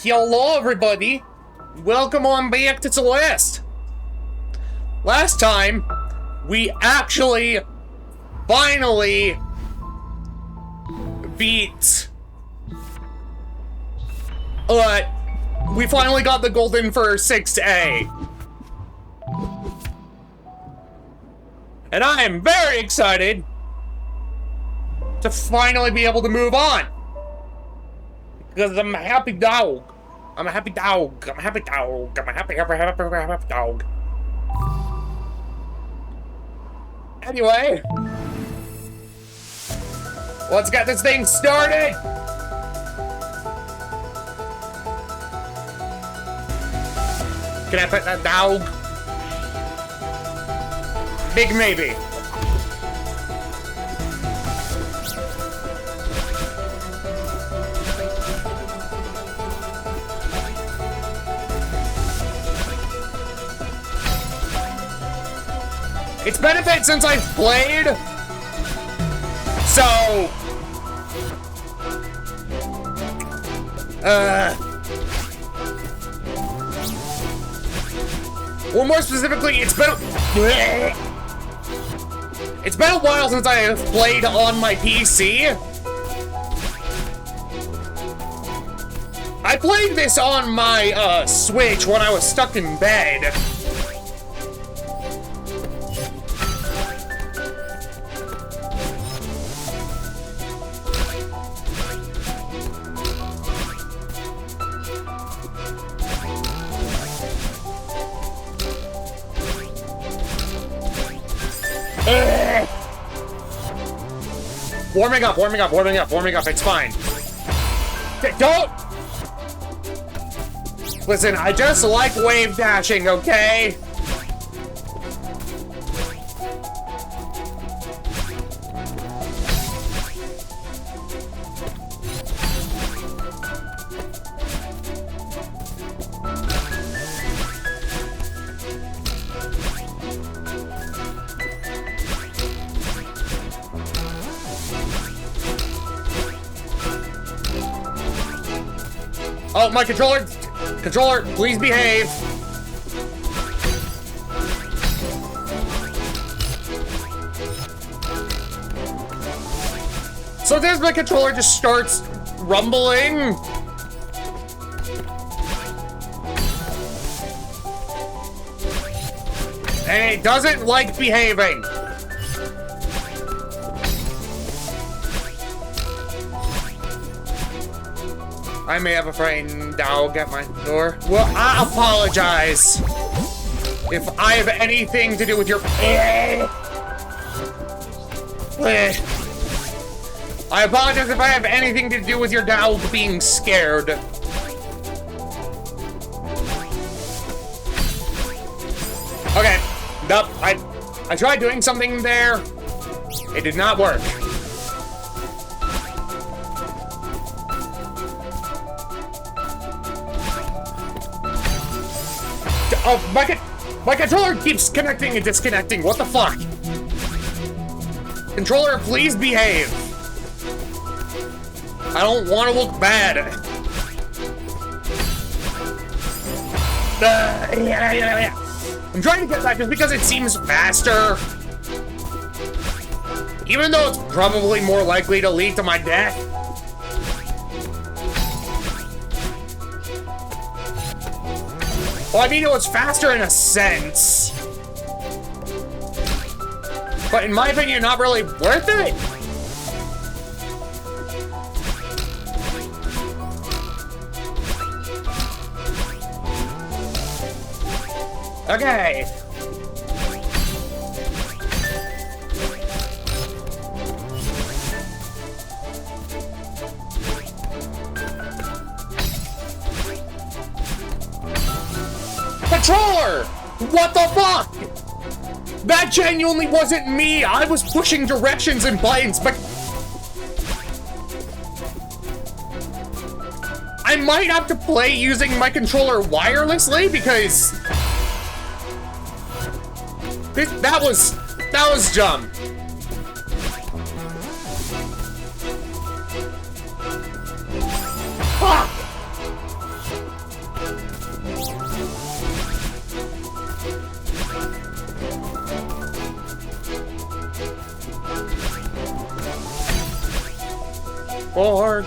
Hello, everybody. Welcome on back to Celeste. Last time, we actually finally beat... we finally got the golden for 6A. And I am very excited to finally be able to move on. Because I'm a happy dog. I'm a happy dog. I'm a happy dog. I'm a happy dog. Anyway, let's get this thing started. Can I pet that dog? Big maybe. It's been a bit since I've played, so well, more specifically, it's been a while since I have played on my PC. I played this on my Switch when I was stuck in bed. Warming up, it's fine. Don't! Listen, I just like wave dashing, okay? Oh, my controller! Controller, please behave! So there's my controller just starts rumbling. And it doesn't like behaving. I may have a frightened dog at my door. Well, I apologize if I have anything to do with your... I apologize if I have anything to do with your dog being scared. Okay, nope, I tried doing something there. It did not work. Oh, my controller keeps connecting and disconnecting. What the fuck? Controller, please behave. I don't want to look bad. I'm trying to get that just because it seems faster. Even though it's probably more likely to lead to my death. Well, I mean, it was faster in a sense. But in my opinion, not really worth it. Okay. Controller! What the fuck? That genuinely wasn't me! I was pushing directions and buttons, but... I might have to play using my controller wirelessly, because... That was dumb. Fuck! Borg.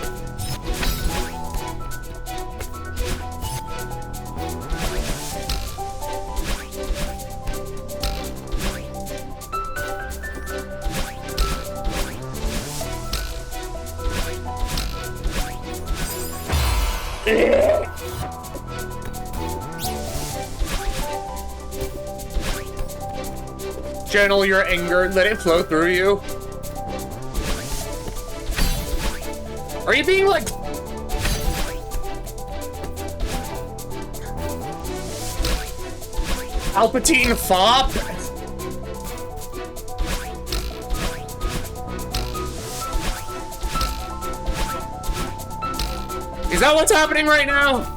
Channel your anger, let it flow through you. Are you being like... Palpatine fop? Is that what's happening right now?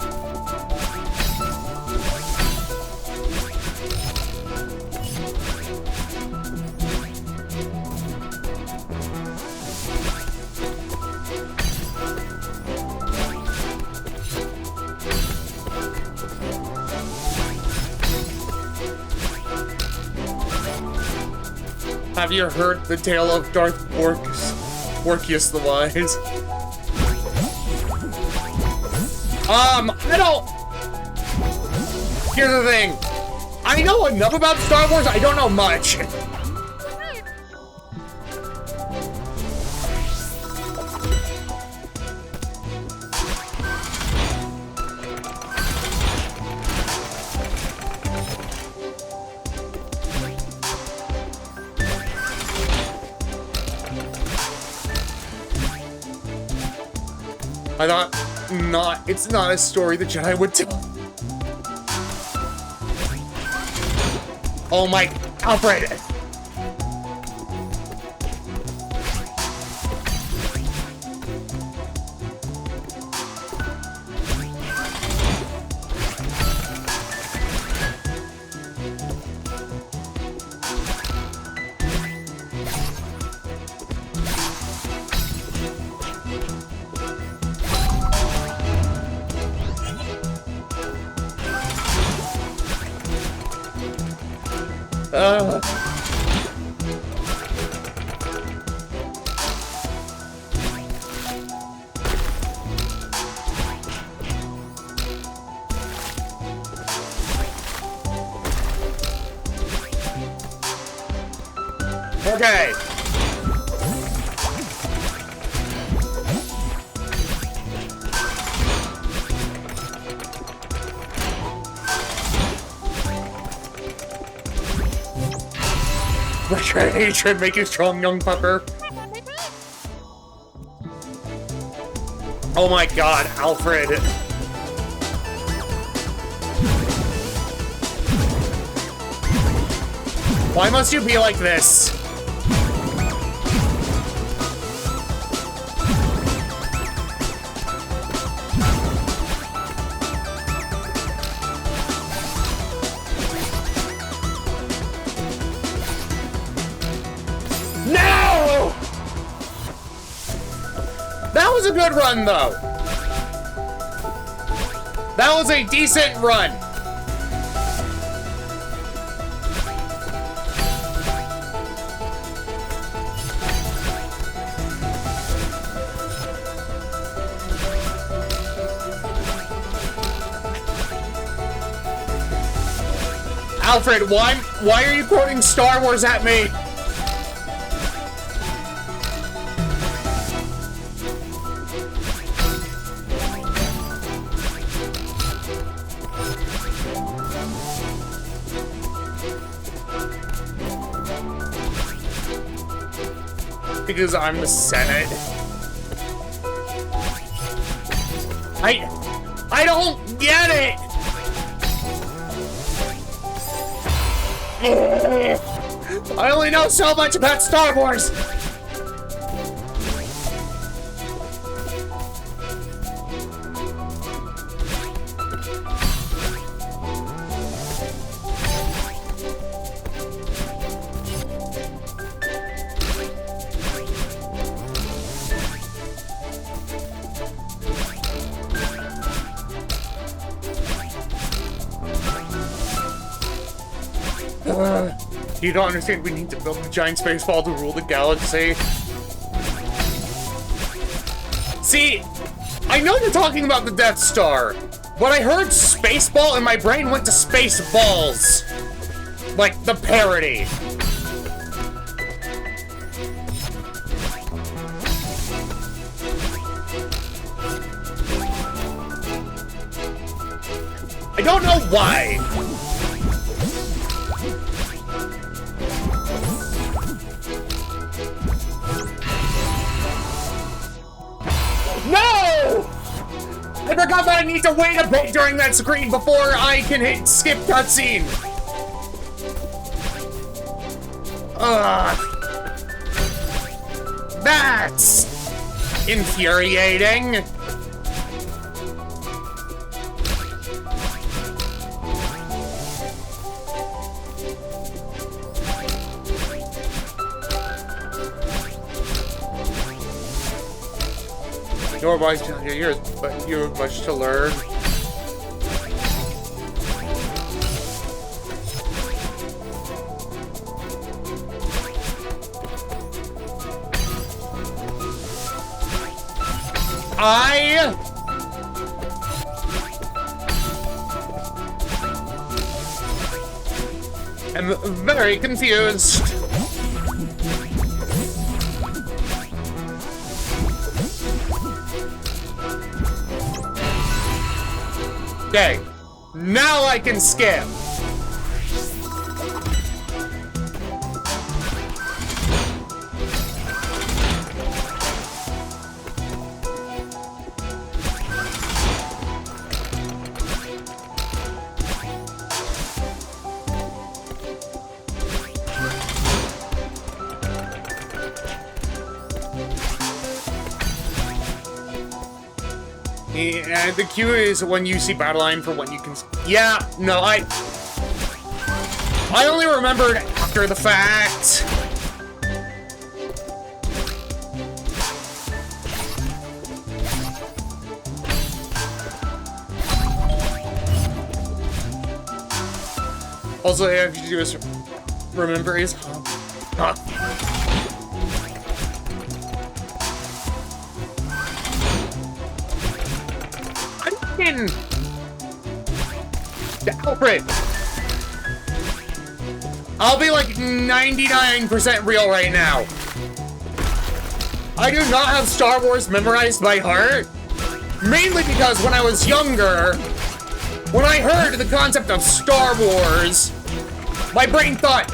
Have you heard the tale of Darth Porcius the Wise? I don't... Here's the thing. I know enough about Star Wars, I don't know much. I thought, it's not a story the Jedi would tell. Oh my, Alfred! Okay. Retro hatred, make you strong, young pupper. Oh my god, Alfred. Why must you be like this? No! That was a good run, though. That was a decent run. Alfred, why are you quoting Star Wars at me? Because I'm the Senate. I don't get it! I only know so much about Star Wars! You don't understand, we need to build a giant space ball to rule the galaxy. See, I know you're talking about the Death Star, but I heard Spaceball and my brain went to Spaceballs. Like, the parody. I don't know why. No! I forgot that I need to wait a bit during that screen before I can hit skip cutscene. Ugh. That's infuriating. Your voice, yours, but you have much to learn. I am very confused. Okay, now I can skip. And the cue is when you see battle line for when you can. Yeah, no, I only remembered after the fact. Also, if you just remember is huh. Alfred, I'll be like 99% real right now. I do not have Star Wars memorized by heart, mainly because when I was younger, when I heard the concept of Star Wars, my brain thought,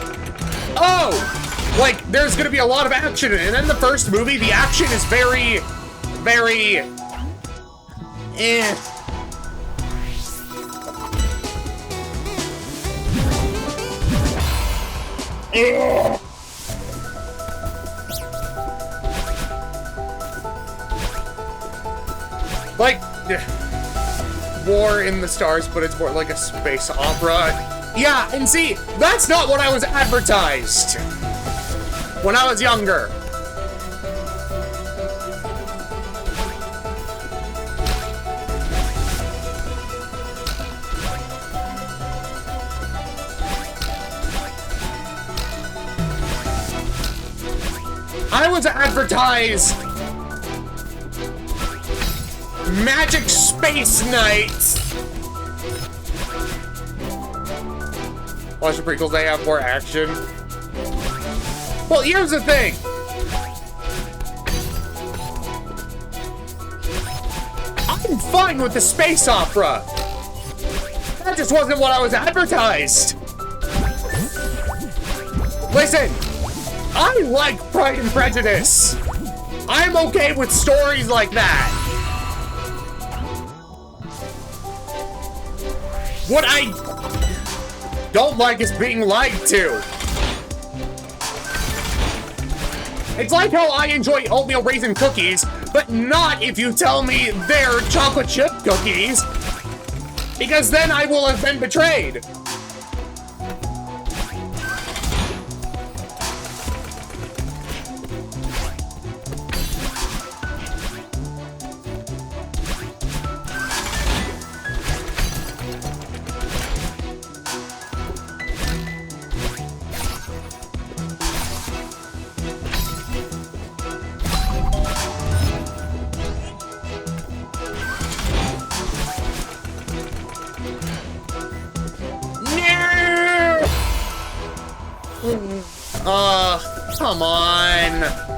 oh, like there's gonna be a lot of action, and then the first movie, the action is very, very, eh. Ugh. Like, War in the Stars, but it's more like a space opera. Yeah, and see, that's not what I was advertised when I was younger. I was advertised Magic Space Knights. Watch the prequels, they have more action. Well, here's the thing. I'm fine with the space opera. That just wasn't what I was advertised. Listen. I like Pride and Prejudice. I'm okay with stories like that. What I don't like is being lied to. It's like how I enjoy oatmeal raisin cookies, but not if you tell me they're chocolate chip cookies, because then I will have been betrayed. Come on.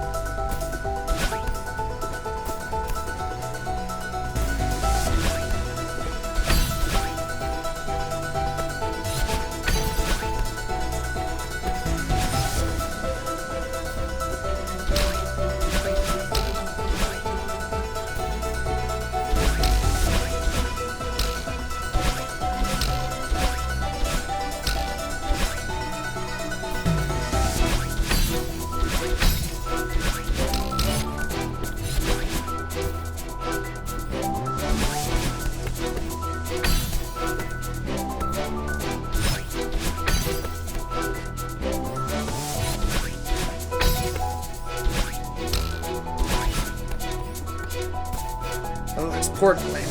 Oh, it's Portland.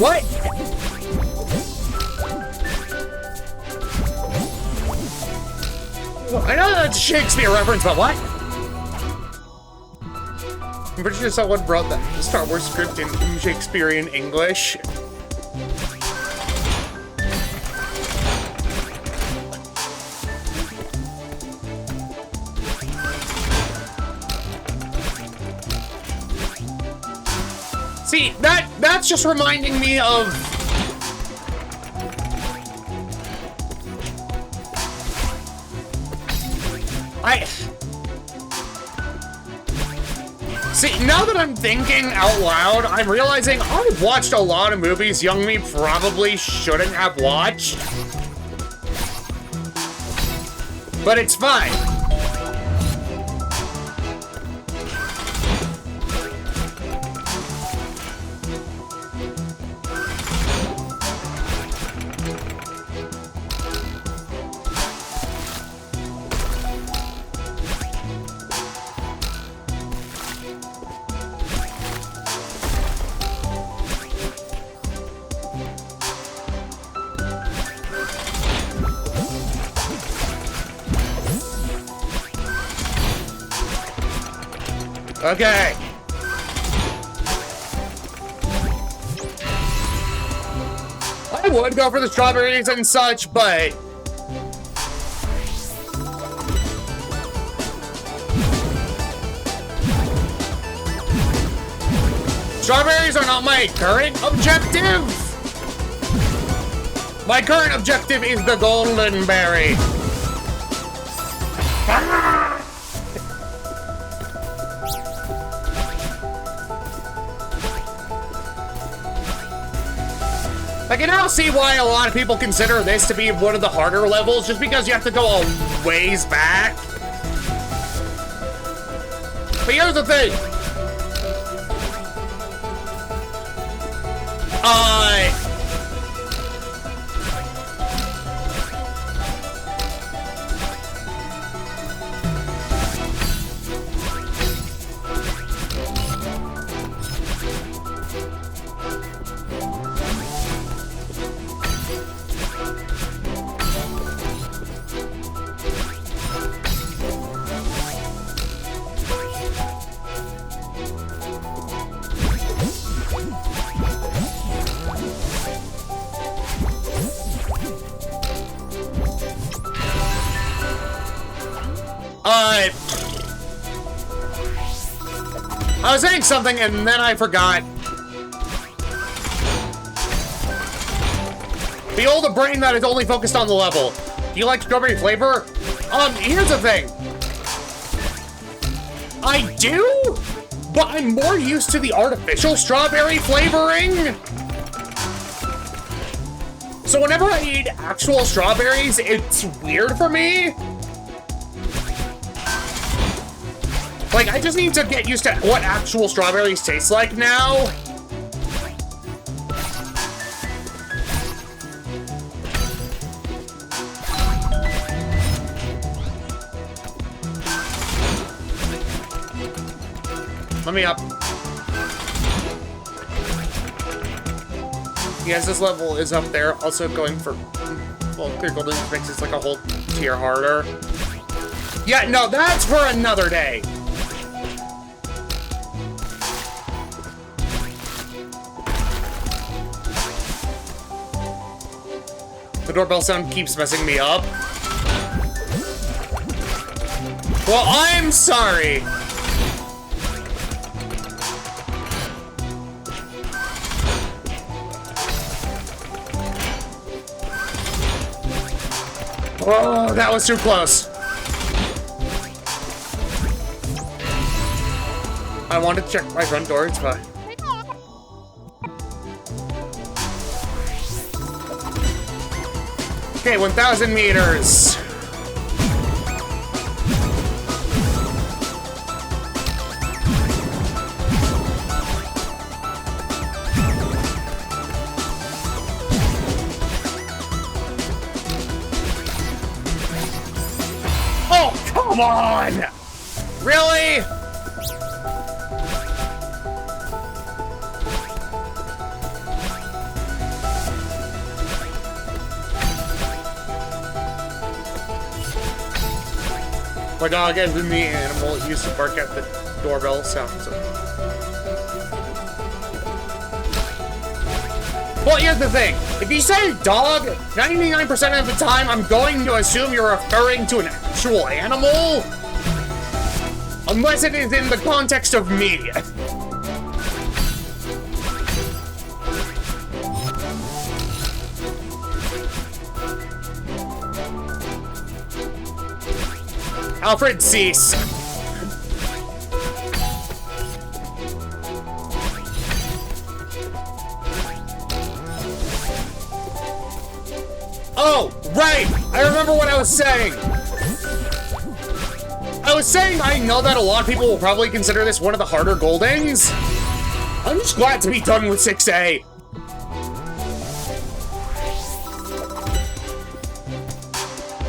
What? I know that's a Shakespeare reference, but what? I'm pretty sure someone brought the Star Wars script in Shakespearean English. See, that's just reminding me of... See, now that I'm thinking out loud, I'm realizing I've watched a lot of movies young me probably shouldn't have watched. But it's fine. Okay. I would go for the strawberries and such, but... Strawberries are not my current objective. My current objective is the golden berry. I can now see why a lot of people consider this to be one of the harder levels, just because you have to go a ways back. But here's the thing. I was saying something and then I forgot. Behold a brain that is only focused on the level. Do you like strawberry flavor? Here's the thing. I do, but I'm more used to the artificial strawberry flavoring. So whenever I eat actual strawberries, it's weird for me. Like, I just need to get used to what actual strawberries taste like now. Let me up. Yes, this level is up there. Also going for, well, clear golden makes it like a whole tier harder. Yeah, no, that's for another day. The doorbell sound keeps messing me up. Well, I'm sorry. Oh, that was too close. I want to check my front door, it's fine. Okay, 1,000 meters. Oh, come on! Really? My dog has been the animal that used to bark at the doorbell sounds. Well, here's the thing. If you say dog, 99% of the time, I'm going to assume you're referring to an actual animal. Unless it is in the context of me. Alfred, cease. Oh, right! I remember what I was saying! I was saying I know that a lot of people will probably consider this one of the harder Goldings. I'm just glad to be done with 6A.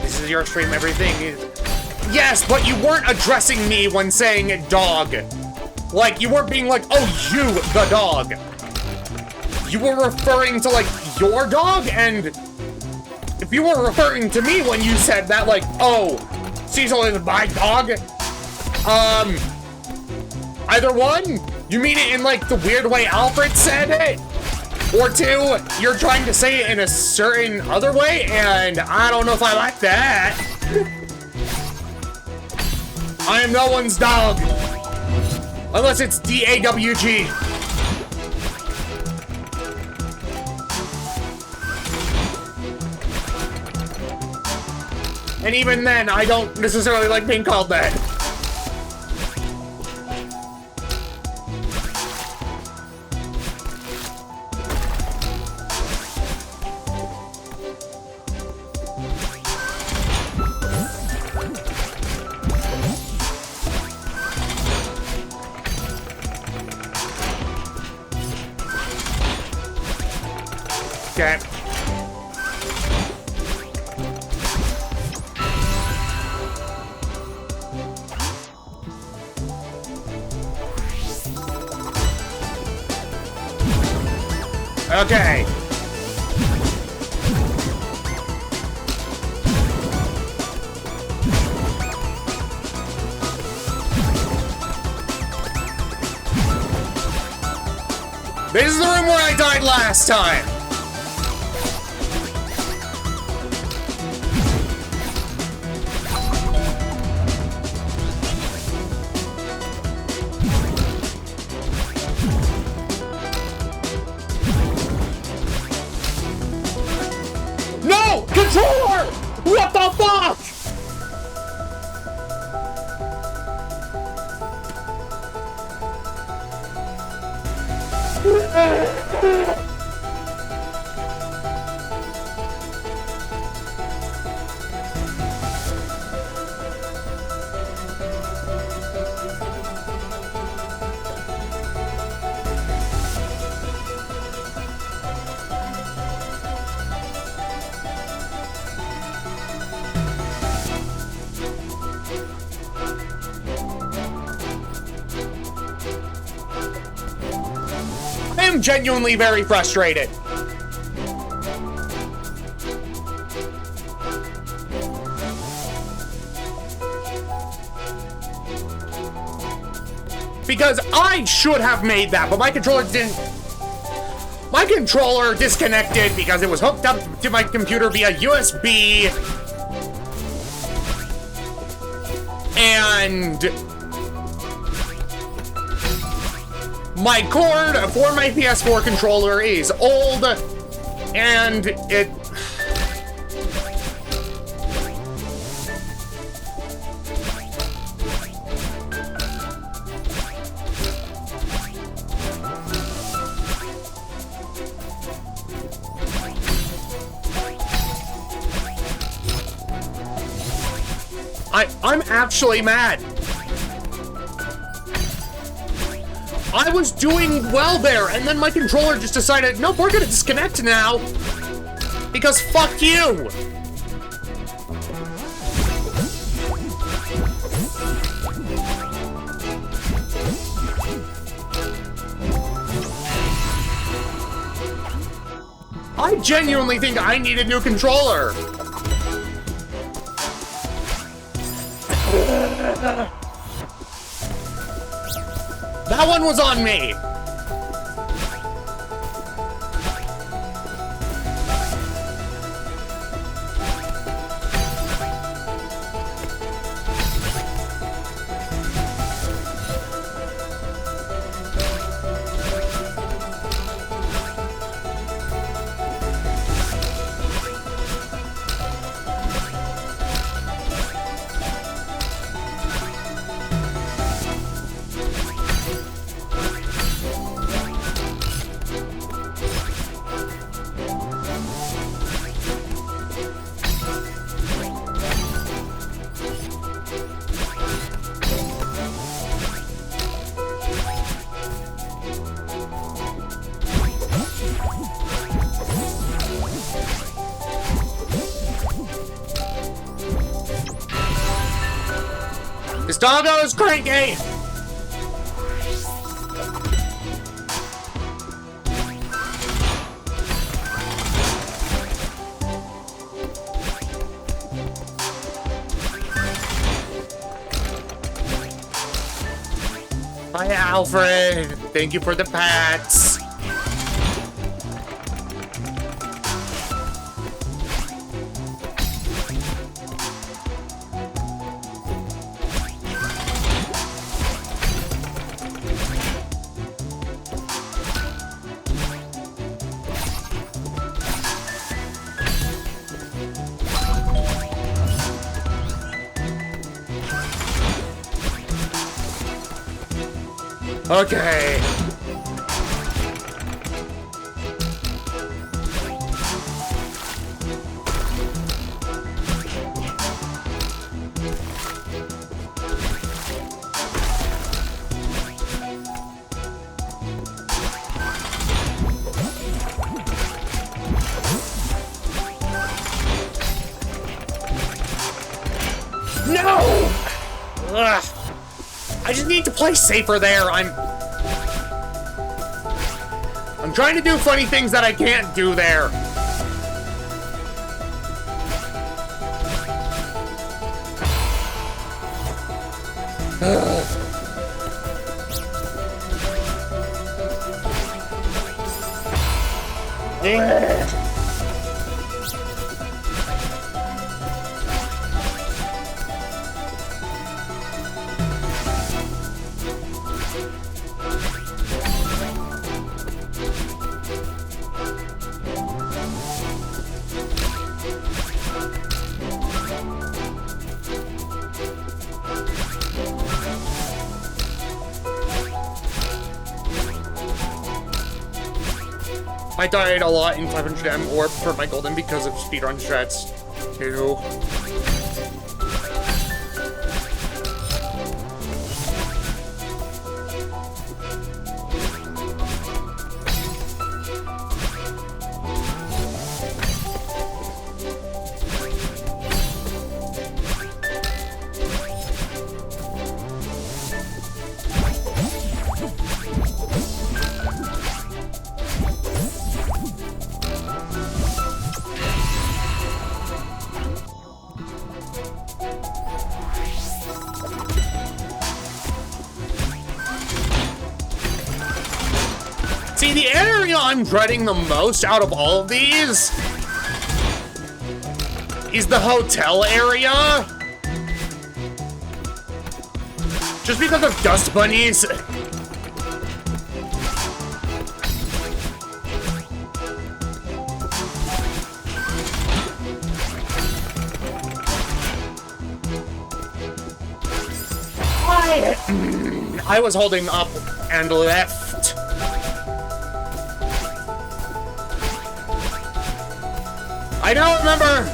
This is your stream, everything is... Yes, but you weren't addressing me when saying dog. Like, you weren't being like, oh, you, the dog. You were referring to, like, your dog, and if you were referring to me when you said that, like, oh, Cecil is my dog, either one, you mean it in, like, the weird way Alfred said it, or two, you're trying to say it in a certain other way, and I don't know if I like that. I am no one's dog. Unless it's D-A-W-G. And even then, I don't necessarily like being called that. Okay. Okay. This is the room where I died last time. Controller! What the fuck? I am genuinely very frustrated. Because I should have made that, but my controller didn't. My controller disconnected because it was hooked up to my computer via USB. And my cord for my PS4 controller is old, and it... I'm actually mad. I was doing well there, and then my controller just decided, nope, we're gonna disconnect now. Because fuck you. I genuinely think I need a new controller. That one was on me. This doggo is cranky! Hi, Alfred. Thank you for the pats. Okay. No! Ugh. I just need to play safer there. I'm trying to do funny things that I can't do there. I died a lot in 500M Orb for my golden because of speedrun strats, too. See, the area I'm dreading the most out of all of these is the hotel area. Just because of dust bunnies. I was holding up and left. I don't remember.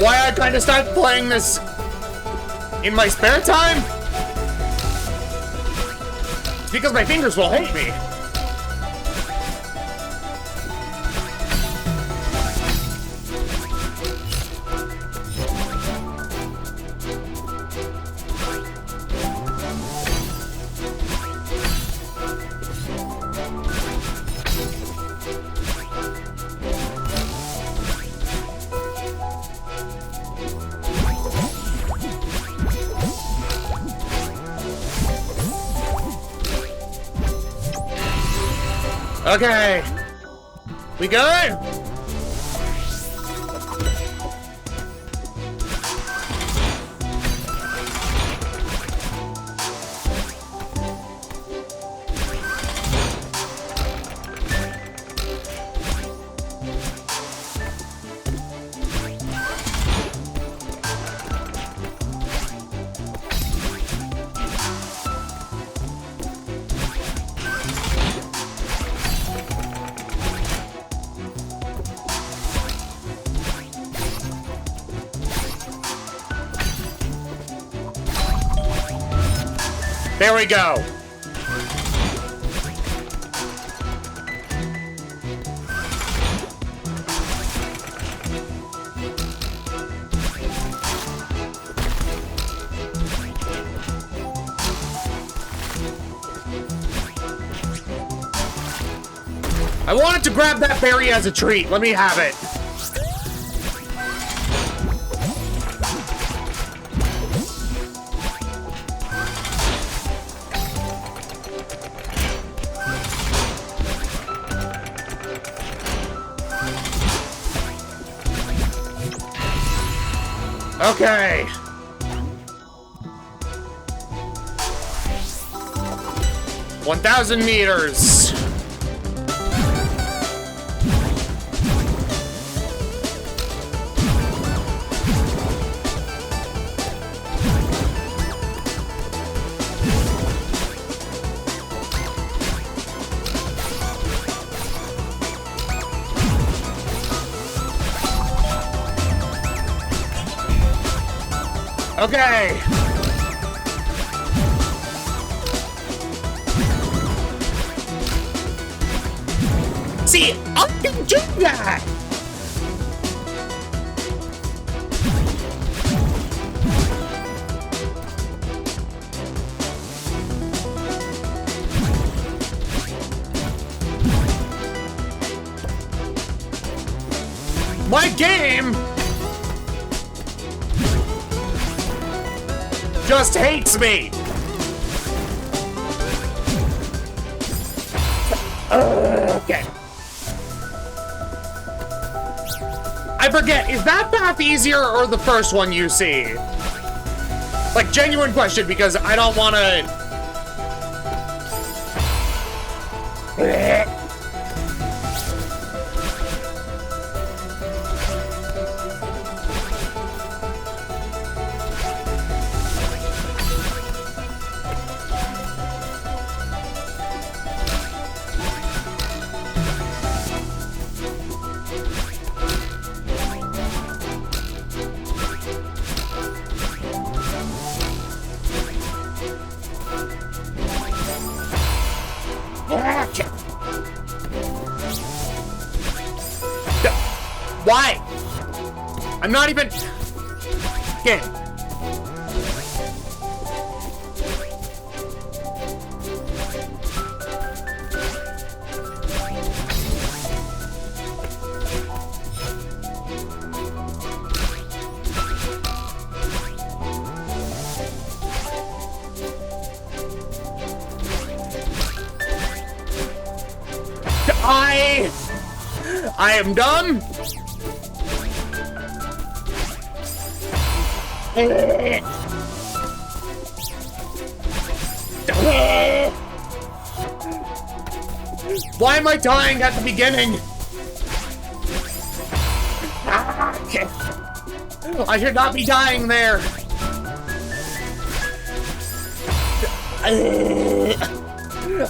Why I kind of started playing this in my spare time? It's because my fingers will hate me. Okay. We good? There we go. I wanted to grab that berry as a treat. Let me have it. Okay. $1,000 meters. Okay. See, I can do that. My game just hates me. Okay. I forget, is that path easier or the first one you see? Like, genuine question, because I don't want to... Why? I'm not even... Game. I am dumb. Why am I dying at the beginning? I should not be dying there.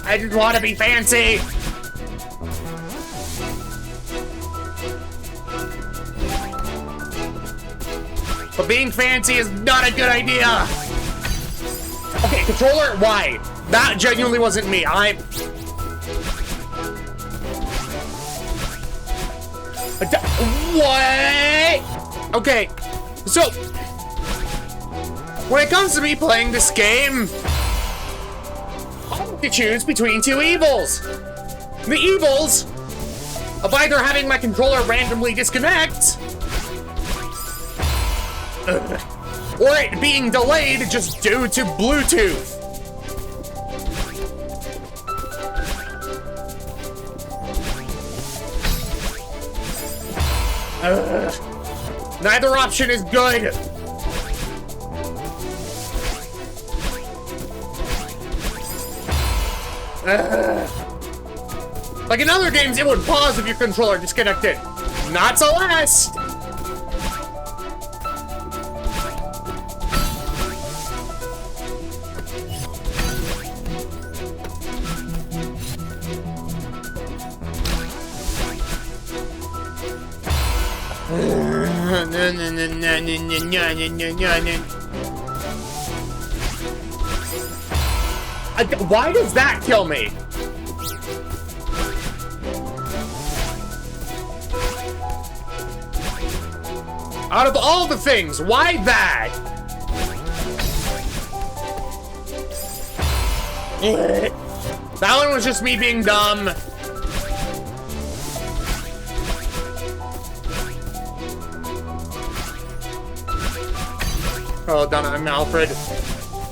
I just want to be fancy. But being fancy is not a good idea. Okay, controller, why? That genuinely wasn't me. What? Okay, so when it comes to me playing this game, I have to choose between two evils. The evils of either having my controller randomly disconnect, or it being delayed just due to Bluetooth. Neither option is good. Like in other games, it would pause if your controller disconnected. Not Celeste! Why does that kill me? Out of all the things, why that? That one was just me being dumb. Oh, Donna, I'm Alfred.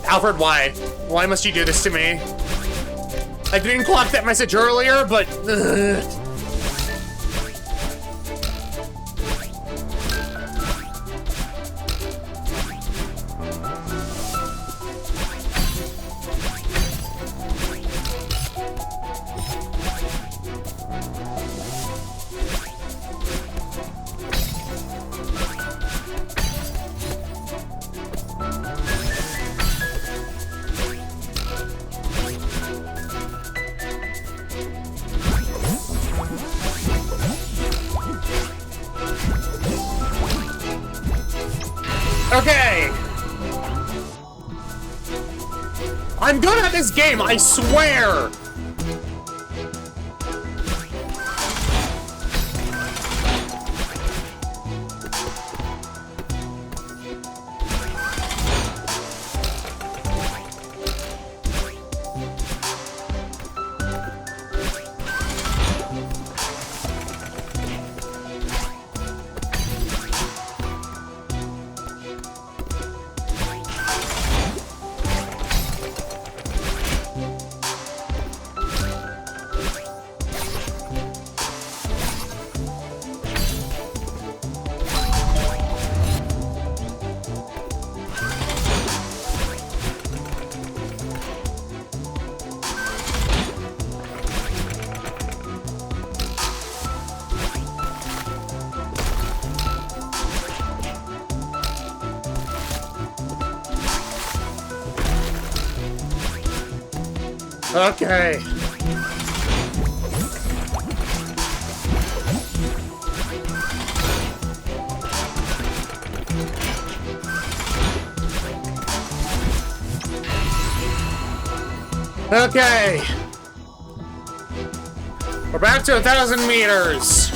Alfred, why? Why must you do this to me? I didn't clock that message earlier, but... Okay! I'm good at this game, I swear! Okay. Okay. We're back to 1,000 meters.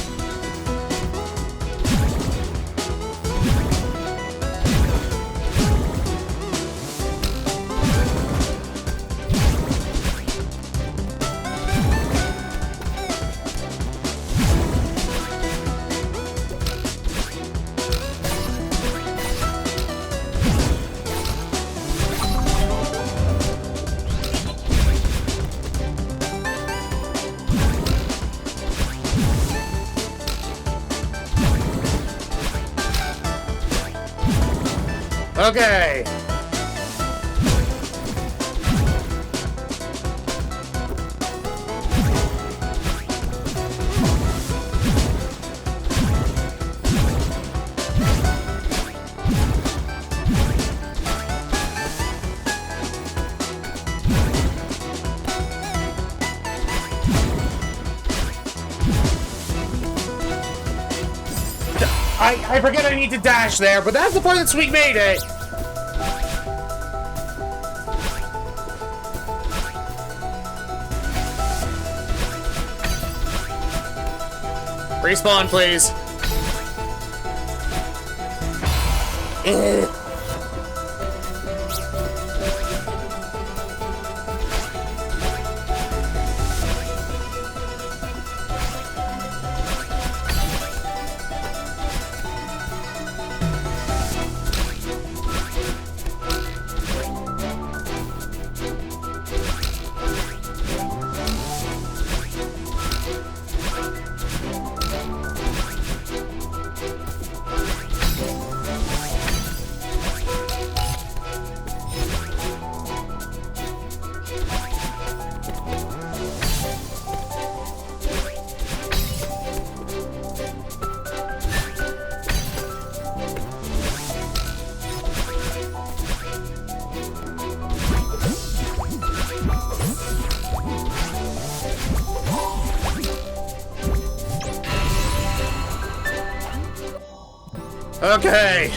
Okay. I forget I need to dash there, but that's the part that we made it. Respawn, please. Okay.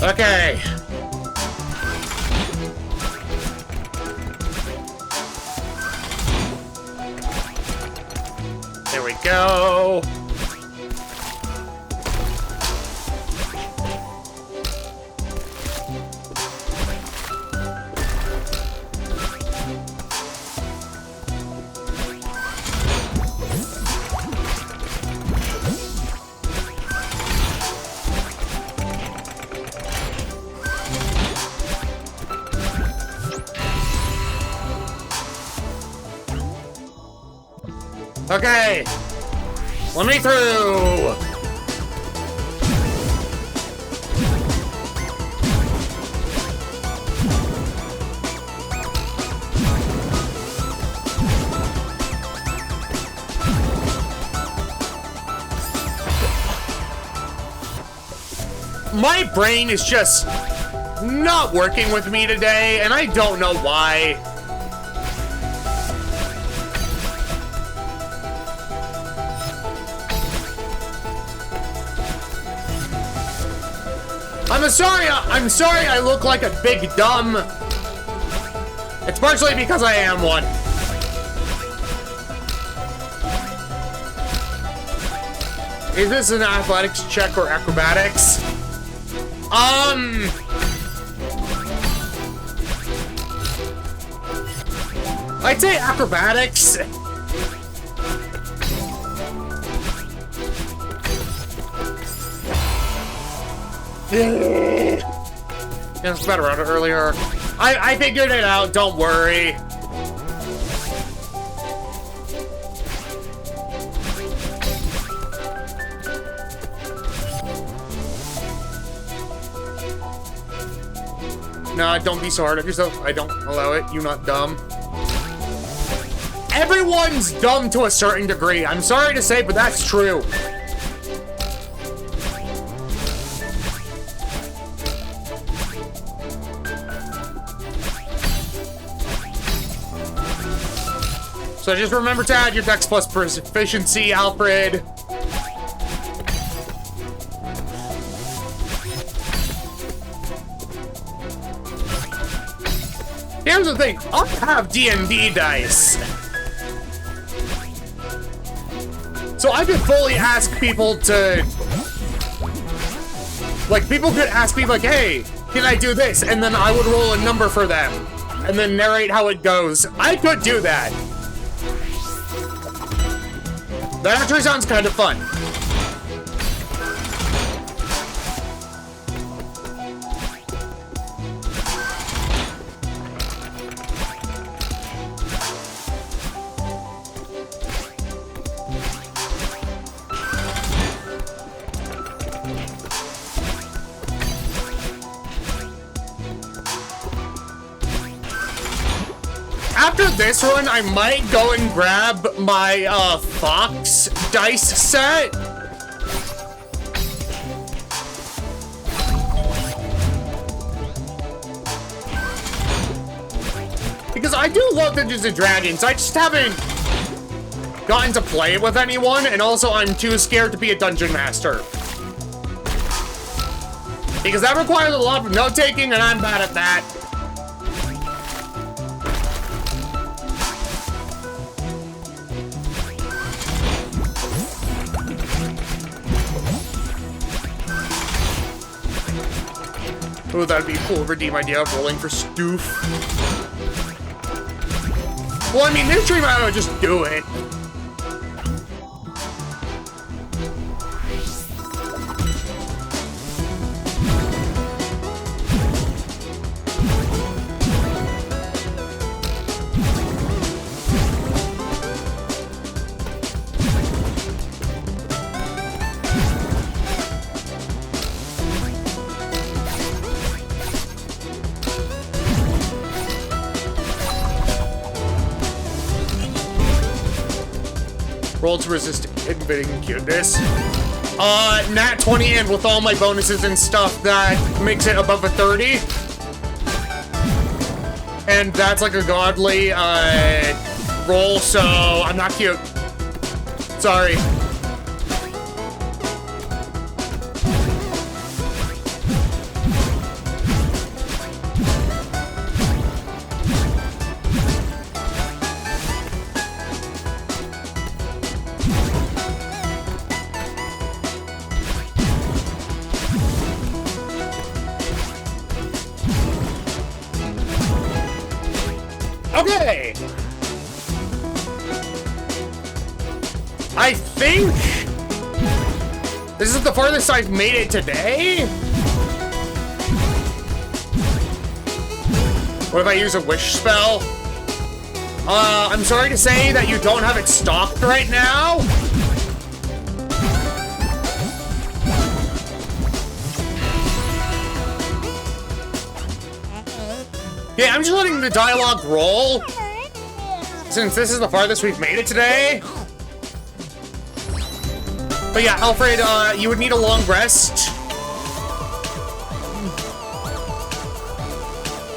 Okay. There we go. Okay, let me through. My brain is just not working with me today, and I don't know why. I'm sorry I look like a big dumb. It's partially because I am one. Is this an athletics check or acrobatics? I'd say acrobatics. Yeah, it's better around it earlier. I figured it out, don't worry. Nah, don't be so hard on yourself. I don't allow it. You're not dumb. Everyone's dumb to a certain degree. I'm sorry to say, but that's true. So just remember to add your Dex plus proficiency, Alfred. Here's the thing, I have D&D dice. So I could fully ask people to... Like, people could ask me, like, hey, can I do this? And then I would roll a number for them. And then narrate how it goes. I could do that. That actually sounds kind of fun. After this run, I might go and grab my, Fox dice set. Because I do love Dungeons & Dragons, I just haven't gotten to play it with anyone, and also I'm too scared to be a dungeon master. Because that requires a lot of note-taking, and I'm bad at that. Oh, that'd be a cool redeem idea of rolling for Stoof. Well, I mean, this stream I would just do it. Roll to resist invading cuteness. Nat 20 and with all my bonuses and stuff, that makes it above a 30. And that's like a godly, roll, so I'm not cute. Sorry. Okay! I think this is the farthest I've made it today. What if I use a wish spell? I'm sorry to say that you don't have it stocked right now. Yeah, I'm just letting the dialogue roll, since this is the farthest we've made it today. But yeah, Alfred, you would need a long rest.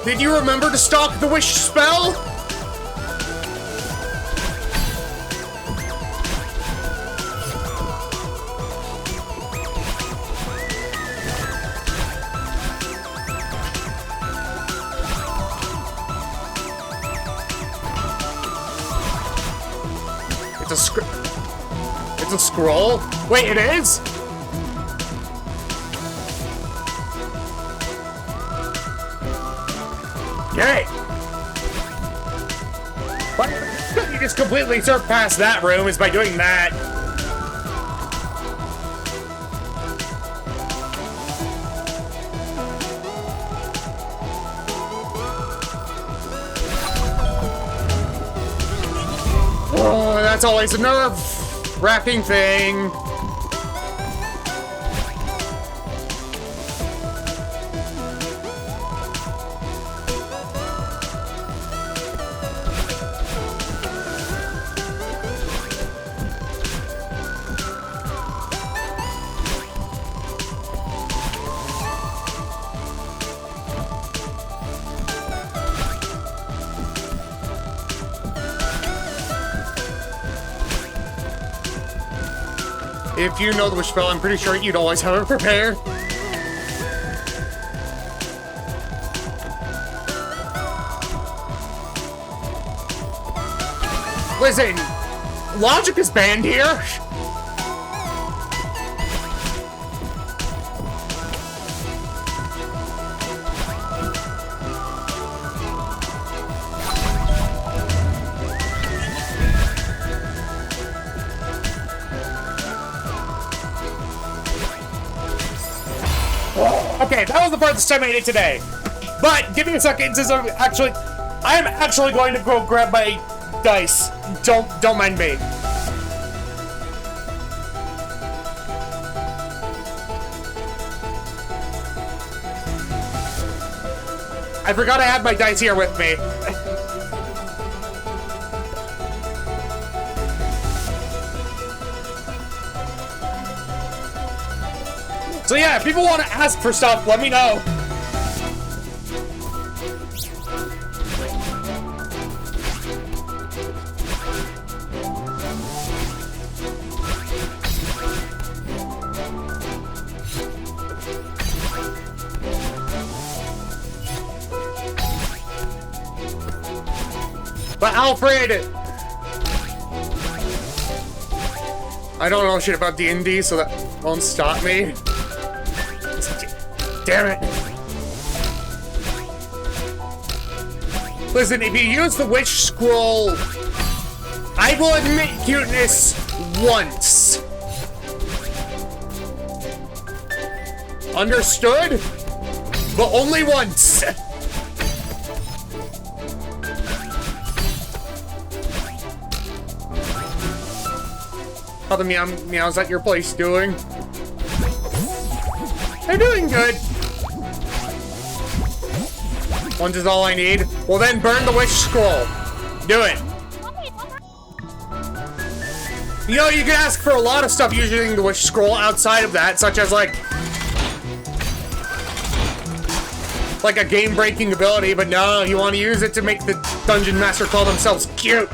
Did you remember to stock the wish spell? It's a scroll? Wait, it is? Yay! But you just completely surpassed that room is by doing that. Oh, that's always a nerve-wracking thing. If you know the wish spell, I'm pretty sure you'd always have it prepared. Listen, logic is banned here. Okay, that was the farthest I made it today. But give me a second, since I'm actually going to go grab my dice. Don't mind me. I forgot I had my dice here with me. So yeah, if people want to ask for stuff, let me know. But Alfred! I don't know shit about D&D, so that won't stop me. Damn it. Listen, if you use the witch scroll, I will admit cuteness once. Understood? But only once. How the meows at your place doing? They're doing good. Once is all I need. Well then, burn the witch scroll. Do it. You know, you can ask for a lot of stuff using the witch scroll outside of that, such as like a game-breaking ability, but no, you want to use it to make the dungeon master call themselves cute.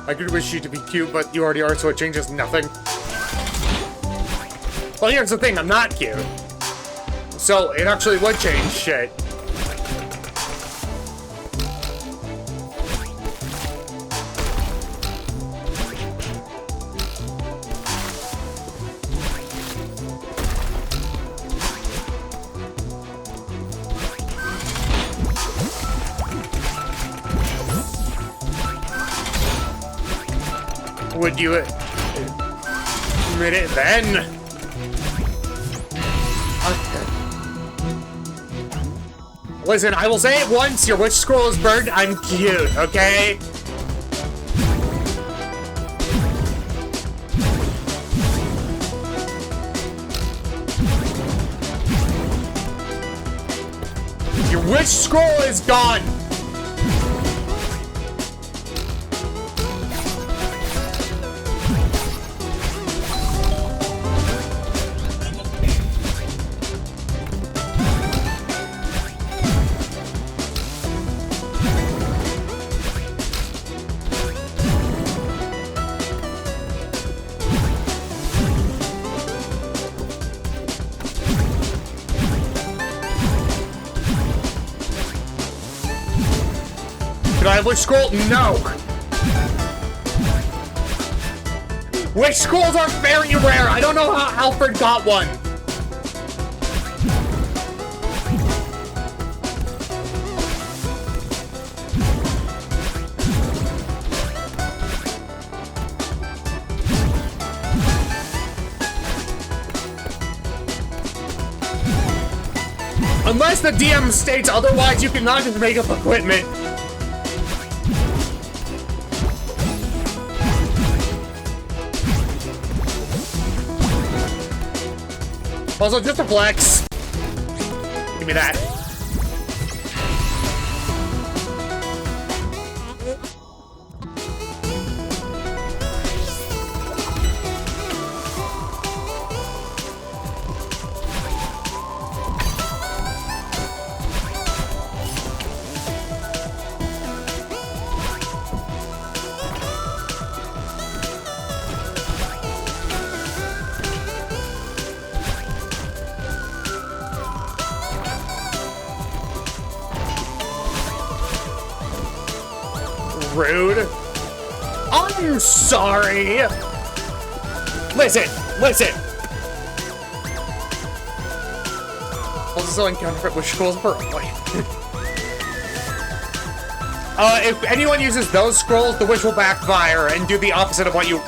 I could wish you to be cute, but you already are, so it changes nothing. Well, here's the thing, I'm not cute. So, it actually would change shit. Would you admit it then? Okay. Listen, I will say it once, your witch scroll is burned, I'm cute, okay? Your witch scroll is gone! Could I have witch scroll? No! Witch scrolls are very rare! I don't know how Alfred got one! Unless the DM states otherwise, you cannot just make up equipment. Also, just a flex. Give me that. rude. I'm sorry. Listen. Also encounter it with scrolls for if anyone uses those scrolls, the wish will backfire and do the opposite of what you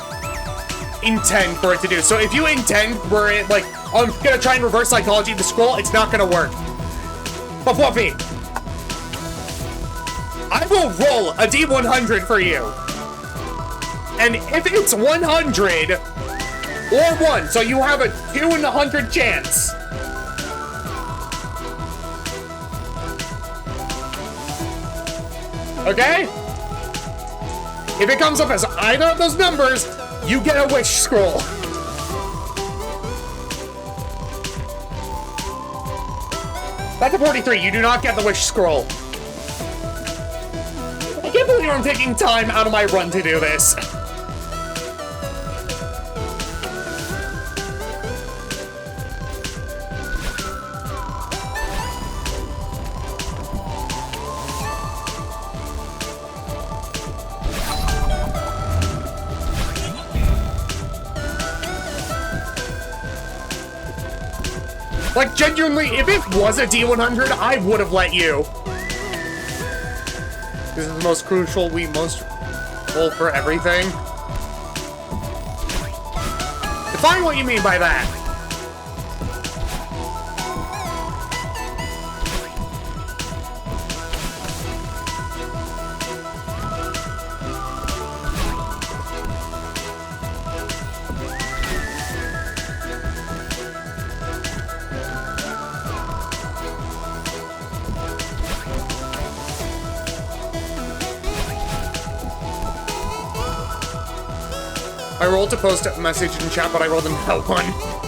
intend for it to do. So if you intend for it, like, I'm gonna try and reverse psychology of the scroll, it's not gonna work. But Fluffy, I will roll a D100 for you. And if it's 100 or 1, so you have a 2 in 100 chance. Okay? If it comes up as either of those numbers, you get a wish scroll. That's a 43. You do not get the wish scroll. I can't believe I'm taking time out of my run to do this. Like, genuinely, if it was a D100, I would have let you. This is the most crucial, most roll for everything. Define what you mean by that. I rolled to post a message in chat, but I rolled an L1.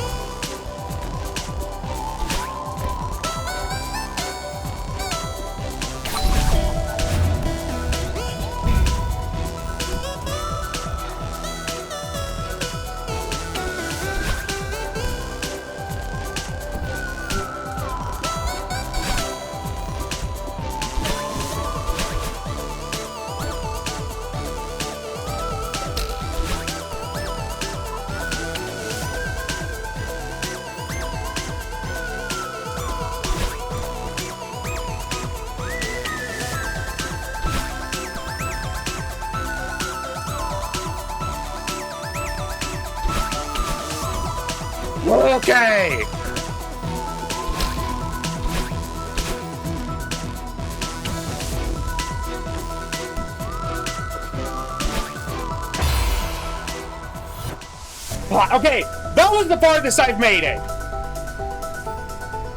Okay. Okay, that was the farthest I've made it.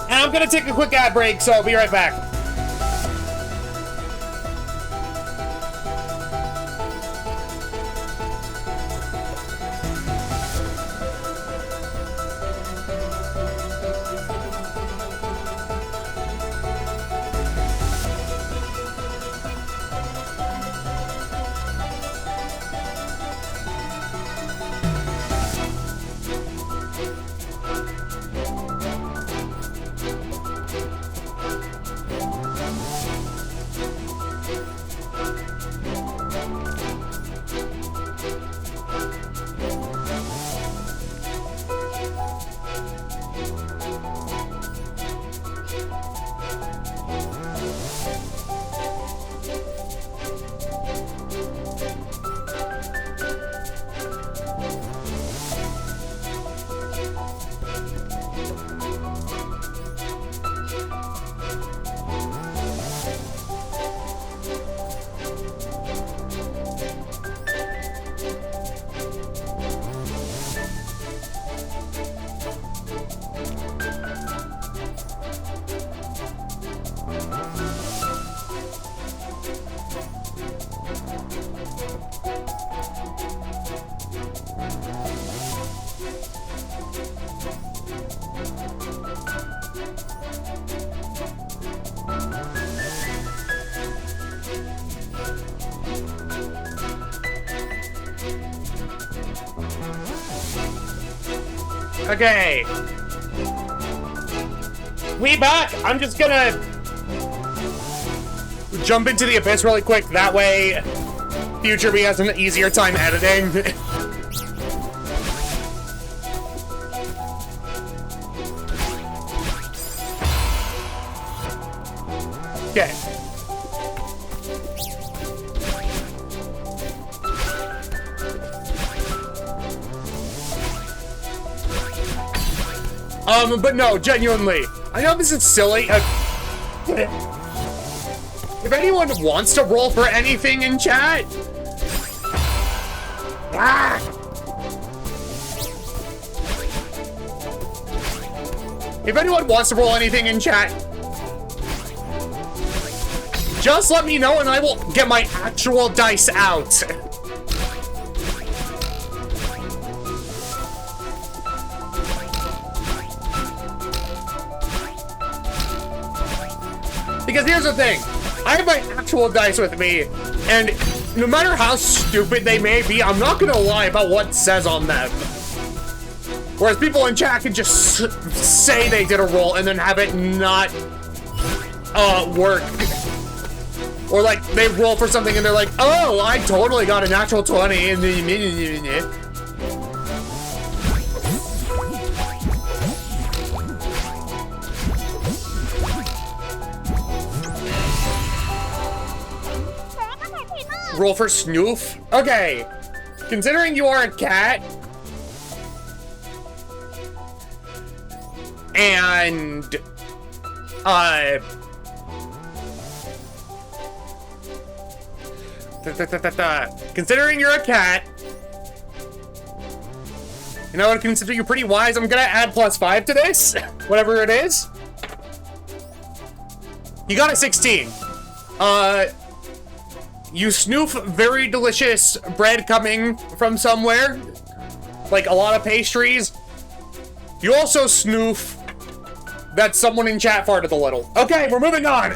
And I'm gonna take a quick ad break, so I'll be right back. Okay. We back. I'm just gonna jump into the abyss really quick. That way future, but he has an easier time editing. Okay. But no, genuinely, I know this is silly. If anyone wants to roll for anything in chat, if anyone wants to roll anything in chat, just let me know and I will get my actual dice out. Because here's the thing, I have my actual dice with me, and no matter how stupid they may be, I'm not gonna lie about what it says on them. Whereas people in chat can just say they did a roll and then have it not work. Or like, they roll for something and they're like, oh, I totally got a natural 20 and then... Roll for snoof? Okay. Considering you are a cat... and... considering you're a cat... you know, I consider you pretty wise. I'm gonna add +5 to this. Whatever it is. You got a 16. You snoof very delicious bread coming from somewhere. Like a lot of pastries. You also snoof that someone in chat farted a little. Okay, we're moving on.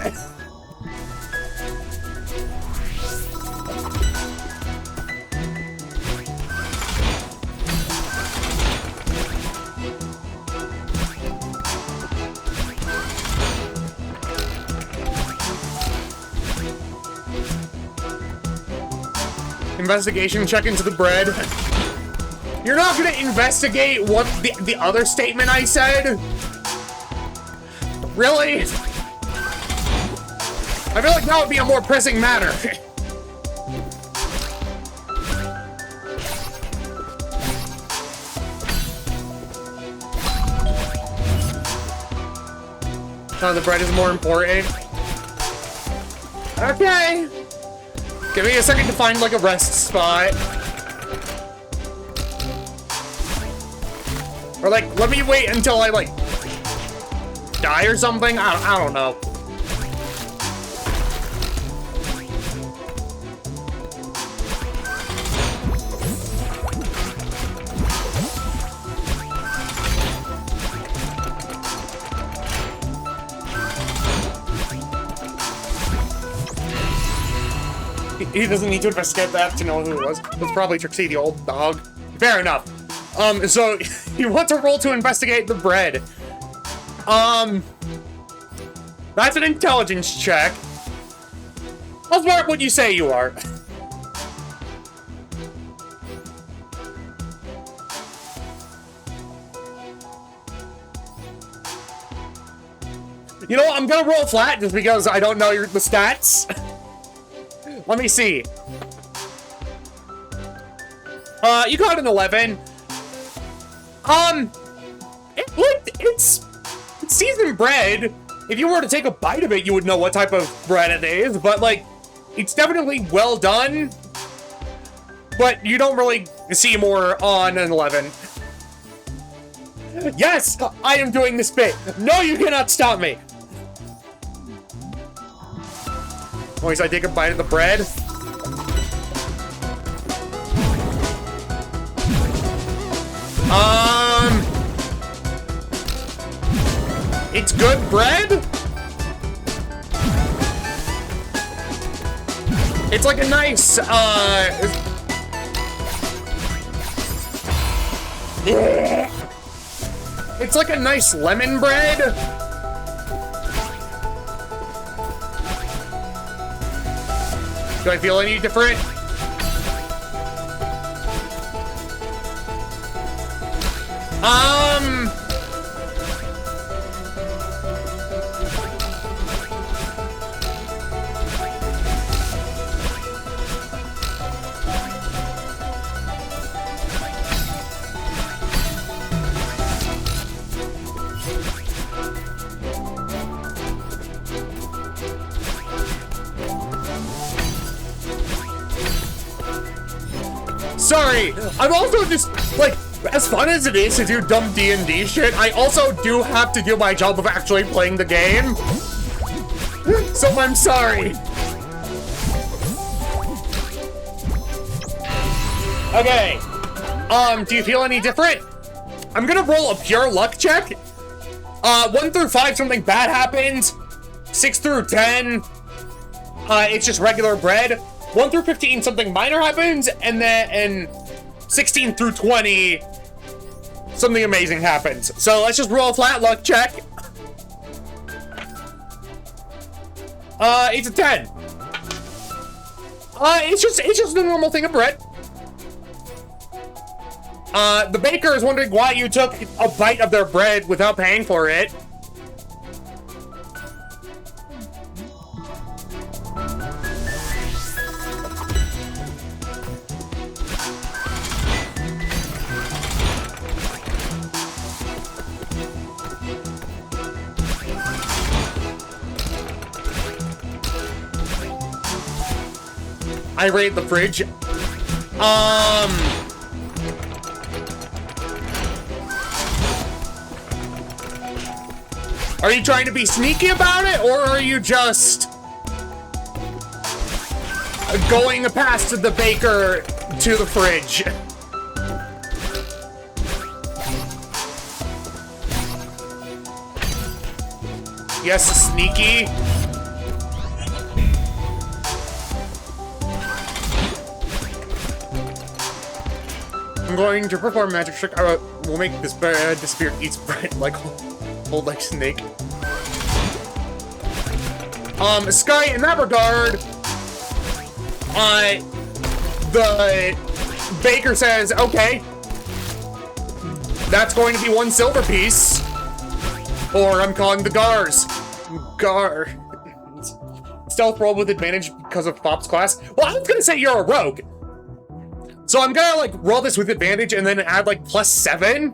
Investigation check into the bread. You're not gonna investigate what the other statement I said? Really? I feel like that would be a more pressing matter. Oh, the bread is more important. Okay. Give me a second to find, like, a rest spot. Or, like, let me wait until I, like, die or something? I don't know. He doesn't need to investigate that to know who it was. It's probably Trixie, the old dog. Fair enough. So you want to roll to investigate the bread. That's an intelligence check. How smart would you say you are? You know what? I'm gonna roll flat just because I don't know the stats. Let me see. You got an 11. It's seasoned bread. If you were to take a bite of it, you would know what type of bread it is, but like, it's definitely well done. But you don't really see more on an 11. Yes, I am doing this bit. No, you cannot stop me. Oh, so I take a bite of the bread. It's good bread? It's like a nice, it's like a nice lemon bread. Do I feel any different? Sorry, I'm also just, like, as fun as it is to do dumb D&D shit, I also do have to do my job of actually playing the game. So I'm sorry. Okay. Do you feel any different? I'm gonna roll a pure luck check. 1 through 5, something bad happens. 6 through 10, it's just regular bread. 1 through 15, something minor happens, and then 16 through 20, something amazing happens. So let's just roll a flat luck check. It's a 10. It's just a normal thing of bread. The baker is wondering why you took a bite of their bread without paying for it. I raid the fridge. Are you trying to be sneaky about it, or are you just going past the baker to the fridge? Yes, sneaky. I'm going to perform a magic trick. We'll make this disappear. Eats bread like old like snake. Sky, in that regard, the baker says, okay, that's going to be 1 silver piece, or I'm calling the guards. Stealth roll with advantage because of Fop's class. Well, I was gonna say you're a rogue. So I'm gonna, like, roll this with advantage and then add, like, +7.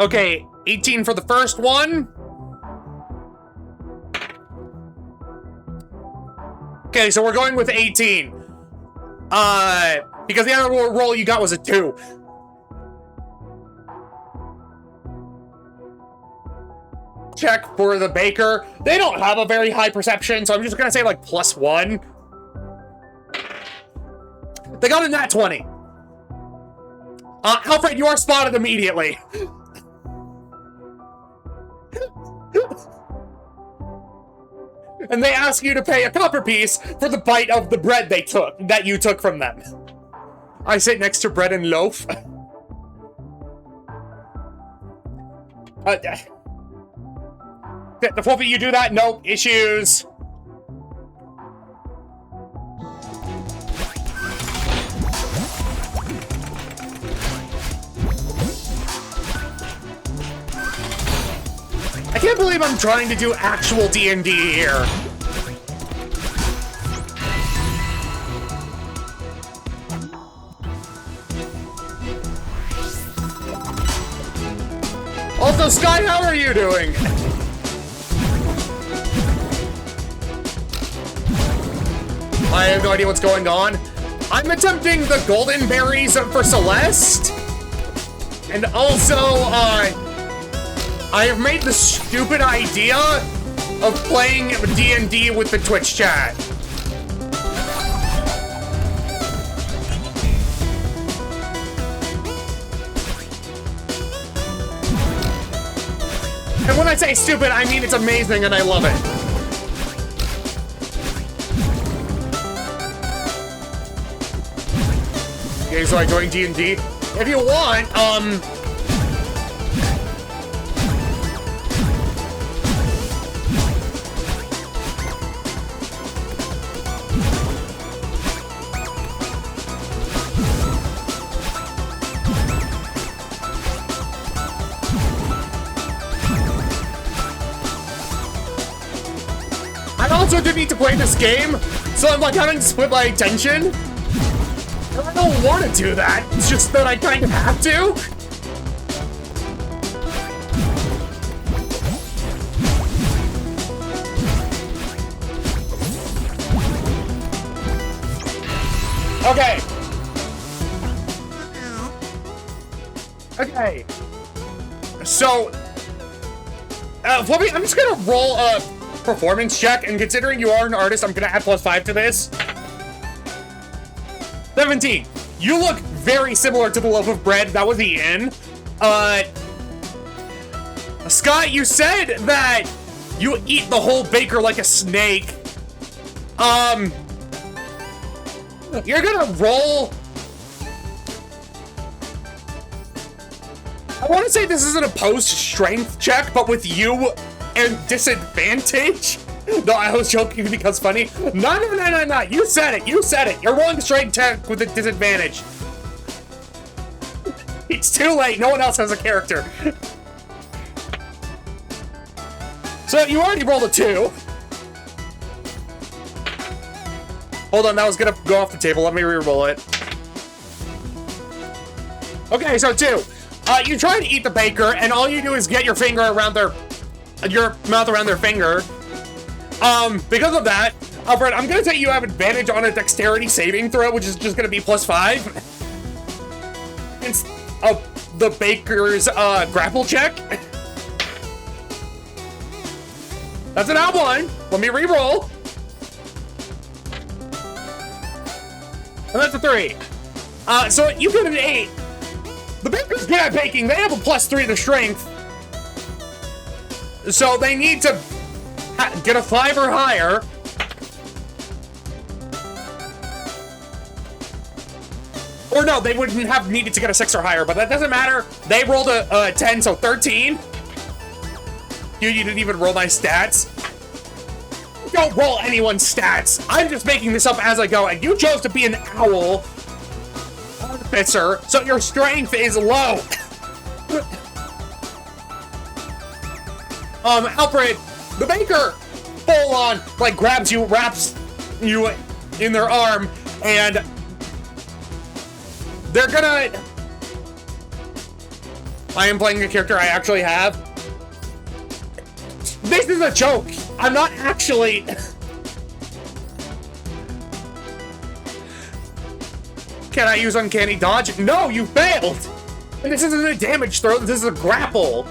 Okay, 18 for the first one. Okay, so we're going with 18. Because the other roll you got was a 2. Check for the baker. They don't have a very high perception, so I'm just gonna say like +1. They got a nat 20. Alfred, you are spotted immediately. And they ask you to pay a copper piece for the bite of the bread that you took from them. I sit next to bread and loaf. The 4 of you do that? No issues. I can't believe I'm trying to do actual D&D here. Also, Sky, how are you doing? I have no idea what's going on. I'm attempting the golden berries for Celeste. And also, I have made the stupid idea of playing D&D with the Twitch chat. And when I say stupid, I mean it's amazing and I love it. Okay, so I joined D&D. If you want, also do need to play this game, so I'm like having to split my attention. I don't want to do that. It's just that I kind of have to. Okay. Okay. So, Fluffy, I'm just gonna roll a performance check, and considering you are an artist, I'm gonna add +5 to this. 17. You look very similar to the loaf of bread. That was the inn. Scott, you said that you eat the whole baker like a snake. You're gonna roll. I want to say this is an opposed strength check, but with you and disadvantage. No, I was joking because funny. No. You said it. You said it. You're rolling the strength check with a disadvantage. It's too late. No one else has a character. So you already rolled a 2. Hold on, that was gonna go off the table. Let me re-roll it. Okay, so 2. You try to eat the baker, and all you do is get your finger around your mouth around their finger. Because of that, Alfred, I'm gonna say you have advantage on a dexterity saving throw, which is just gonna be +5. It's the baker's grapple check. That's an odd one. Let me re-roll. And that's a 3. So you get an 8. The baker's good at baking. They have a +3 to strength. So they need to get a 5 or higher. Or no, they wouldn't have needed to get a 6 or higher, but that doesn't matter. They rolled a 10, so 13. You didn't even roll my stats. Don't roll anyone's stats. I'm just making this up as I go, and you chose to be an owl artificer, so your strength is low. Alfred, the baker full on, like, grabs you, wraps you in their arm, and they're gonna... I am playing a character I actually have. This is a joke. I'm not actually... Can I use Uncanny Dodge? No, you failed! And this isn't a damage throw, this is a grapple.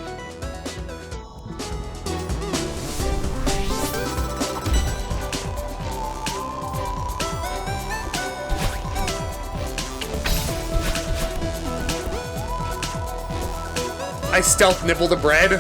I stealth nibble the bread.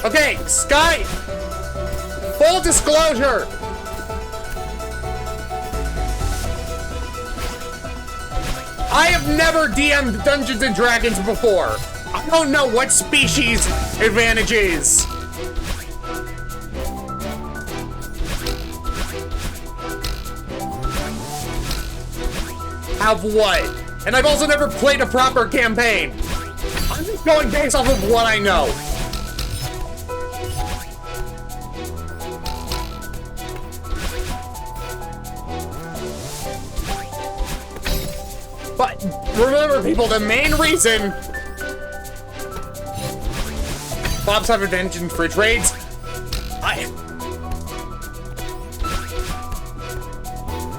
Okay, Sky! Full disclosure! I have never DM'd Dungeons & Dragons before. I don't know what species advantage is. Have what? And I've also never played a proper campaign. I'm just going based off of what I know. But remember, people, the main reason Bob's have advantage in fridge raids.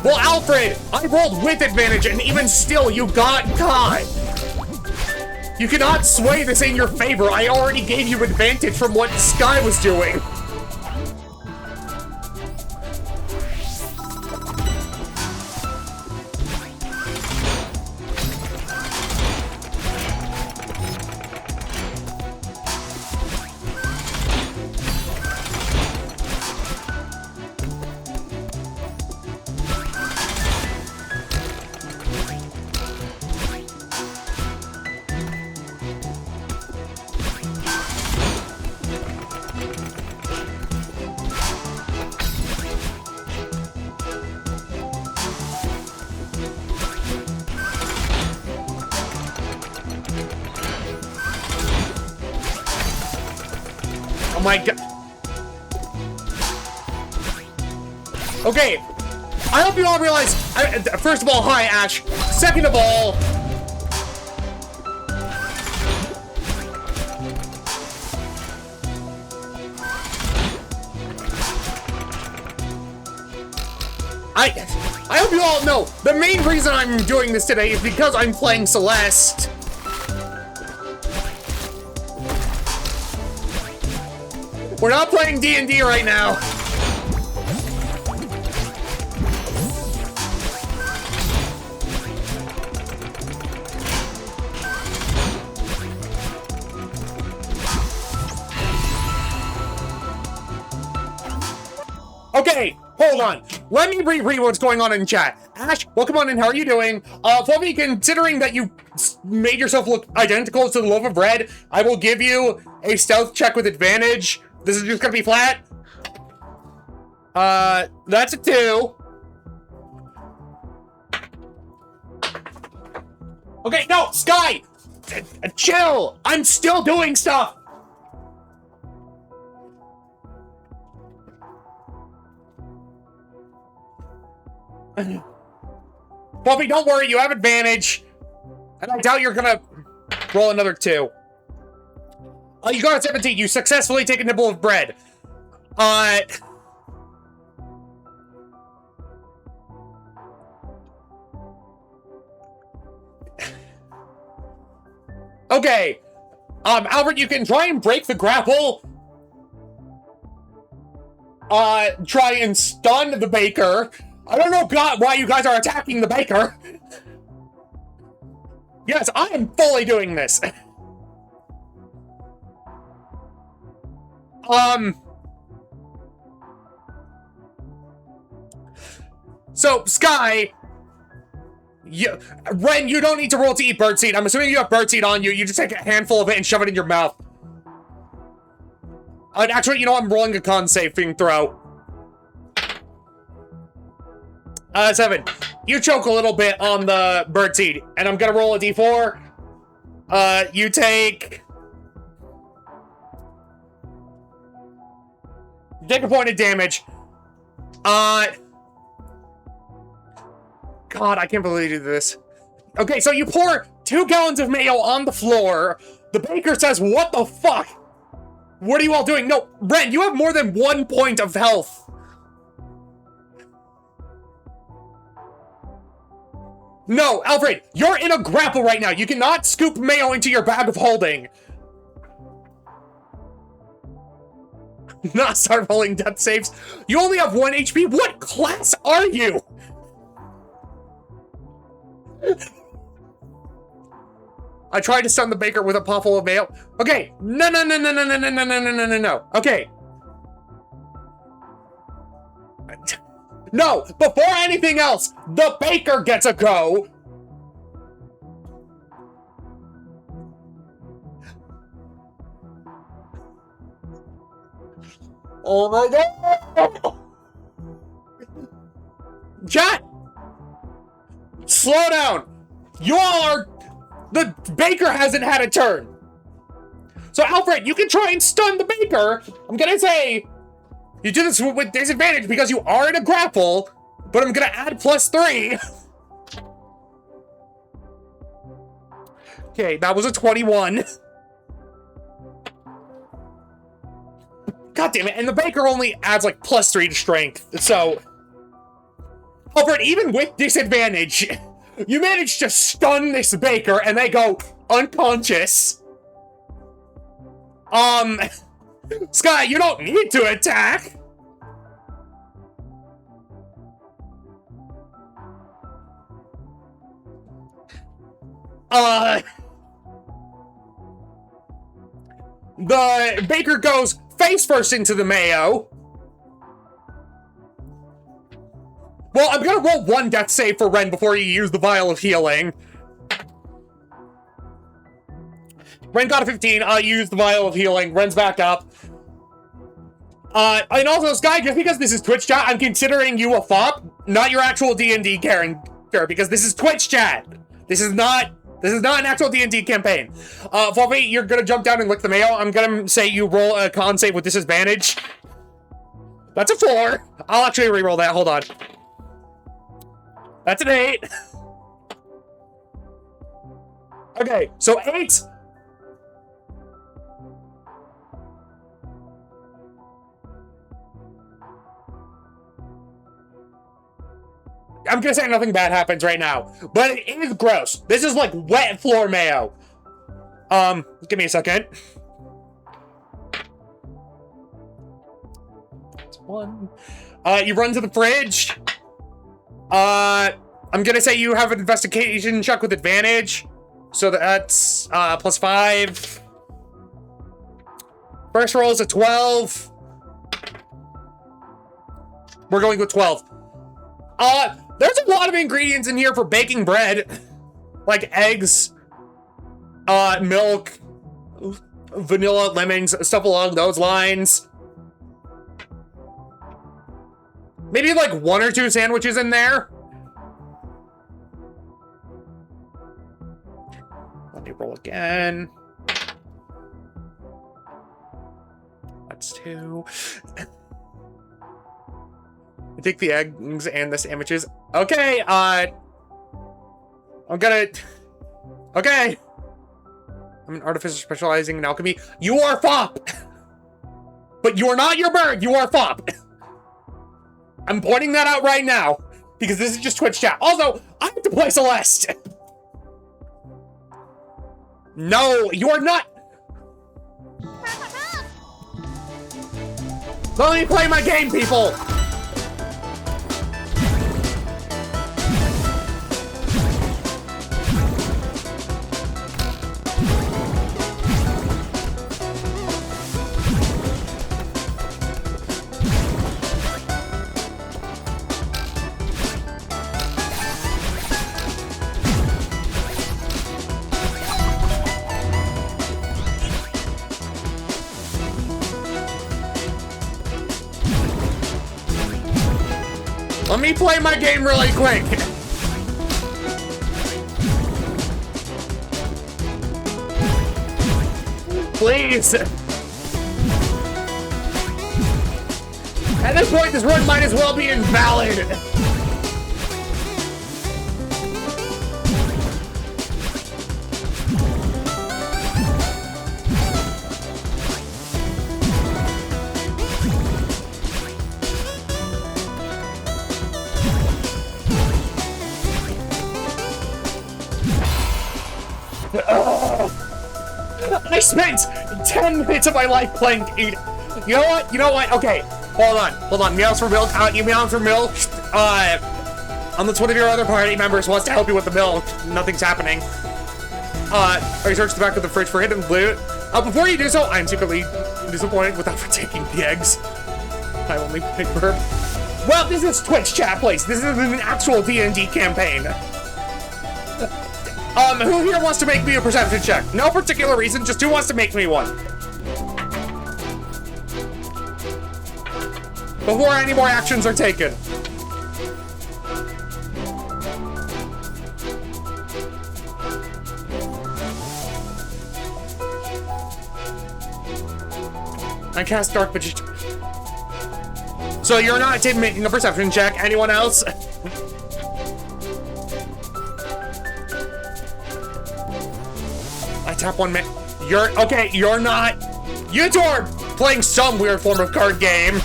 Well, Alfred, I rolled with advantage, and even still, you got caught. You cannot sway this in your favor. I already gave you advantage from what Sky was doing. Oh my god. Okay. I hope you all realize, first of all, hi, Ash. Second of all, I hope you all know, the main reason I'm doing this today is because I'm playing Celeste. We're not playing D&D right now. Okay, hold on. Let me read what's going on in chat. Ash, welcome on in. How are you doing? Fluffy, considering that you made yourself look identical to the loaf of bread, I will give you a stealth check with advantage. This is just gonna be flat. That's a 2. Okay, no, Sky! Chill! I'm still doing stuff! Fluffy, don't worry, you have advantage. And I doubt you're gonna roll another 2. You got a 17. You successfully take a nibble of bread. Okay. Albert, you can try and break the grapple. Try and stun the baker. I don't know why you guys are attacking the baker. Yes, I am fully doing this. So, Sky, Ren, you don't need to roll to eat birdseed. I'm assuming you have birdseed on you. You just take a handful of it and shove it in your mouth. Actually, you know, I'm rolling a con saving throw. 7. You choke a little bit on the birdseed, and I'm gonna roll a d4. You take a point of damage. God, I can't believe you did this. Okay, so you pour 2 gallons of mayo on the floor. The baker says, "What the fuck? What are you all doing?" No, Ren, you have more than 1 point of health. No, Alfred, you're in a grapple right now. You cannot scoop mayo into your bag of holding. Not start rolling death saves. You only have 1 HP. What class are you? I tried to stun the baker with a pot full of mayo. Okay, no. Okay. No, before anything else, the baker gets a go. Oh my god! Chat! Slow down! You all are... The baker hasn't had a turn. So, Alfred, you can try and stun the baker. I'm gonna say... You do this with disadvantage because you are in a grapple, but I'm gonna add +3. Okay, that was a 21. God damn it, and the baker only adds like +3 to strength, so... Alfred, even with disadvantage, you managed to stun this baker and they go unconscious. Sky, you don't need to attack! The baker goes face first into the mayo. Well, I'm gonna roll 1 death save for Ren before you use the vial of healing. Ren got a 15, use the vial of healing. Ren's back up. And also, Sky, just because this is Twitch chat, I'm considering you a fop, not your actual D&D character, because this is Twitch chat. This is not This is not an actual D&D campaign. Fluffy, you're gonna jump down and lick the mayo. I'm gonna say you roll a con save with disadvantage. That's a 4. I'll actually re-roll that. Hold on. That's an 8. Okay, so 8. I'm gonna say nothing bad happens right now, but it is gross. This is like wet floor mayo. Give me a second. That's 1. You run to the fridge. I'm gonna say you have an investigation check with advantage. So that's +5. First roll is a 12. We're going with 12. There's a lot of ingredients in here for baking bread. Like eggs, milk, vanilla, lemons, stuff along those lines. Maybe like 1 or 2 sandwiches in there. Let me roll again. That's 2. Take the eggs and the sandwiches. Okay, I'm gonna... Okay. I'm an artificer specializing in alchemy. You are Fop! But you are not your bird, you are Fop! I'm pointing that out right now, because this is just Twitch chat. Also, I have to play Celeste! No, you are not... Let me play my game, people! Let me play my game really quick. Please. At this point, this run might as well be invalid. I spent 10 minutes of my life playing. You know what? You know what? Okay, hold on. Meows for milk. You meows for milk. Unless one of your other party members wants to help you with the milk, nothing's happening. I searched the back of the fridge for hidden loot. Before you do so, I'm secretly disappointed without taking the eggs. I only picked burp. Well, this is Twitch chat, please. This is an actual D&D campaign. Who here wants to make me a perception check? No particular reason, just who wants to make me one? Before any more actions are taken. I cast Dark Magician. So you're not making a perception check. Anyone else? I tap 1 minute. You're not. You two are playing some weird form of card game.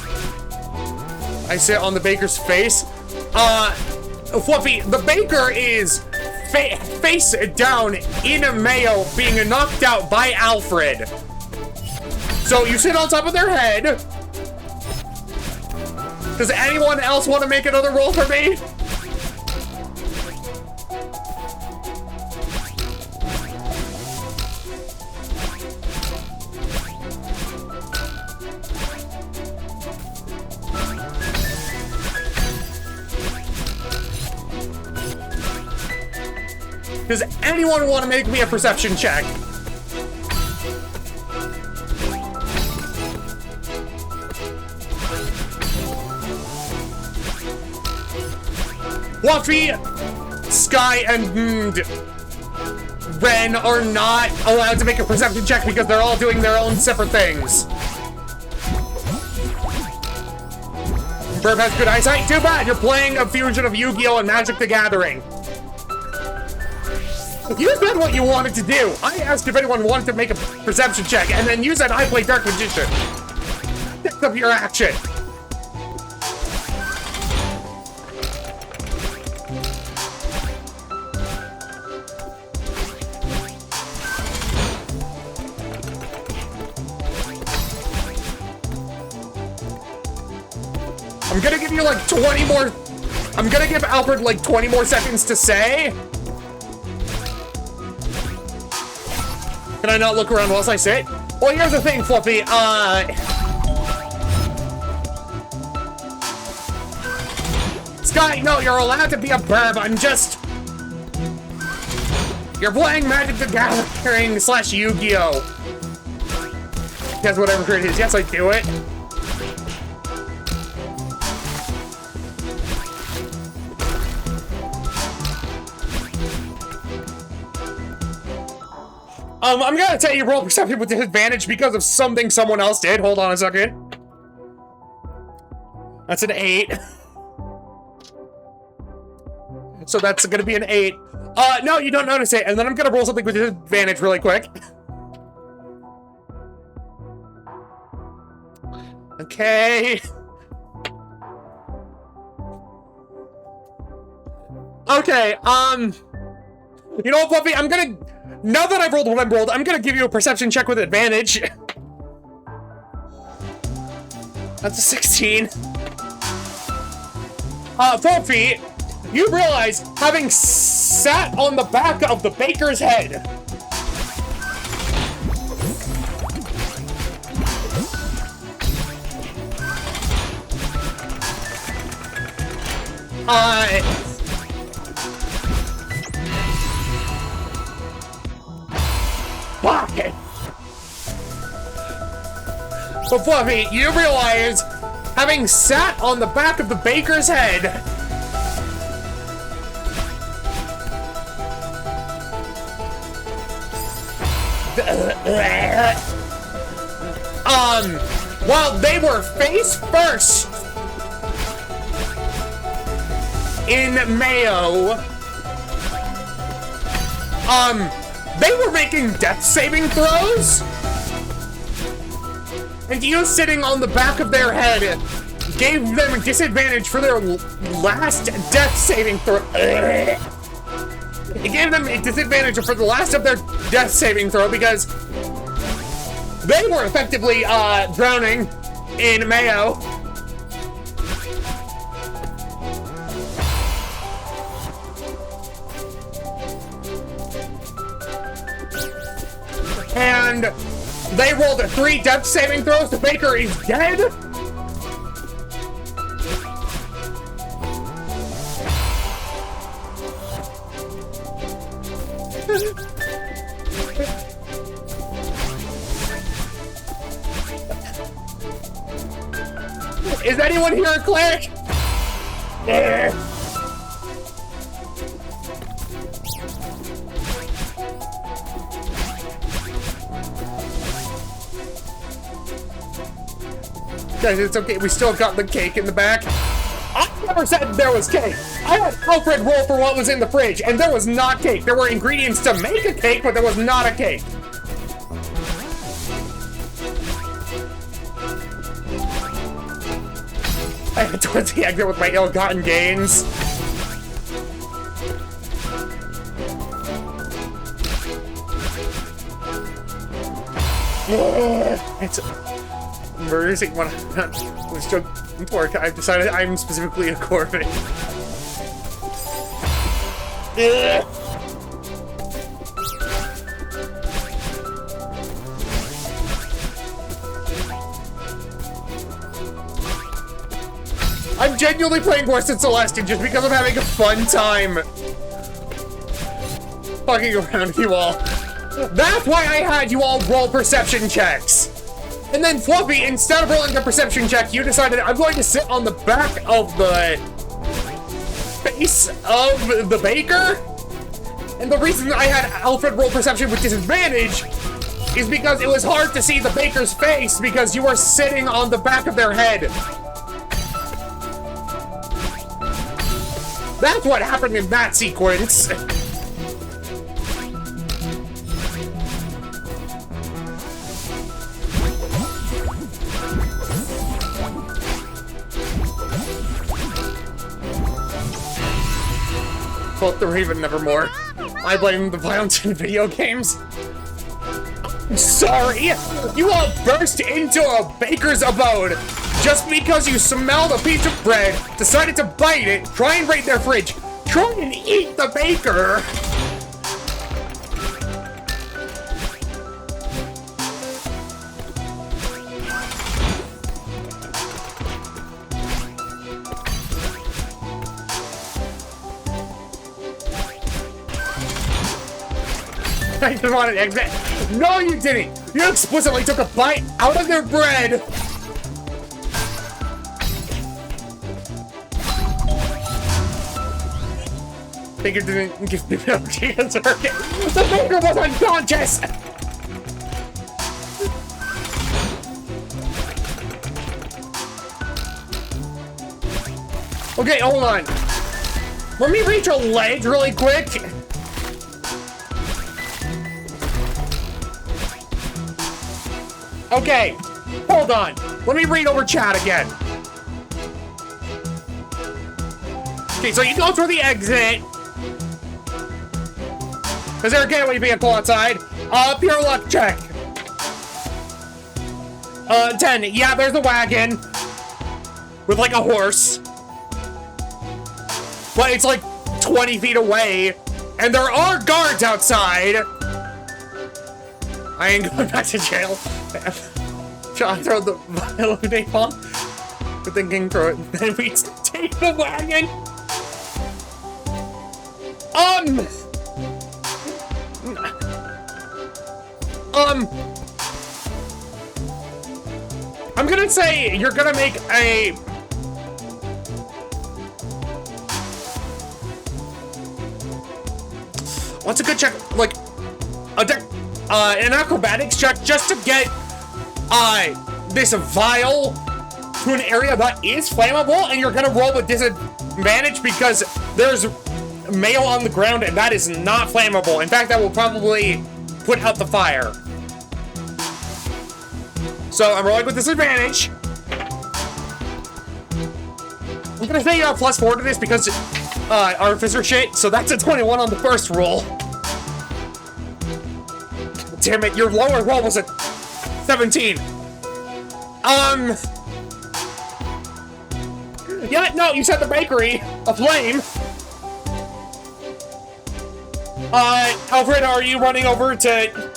I sit on the baker's face. Fluffy, the baker is face down in a mayo being knocked out by Alfred. So you sit on top of their head. Does anyone else want to make another roll for me? Does anyone want to make me a perception check? Fluffy, Sky, and Ren are not allowed to make a perception check because they're all doing their own separate things. Burp has good eyesight. Too bad. You're playing a fusion of Yu-Gi-Oh! And Magic the Gathering. You said what you wanted to do. I asked if anyone wanted to make a perception check, and then you said I play Dark Magician. Pick up your action. I'm gonna give you like 20 more. I'm gonna give Alfred like 20 more seconds to say. Can I not look around whilst I sit? Well, here's the thing, Fluffy. Sky, no, you're allowed to be a burb. I'm just. You're playing Magic the Gathering / Yu-Gi-Oh! Guess whatever it is. Yes, I do it. I'm gonna tell you roll perception with disadvantage because of something someone else did. Hold on a second. That's an 8. So that's gonna be an 8. No, you don't notice it. And then I'm gonna roll something with disadvantage really quick. Okay. Okay, you know what, Fluffy? I'm gonna... Now that I've rolled what I've rolled, I'm gonna give you a perception check with advantage. That's a 16. Fluffy, you realize, having sat on the back of the baker's head... Fuck it. So Fluffy, you realize, having sat on the back of the baker's head, while they were face first in Mayo, they were making death saving throws, and you sitting on the back of their head gave them a disadvantage for their last death saving throw. It gave them a disadvantage for the last of their death saving throw because they were effectively drowning in Mayo. And they rolled 3 death saving throws. The baker is dead. Is anyone here a cleric? Guys, it's okay. We still got the cake in the back. I never said there was cake. I had Alfred roll for what was in the fridge, and there was not cake. There were ingredients to make a cake, but there was not a cake. I had towards the exit with my ill-gotten gains. It's emergency when I was to work. I've decided I'm specifically a Corvette. I'm genuinely playing worse than Celeste just because I'm having a fun time fucking around with you all. That's why I had you all roll perception checks. And then Fluffy, instead of rolling a perception check, you decided I'm going to sit on the back of the face of the baker. And the reason I had Alfred roll perception with disadvantage is because it was hard to see the baker's face because you were sitting on the back of their head. That's what happened in that sequence. Both the Raven Nevermore. I blame the violence in video games. Sorry, you all burst into a baker's abode just because you smelled a piece of bread, decided to bite it, try and raid their fridge, try and eat the baker. I just wanted to exit. No, you didn't. You explicitly took a bite out of their bread. Baker didn't give me no chance. The baker was unconscious. Okay, hold on. Let me reach a ledge really quick. Okay, hold on. Let me read over chat again. Okay, so you go through the exit. Is there a gateway vehicle outside? Pure luck check. 10. Yeah, there's a wagon. With like a horse. But it's like 20 feet away. And there are guards outside. I ain't going back to jail. Shall I throw the violin bomb? We're thinking throw it. Then we take the wagon. I'm gonna say you're gonna make a... What's a good check? Like, an acrobatics check just to get this vial to an area that is flammable, and you're gonna roll with disadvantage because there's mail on the ground and that is not flammable. In fact, that will probably put out the fire. So I'm rolling with disadvantage. I'm gonna say you have +4 to this because artificer shit, so that's a 21 on the first roll. Damn it, your lower roll was a 17. Yeah, no, you said the bakery. A flame. Alfred, are you running over to...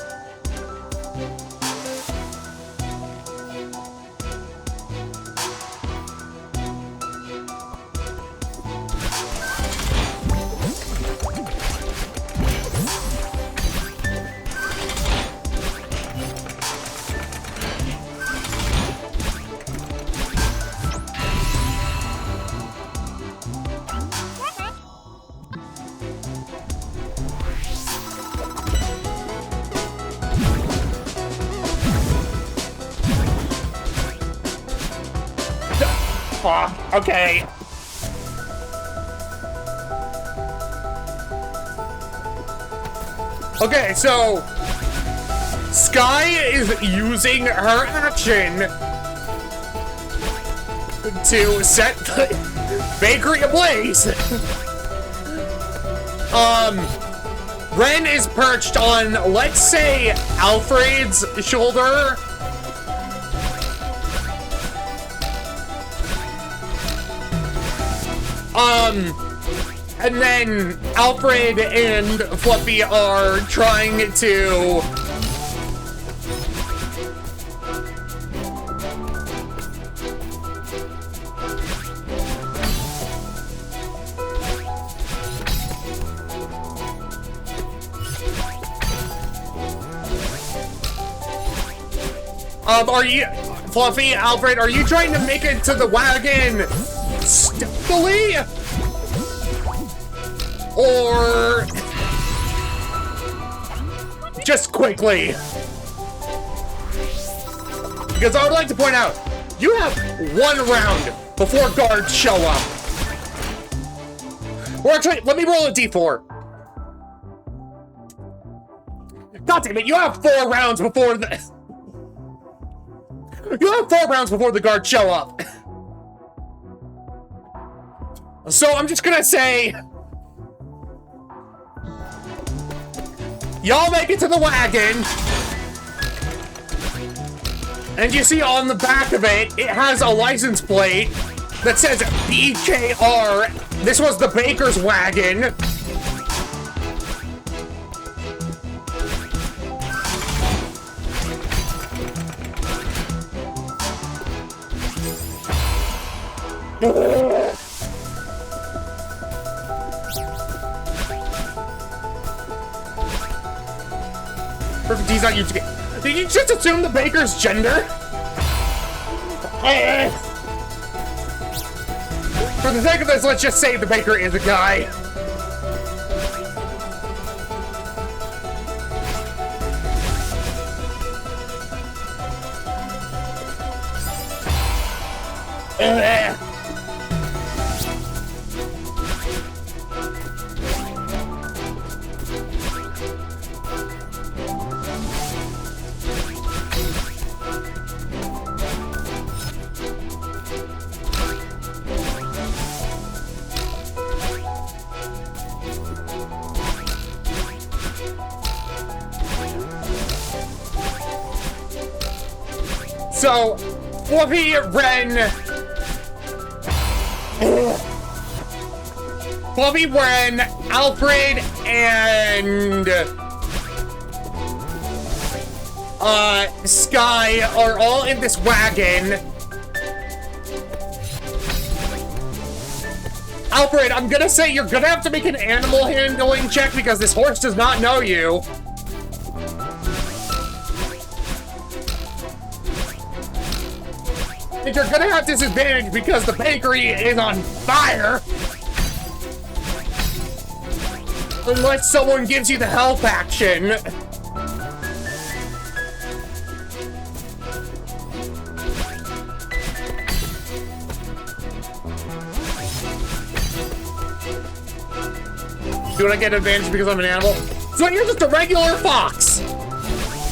Okay. Okay, so Sky is using her action to set the bakery ablaze. Ren is perched on, let's say, Alfred's shoulder. And then Alfred and Fluffy are trying to... are you... Fluffy, Alfred, are you trying to make it to the wagon stealthily? Or just quickly. Because I would like to point out, you have 1 round before guards show up. Or actually, let me roll a d4. God damn it, you have 4 rounds before the... You have 4 rounds before the guards show up. So I'm just gonna say... Y'all make it to the wagon. And you see on the back of it, it has a license plate that says BKR. This was the baker's wagon. Perfect D's not used to get. Did you just assume the baker's gender? For the sake of this, let's just say the baker is a guy. So, Fluffy, Ren... Fluffy, Ren, Alfred, and... Sky are all in this wagon. Alfred, I'm gonna say you're gonna have to make an animal handling check because this horse does not know you. And you're gonna have disadvantage because the bakery is on fire. Unless someone gives you the help action. Do I get advantage because I'm an animal? So you're just a regular fox.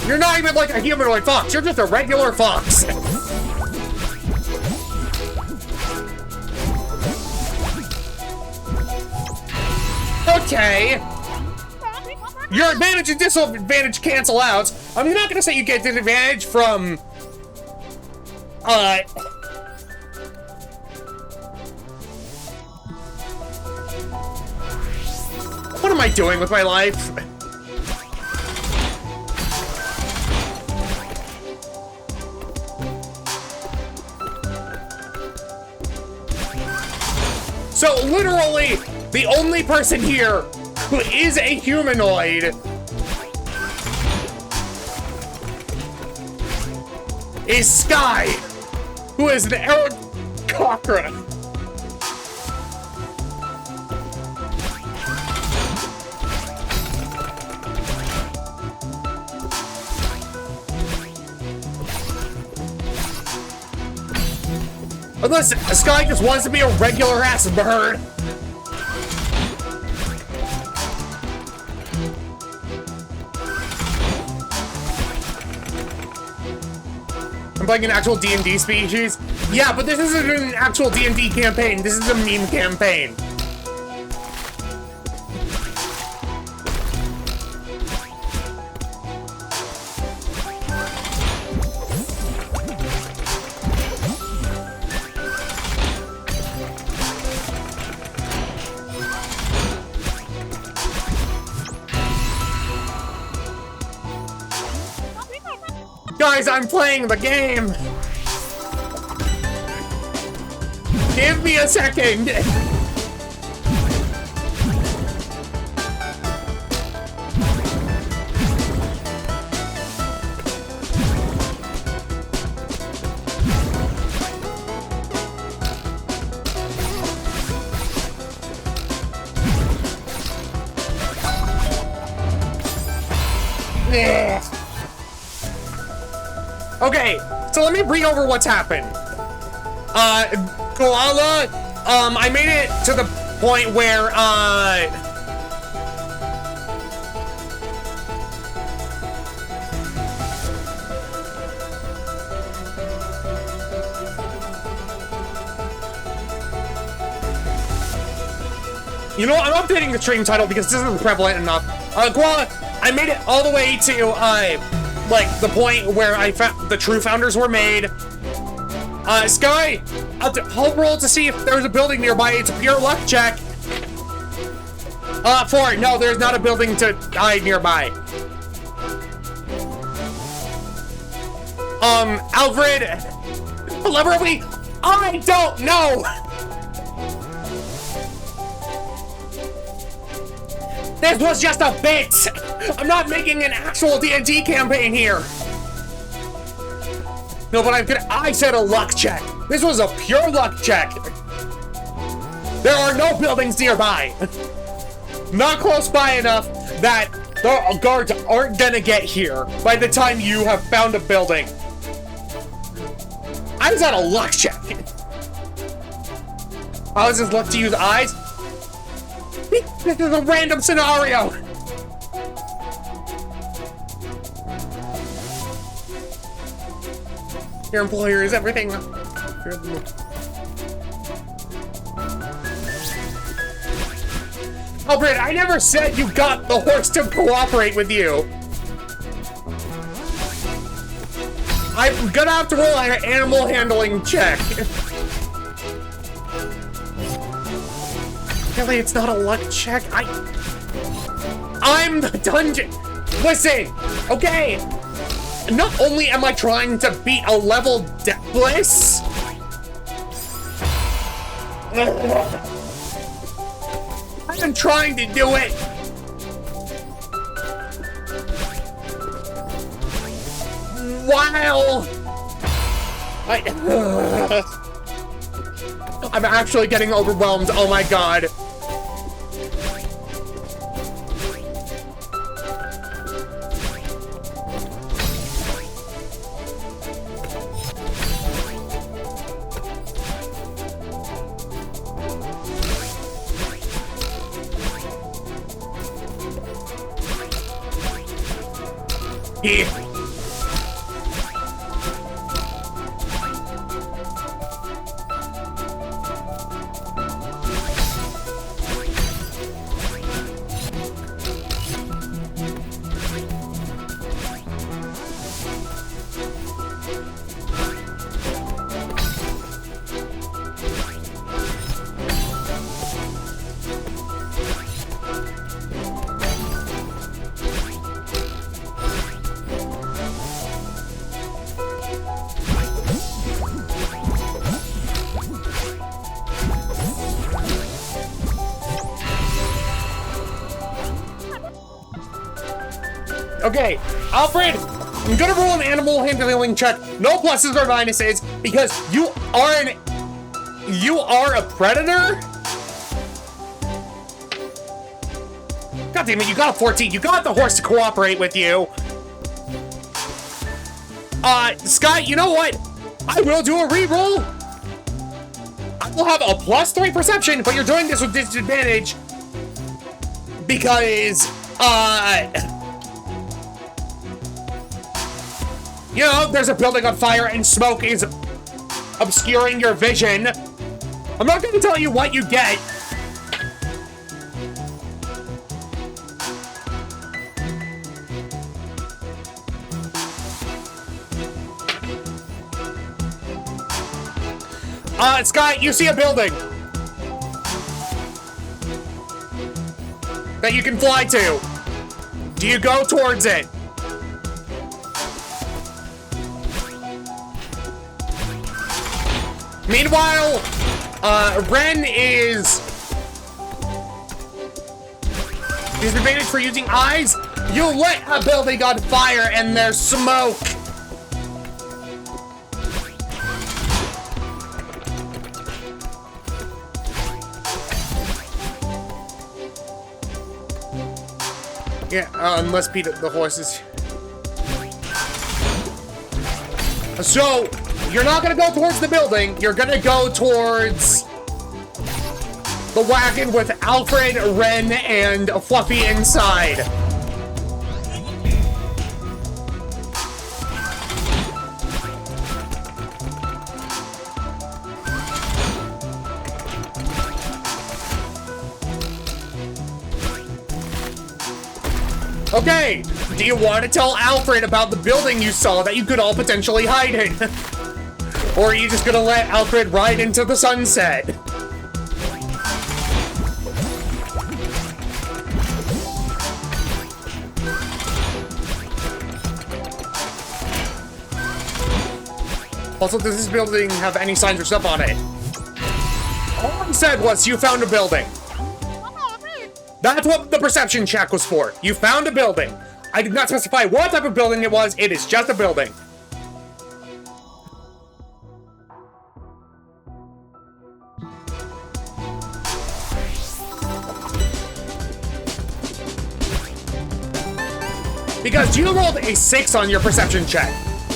You're not even like a humanoid fox. You're just a regular fox. Okay. Your advantage and disadvantage cancel out. I'm not gonna say you get disadvantage from... What am I doing with my life? So, literally, the only person here who is a humanoid is Sky, who is an Aarakocra. Unless Sky just wants to be a regular ass bird. I'm playing an actual D&D species. Yeah, but this isn't an actual D&D campaign. This is a meme campaign. Guys, I'm playing the game! Give me a second! Okay, so let me bring over what's happened. Koala, I made it to the point where, you know, I'm updating the stream title because this isn't prevalent enough. Koala, I made it all the way to, like, the point where I found the true founders were made. Sky, I'll roll to see if there's a building nearby. It's a pure luck check. 4, no, there's not a building to hide nearby. Alfred, elaborately, I don't know. This was just a bit! I'm not making an actual D&D campaign here! No, but I said a luck check. This was a pure luck check. There are no buildings nearby. Not close by enough that the guards aren't gonna get here by the time you have found a building. I said a luck check. How is this luck to use eyes? This is a random scenario! Your employer is everything. Alfred, I never said you got the horse to cooperate with you! I'm gonna have to roll an animal handling check. Really, it's not a luck check. I'm the dungeon. Listen, okay. Not only am I trying to beat a level deathless, I am trying to do it while I'm actually getting overwhelmed. Oh my god. Yeah. Okay, Alfred, I'm gonna roll an animal handling check. No pluses or minuses, because you are a predator? God damn it, you got a 14. You got the horse to cooperate with you. Sky, you know what? I will do a reroll. I will have a +3 perception, but you're doing this with disadvantage because, you know, there's a building on fire and smoke is obscuring your vision. I'm not gonna tell you what you get. Sky, you see a building that you can fly to. Do you go towards it? Meanwhile, Ren is disadvantaged for using eyes. You lit a building on fire and there's smoke. Yeah, unless Peter, the horse is So, you're not gonna go towards the building, you're gonna go towards the wagon with Alfred, Ren, and Fluffy inside. Okay, do you want to tell Alfred about the building you saw that you could all potentially hide in? Or are you just gonna let Alfred ride into the sunset? Also, does this building have any signs or stuff on it? All I said was you found a building. That's what the perception check was for. You found a building. I did not specify what type of building it was. It is just a building. Because you rolled a 6 on your perception check.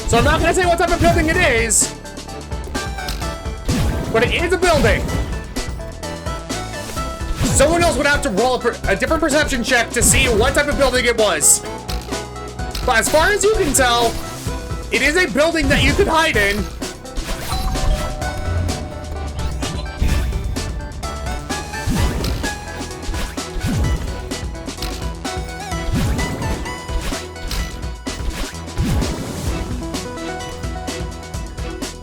So I'm not going to say what type of building it is. But it is a building. Someone else would have to roll a different perception check to see what type of building it was. But as far as you can tell, it is a building that you could hide in.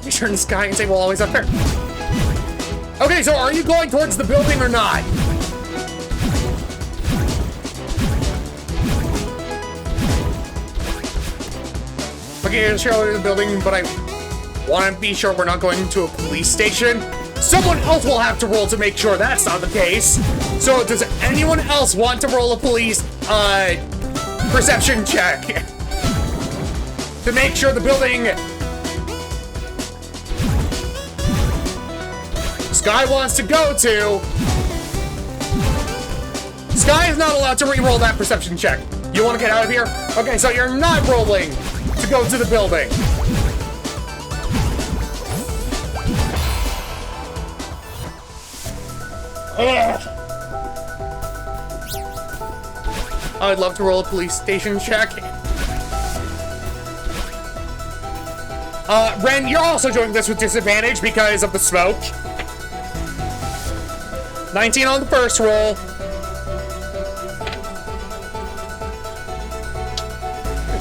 You turn the sky and say, well, always up there. Okay, so are you going towards the building or not? Okay, sure, the building, but I want to be sure we're not going to a police station. Someone else will have to roll to make sure that's not the case. So does anyone else want to roll a police perception check to make sure the building Sky wants to go to? Sky is not allowed to re-roll that perception check. You want to get out of here? Okay, so you're not rolling to go to the building. Ugh. I'd love to roll a police station check. Ren, you're also doing this with disadvantage because of the smoke. 19 on the first roll.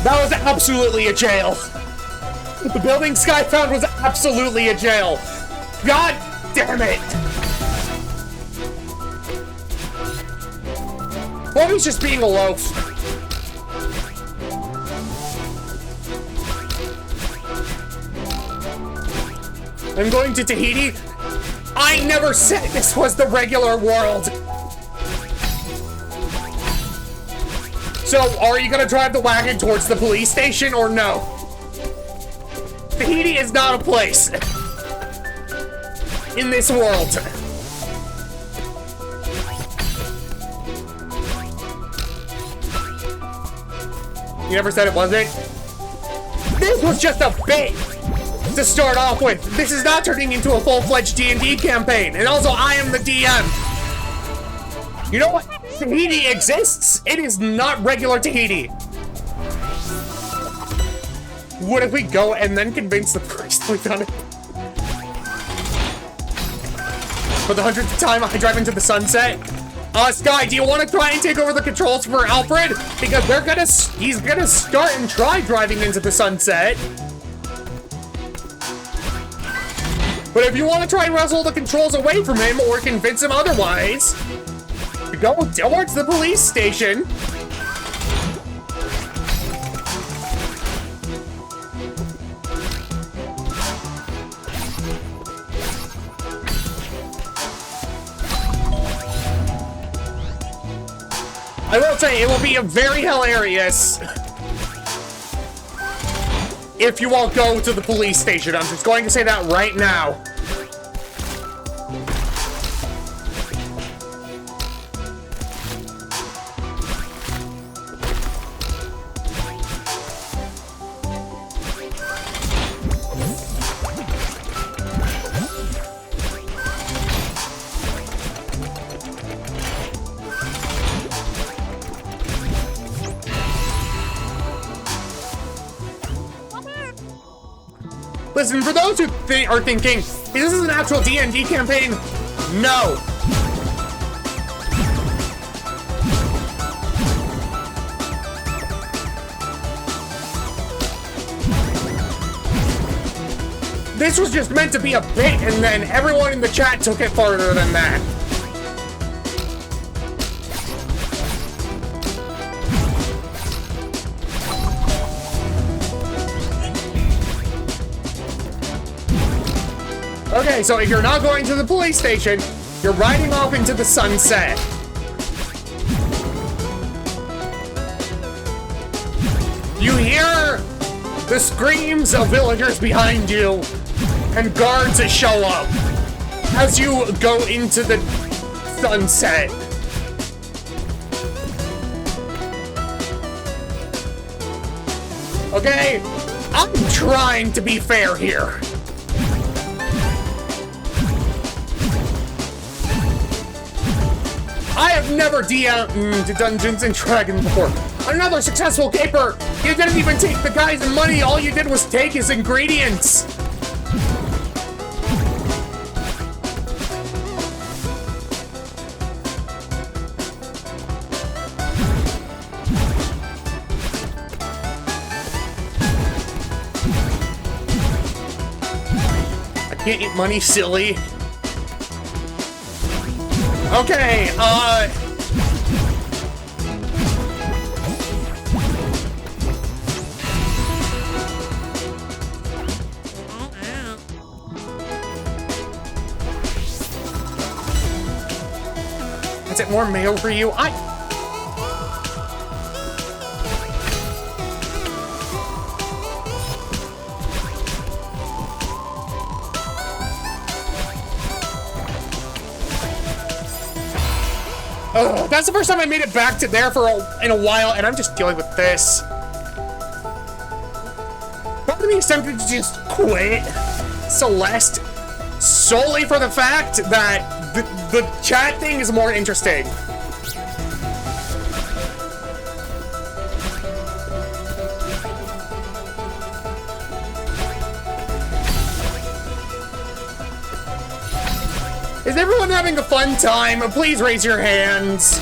That was absolutely a jail. The building Sky found was absolutely a jail. God damn it. Bobby's just being a loaf. I'm going to Tahiti. I never said this was the regular world. So, are you gonna drive the wagon towards the police station or no? Tahiti is not a place in this world. You never said it wasn't? This was just a bait to start off with. This is not turning into a full-fledged D&D campaign. And also, I am the DM. You know what? Tahiti exists. It is not regular Tahiti. What if we go and then convince the priest we've done it? For the 100th time, I drive into the sunset. Sky, do you want to try and take over the controls for Alfred? Because he's gonna start and try driving into the sunset. But if you want to try and wrestle the controls away from him or convince him otherwise, go towards the police station. I will say, it will be very hilarious if you all go to the police station. I'm just going to say that right now. listen, for those who are thinking, is this an actual D&D campaign? No. This was just meant to be a bit, and then everyone in the chat took it farther than that. Okay, so if you're not going to the police station, you're riding off into the sunset. You hear the screams of villagers behind you, and guards that show up as you go into the sunset. Okay, I'm trying to be fair here. I have never DM'd Dungeons and Dragons before. Another successful caper! You didn't even take the guy's money, all you did was take his ingredients! I can't eat money, silly. Okay, is it more mail for you? Ugh, that's the first time I made it back to there in a while, and I'm just dealing with this. Part of me is tempted to just quit Celeste solely for the fact that the chat thing is more interesting. Is everyone having a fun time? Please raise your hands.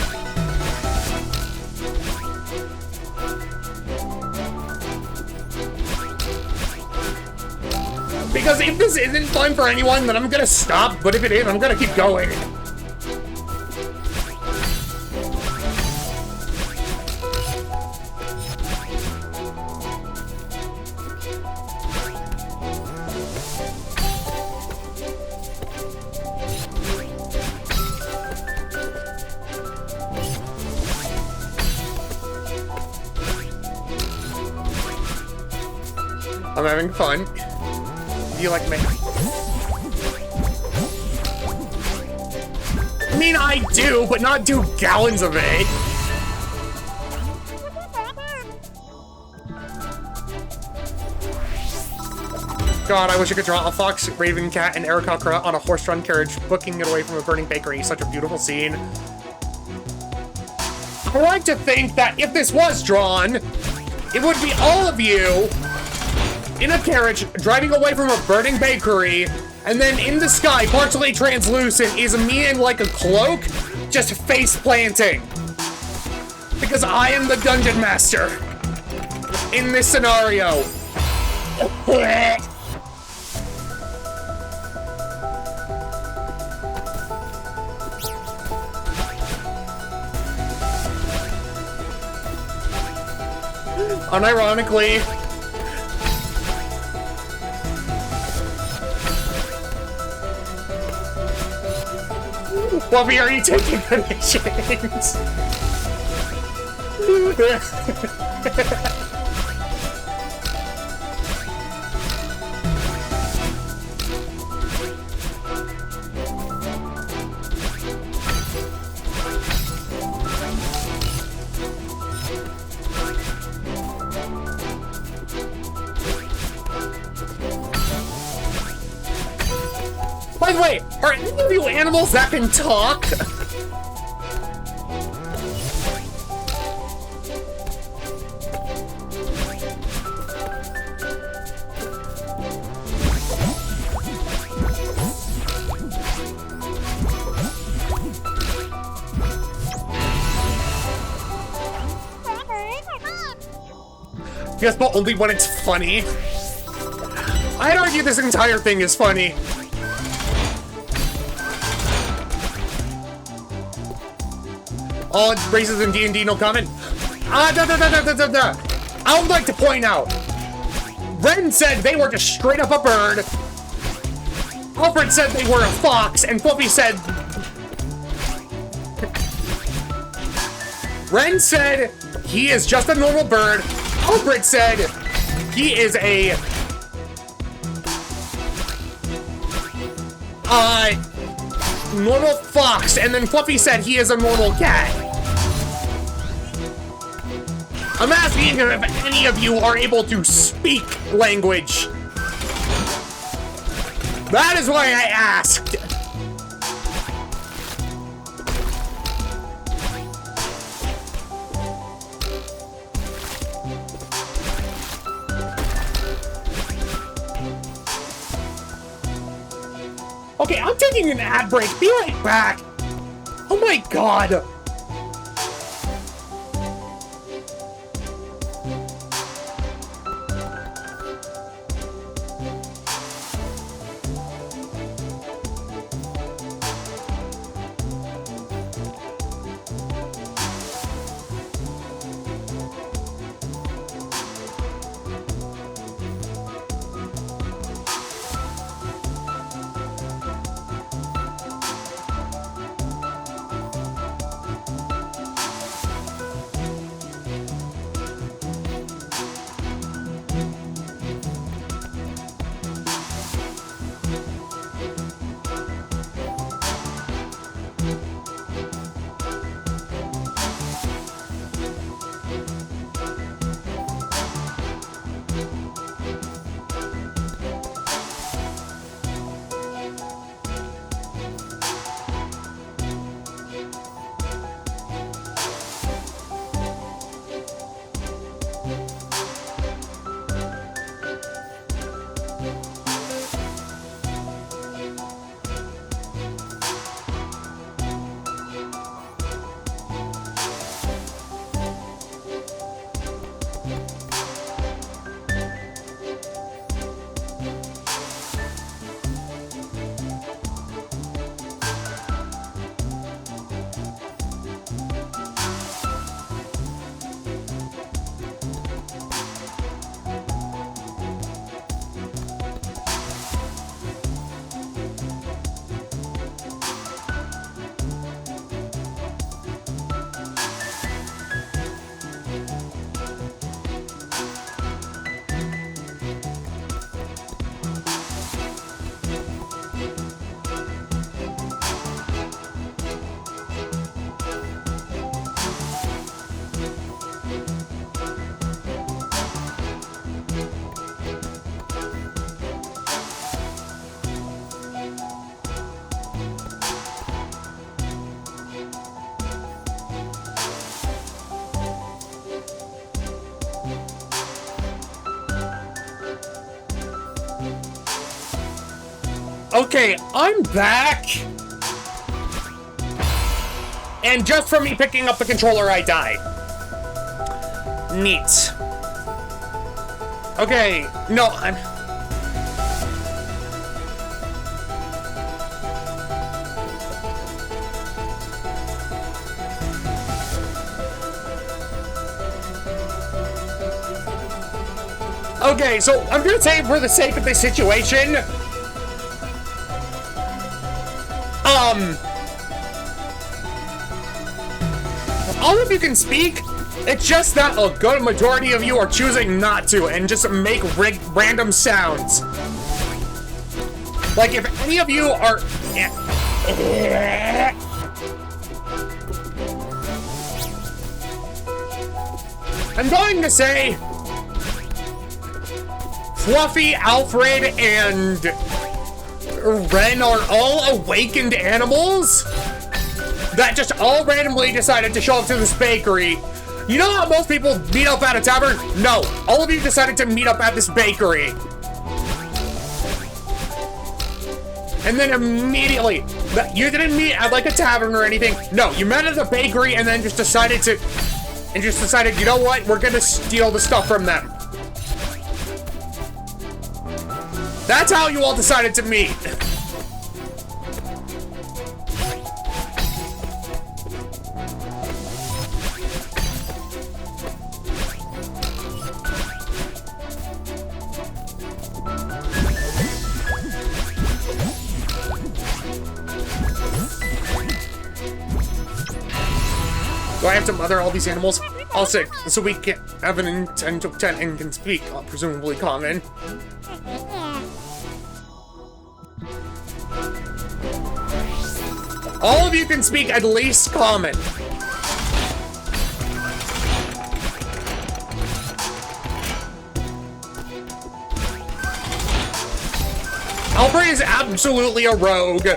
Because if this isn't fun for anyone, then I'm gonna stop, but if it is, I'm gonna keep going. I'm having fun. Do you like me? I mean, I do, but not 2 gallons of it. God, I wish I could draw a fox, raven, cat, and Aarakocra on a horse-drawn carriage, booking it away from a burning bakery. Such a beautiful scene. I like to think that if this was drawn, it would be all of you in a carriage, driving away from a burning bakery, and then in the sky, partially translucent, is me in like a cloak, just face planting. Because I am the dungeon master in this scenario. Unironically, Fluffy, are you taking donations? By the way, are any of you animals that can talk? Yes, but only when it's funny. I'd argue this entire thing is funny. All races in D&D, no comment. I would like to point out, Ren said they were just straight up a bird. Alfred said they were a fox, and Fluffy said... Ren said he is just a normal bird. Alfred said he is a... normal fox, and then Fluffy said he is a normal cat. I'm asking if any of you are able to speak language. That is why I asked. Okay, I'm taking an ad break. Be right back. Oh my god. Okay, I'm back. And just from me picking up the controller, I died. Neat. Okay, no, I'm... Okay, so I'm gonna say for the sake of this situation, all of you can speak, it's just that a good majority of you are choosing not to and just make random sounds. Like, if any of you are... I'm going to say... Fluffy, Alfred, and Ren are all awakened animals that just all randomly decided to show up to this bakery. You know how most people meet up at a tavern? No, all of you decided to meet up at this bakery. And then immediately, you didn't meet at like a tavern or anything. No, you met at the bakery and then just decided, you know what? We're gonna steal the stuff from them. That's how you all decided to meet. Do I have to mother all these animals? All sick, so we can have an intent of 10 and can speak, presumably common. All of you can speak at least common. Alfred is absolutely a rogue.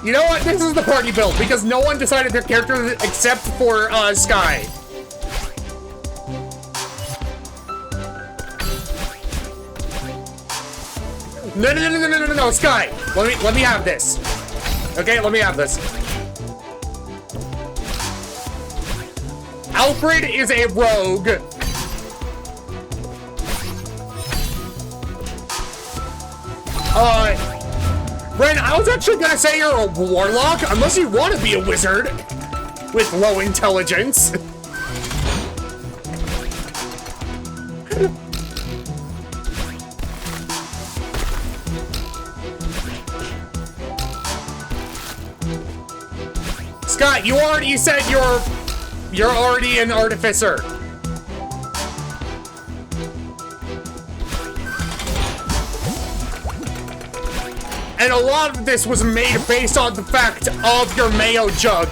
You know what? This is the party build, because no one decided their character except for, Sky. No, Sky! Let me have this. Okay, let me have this. Alfred is a rogue. Ren, I was actually gonna say you're a warlock, unless you want to be a wizard with low intelligence. Scott, you already said you're already an artificer. And a lot of this was made based on the fact of your mayo jug.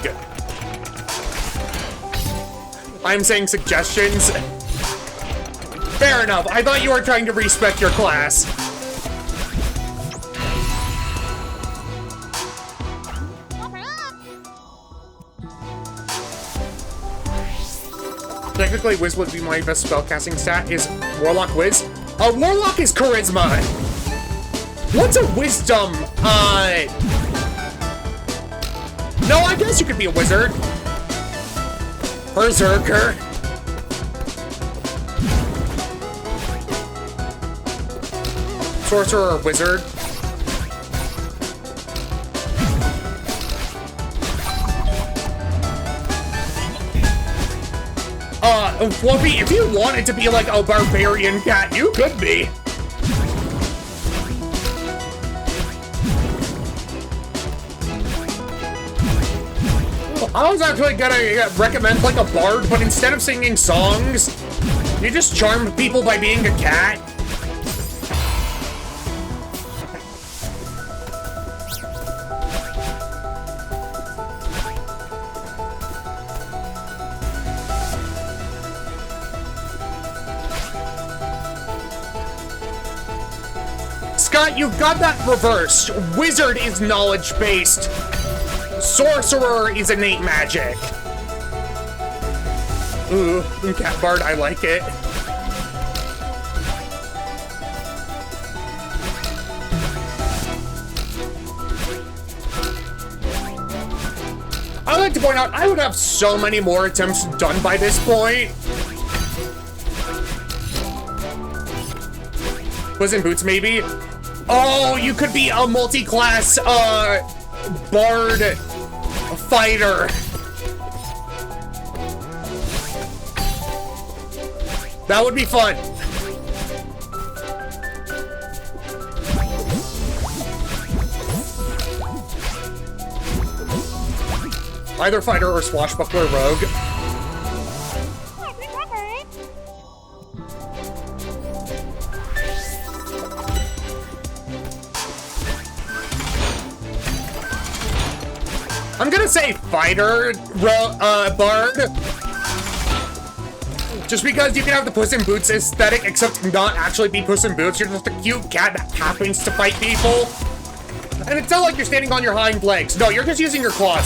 I'm saying suggestions. Fair enough. I thought you were trying to respect your class. Technically, Wiz would be my best spellcasting stat. Is Warlock Wiz? Warlock is Charisma. What's a Wisdom? No, I guess you could be a wizard. Berserker. Sorcerer or wizard. Fluffy, if you wanted to be like a barbarian cat, you could be. I was actually gonna recommend like a bard, but instead of singing songs, you just charm people by being a cat. Scott, you've got that reversed. Wizard is knowledge-based. Sorcerer is innate magic. Ooh, cat bard, I like it. I'd like to point out, I would have so many more attempts done by this point. Puss in Boots, maybe? Oh, you could be a multi-class, bard fighter. That would be fun. Either fighter or swashbuckler rogue. I'm gonna say fighter, bard. Just because you can have the Puss in Boots aesthetic, except not actually be Puss in Boots. You're just a cute cat that happens to fight people. And it's not like you're standing on your hind legs. No, you're just using your claws.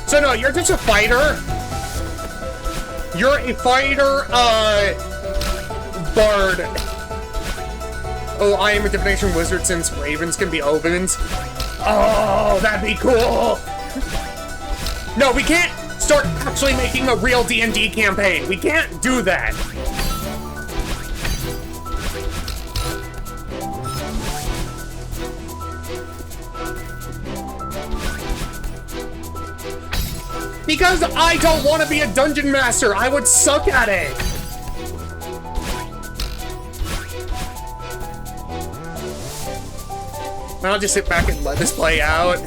So no, you're just a fighter. You're a fighter, bard. Oh, I am a divination wizard since ravens can be omens. Oh, that'd be cool. No, we can't start actually making a real D&D campaign. We can't do that. Because I don't want to be a dungeon master. I would suck at it. I'll just sit back and let this play out.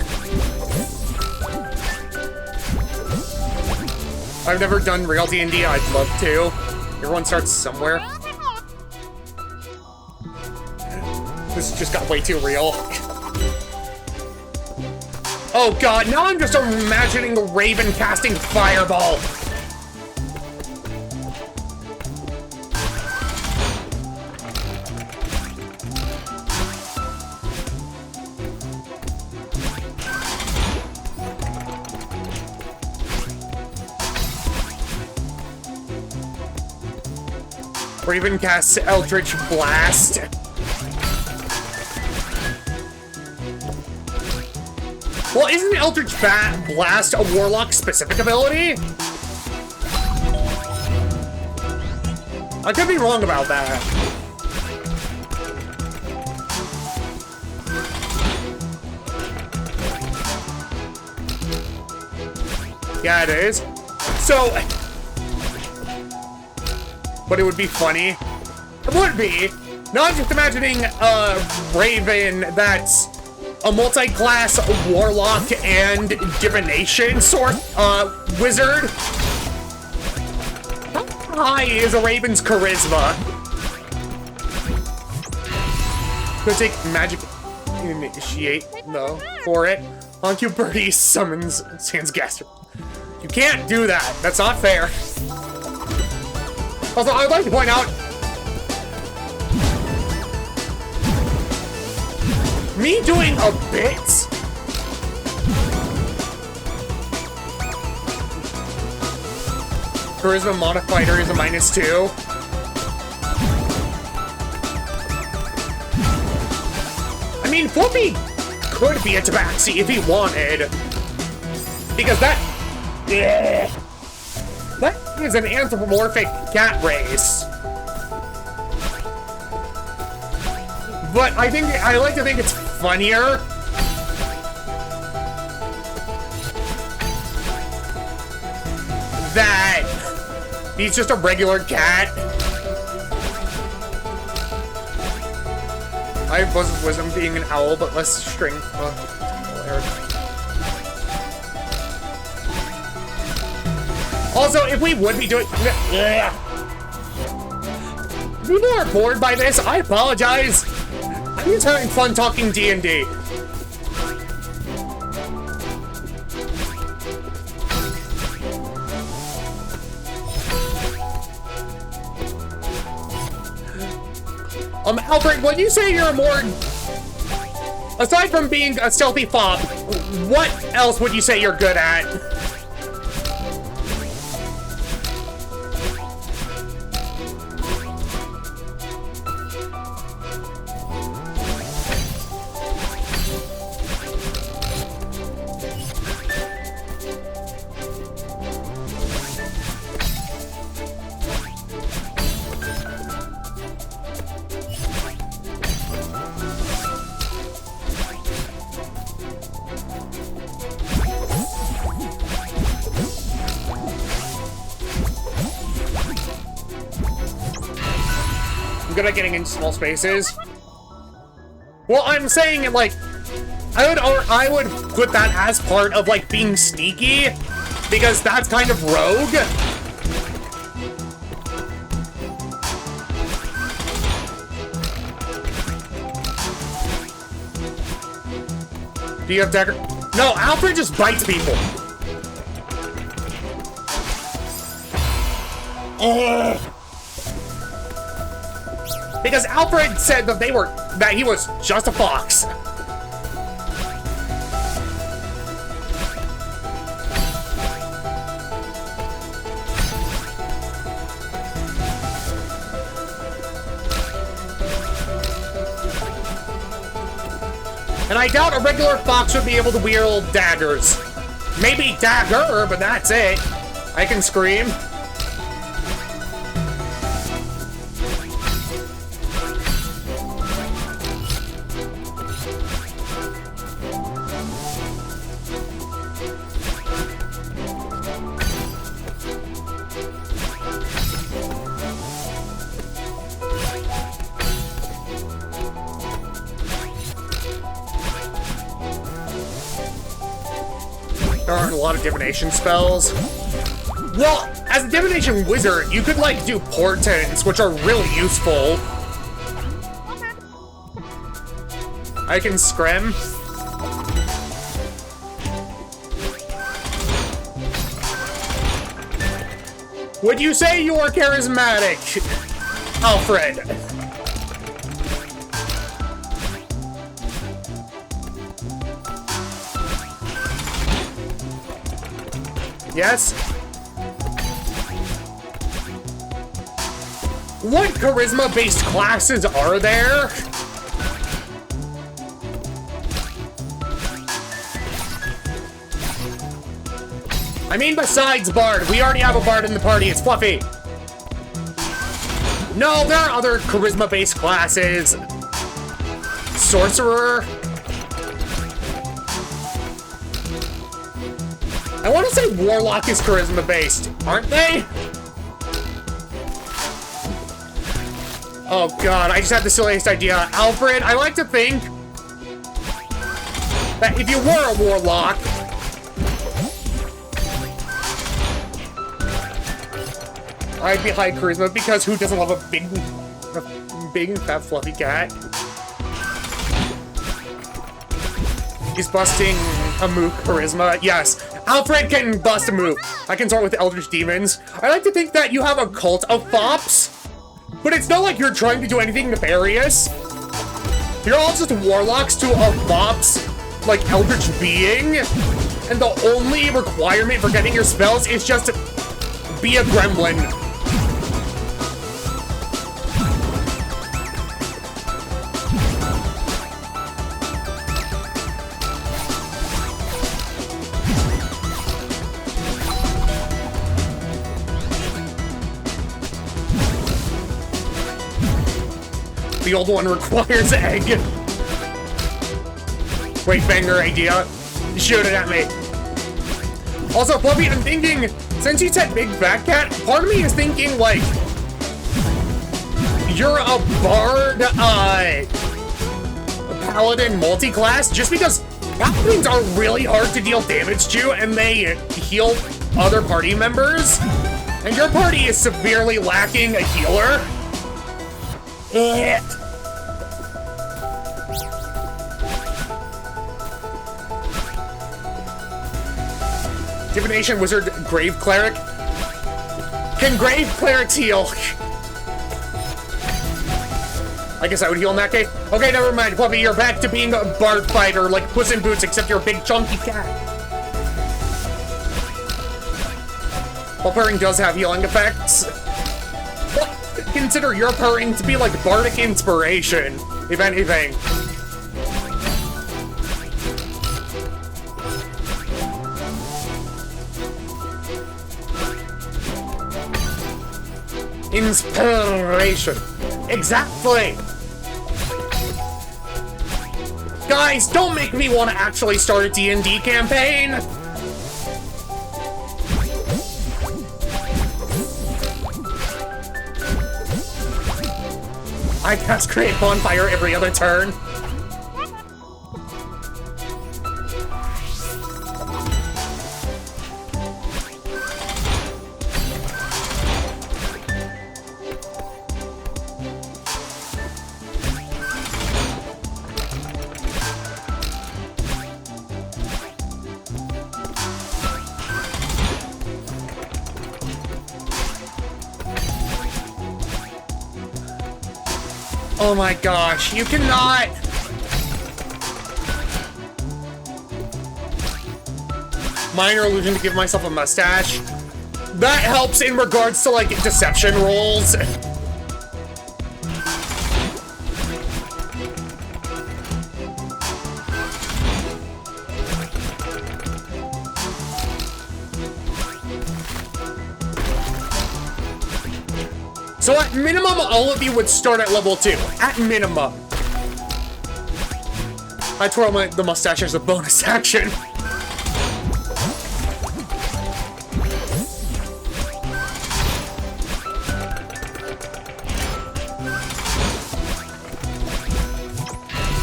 I've never done real D&D. I'd love to. Everyone starts somewhere. This just got way too real. Oh god, now I'm just imagining a raven casting fireball. Raven casts Eldritch Blast. Well, isn't Eldritch Blast a Warlock-specific ability? I could be wrong about that. Yeah, it is. So... But it would be funny. It would be. Now I'm just imagining a raven that's a multi-class warlock and divination sort wizard. How high is a raven's charisma? Could take magic initiate though for it. Honku Birdie summons Sansgaster. You can't do that. That's not fair. Also, I'd like to point out, me doing a bit charisma modifier is a -2. I mean, Fluffy could be a tabaxi if he wanted, because that is an anthropomorphic cat race. But I like to think it's funnier that he's just a regular cat. I have Buzz of Wisdom being an owl, but less strength. Also, if we would be doing... If people are bored by this, I apologize. I'm just having fun talking D&D. Alfred, when you say you're more... Aside from being a stealthy fop, what else would you say you're good at? Good at getting in small spaces. Well, I'm saying, like, I would put that as part of, like, being sneaky, because that's kind of rogue. Do you have dagger? No, Alfred just bites people. Ugh. Because Alfred said that he was just a fox. And I doubt a regular fox would be able to wield daggers. Maybe dagger, but that's it. I can scream. There aren't a lot of divination spells. Well, as a divination wizard, you could, like, do portents, which are really useful. I can scrim. Would you say you are charismatic, Alfred? Yes? What charisma-based classes are there? I mean, besides Bard. We already have a Bard in the party. It's Fluffy. No, there are other charisma-based classes. Sorcerer. I want to say Warlock is charisma-based, aren't they? Oh god, I just had the silliest idea. Alfred, I like to think that if you were a Warlock, I'd be high charisma, because who doesn't love a big, fat, fluffy cat? He's busting a move charisma. Yes, Alfred can bust a move. I can start with Eldritch Demons. I like to think that you have a cult of fops, but it's not like you're trying to do anything nefarious. You're all just warlocks to a fops, like, Eldritch being, and the only requirement for getting your spells is just to be a gremlin. The old one requires egg. Wait, banger idea. Shoot it at me. Also, Fluffy, I'm thinking, since you said big fat cat, part of me is thinking, like, you're a bard, a paladin multi-class, just because paladins are really hard to deal damage to, and they heal other party members, and your party is severely lacking a healer. Divination Wizard Grave Cleric. Can Grave Clerics heal? I guess I would heal in that case. Okay, never mind, Fluffy, you're back to being a bard fighter like Puss in Boots, except you're a big chunky cat. Well, purring does have healing effects. Well, consider your purring to be like bardic inspiration, if anything. Inspiration. Exactly. Guys, don't make me want to actually start a D&D campaign. I cast Create Bonfire every other turn. Oh my gosh, you cannot! Minor illusion to give myself a mustache. That helps in regards to, like, deception rolls. So at minimum, all of you would start at level 2. At minimum. I twirl the mustache as a bonus action.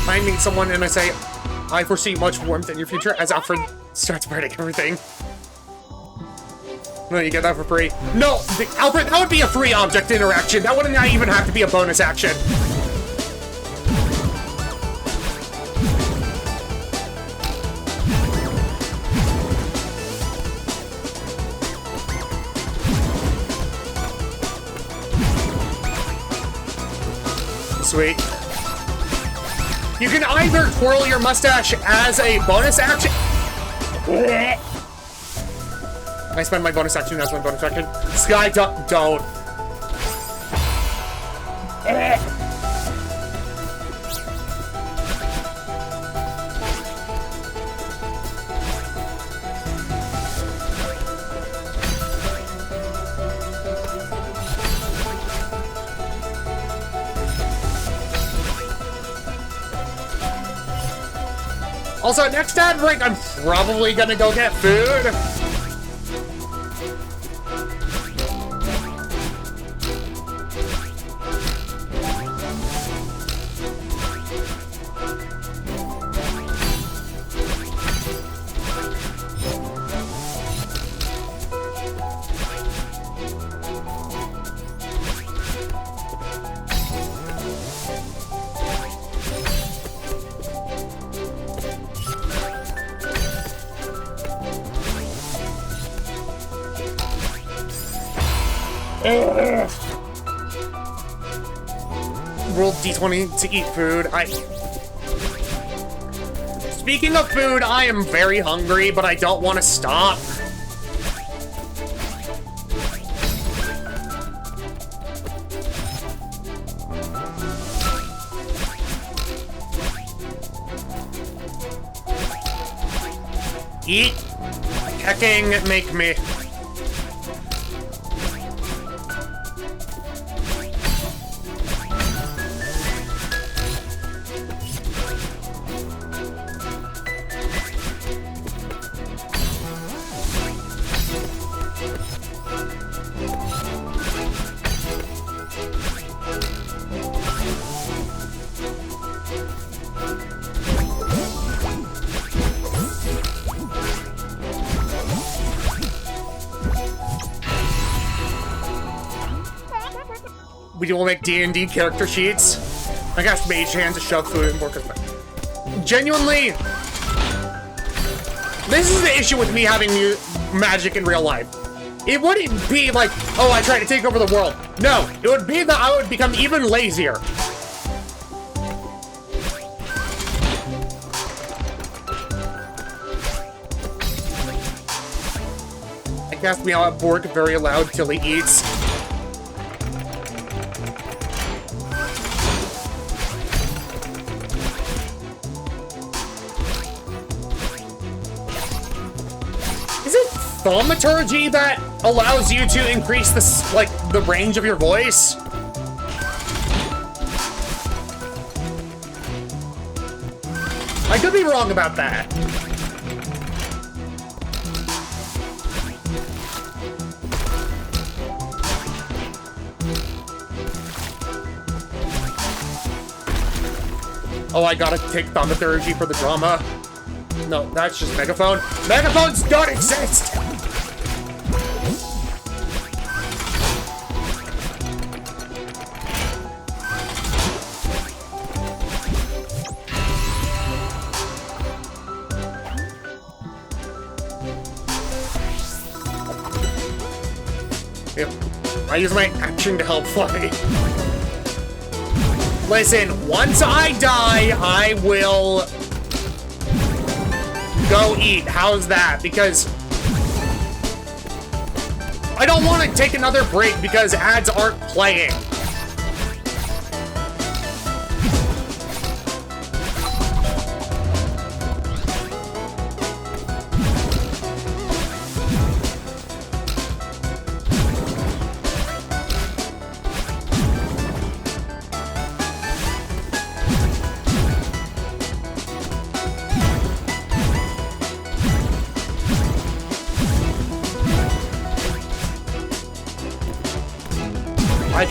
I meet someone and I say, I foresee much warmth in your future as Alfred starts burning everything. No, you get that for free. No, Alfred, that would be a free object interaction. That wouldn't even have to be a bonus action. Sweet. You can either twirl your mustache as a bonus action. I spend my bonus action as my bonus action. Sky, don't. Also, next ad break, I'm probably gonna go get food. Roll D20 to eat food. Speaking of food, I am very hungry, but I don't want to stop. Eat. Hecking make me. We will make D&D character sheets. I got mage hand to shove food and work with it. Genuinely, this is the issue with me having magic in real life. It wouldn't be like, oh, I try to take over the world. No, it would be that I would become even lazier. I cast meow at Borg very loud till he eats. Thaumaturgy that allows you to increase the range of your voice? I could be wrong about that. Oh, I gotta take thaumaturgy for the drama. No, that's just megaphone. Megaphones don't exist! Yep. I use my action to help fly. Listen, once I die, I will go eat. How's that? Because I don't want to take another break because ads aren't playing.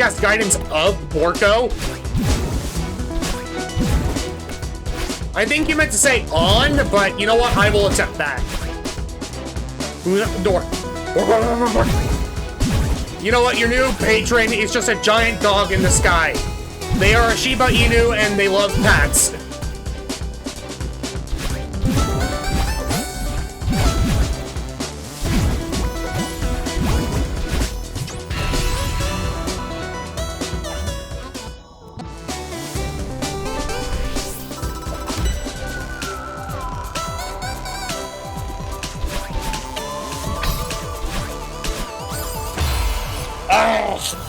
cast Guidance of Porco. I think you meant to say on, but you know what? I will accept that. Who's at the door? You know what? Your new patron is just a giant dog in the sky. They are a Shiba Inu and they love pets.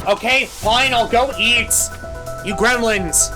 Okay, fine, I'll go eat. You gremlins.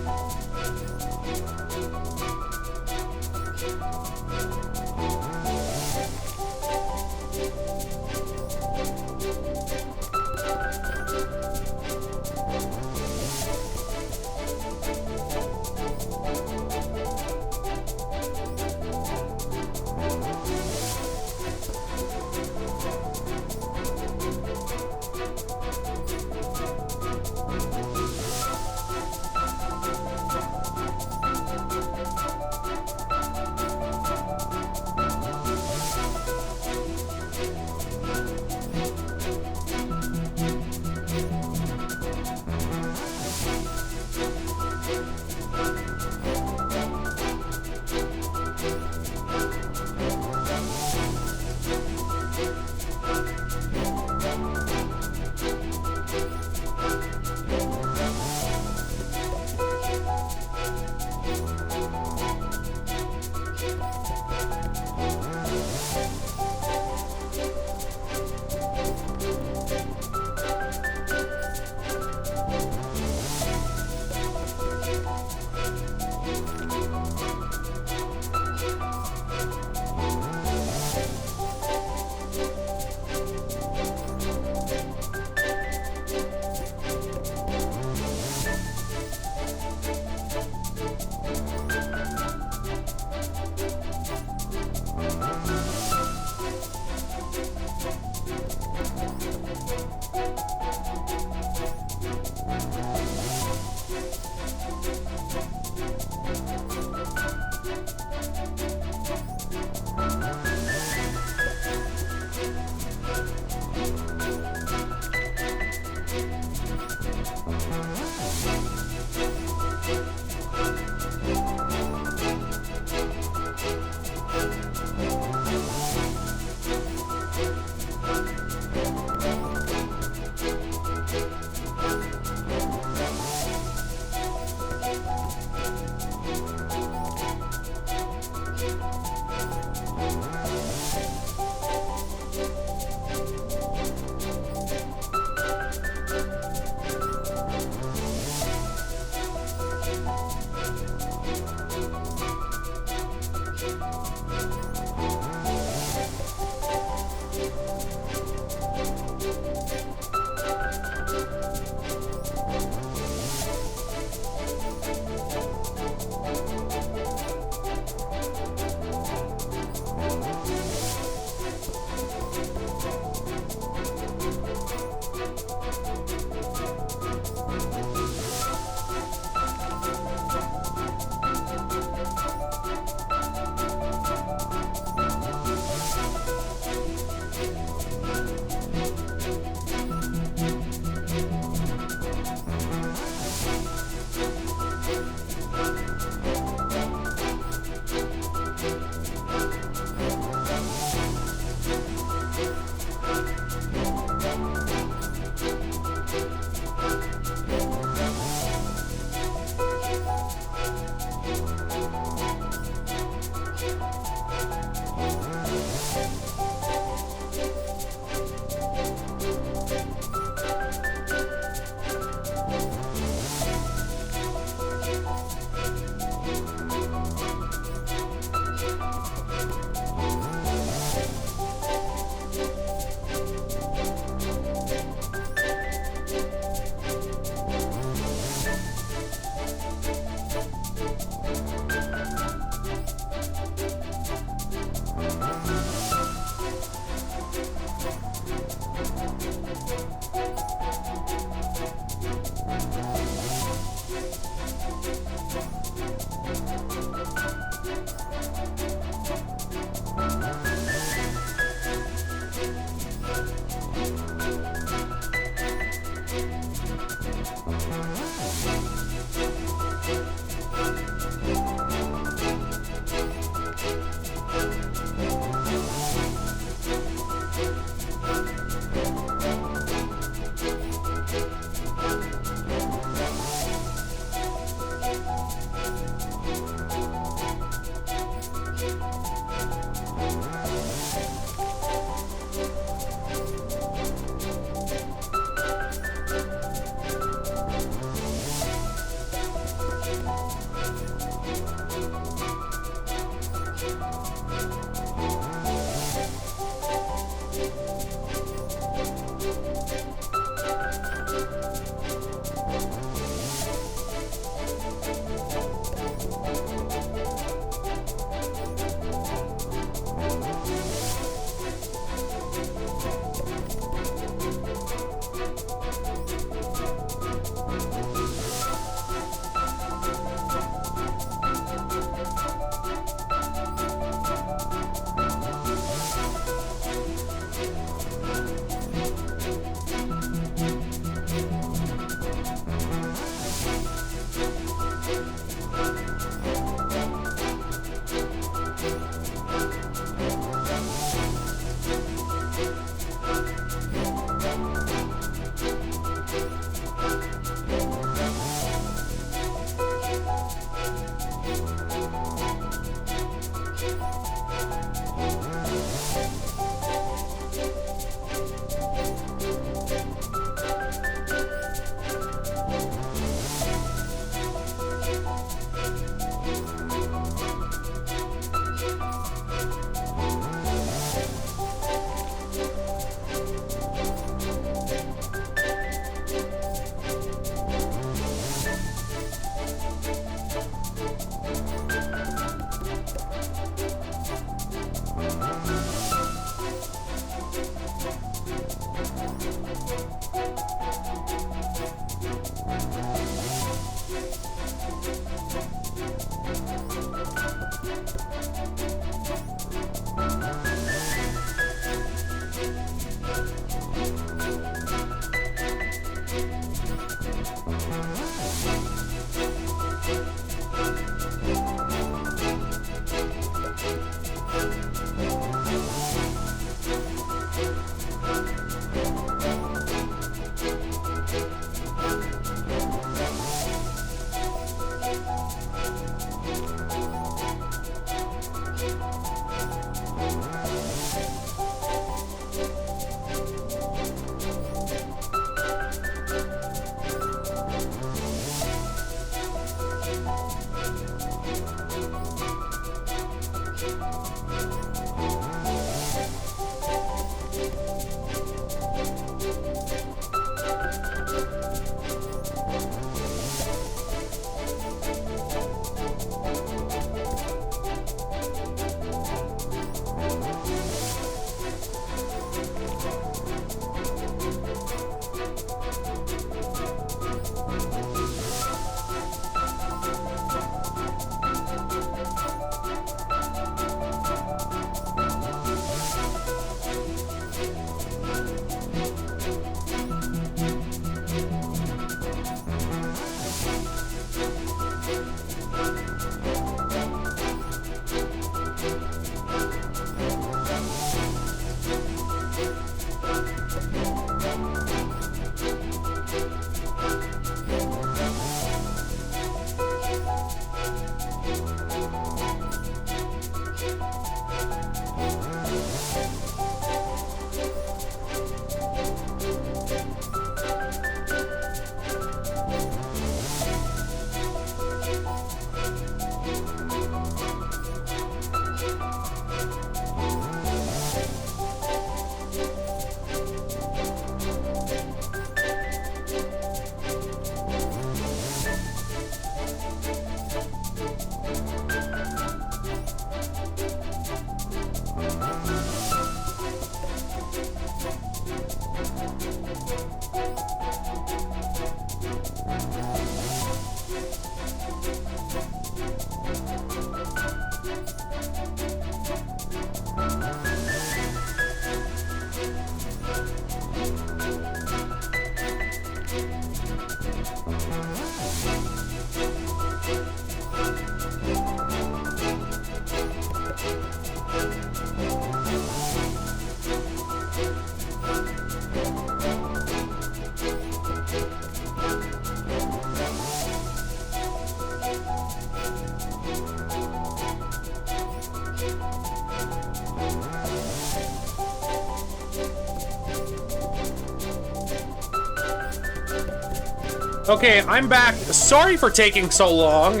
Okay, I'm back. Sorry for taking so long.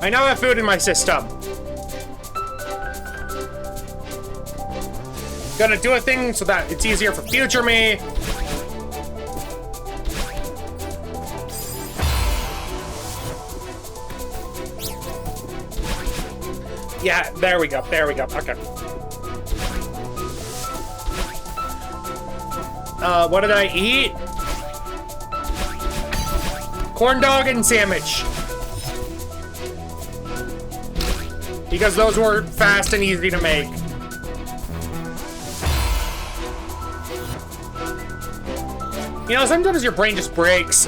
I now have food in my system. Gonna do a thing so that it's easier for future me. Yeah, there we go, there we go, okay. What did I eat? Corn dog and sandwich. Because those were fast and easy to make. You know, sometimes your brain just breaks.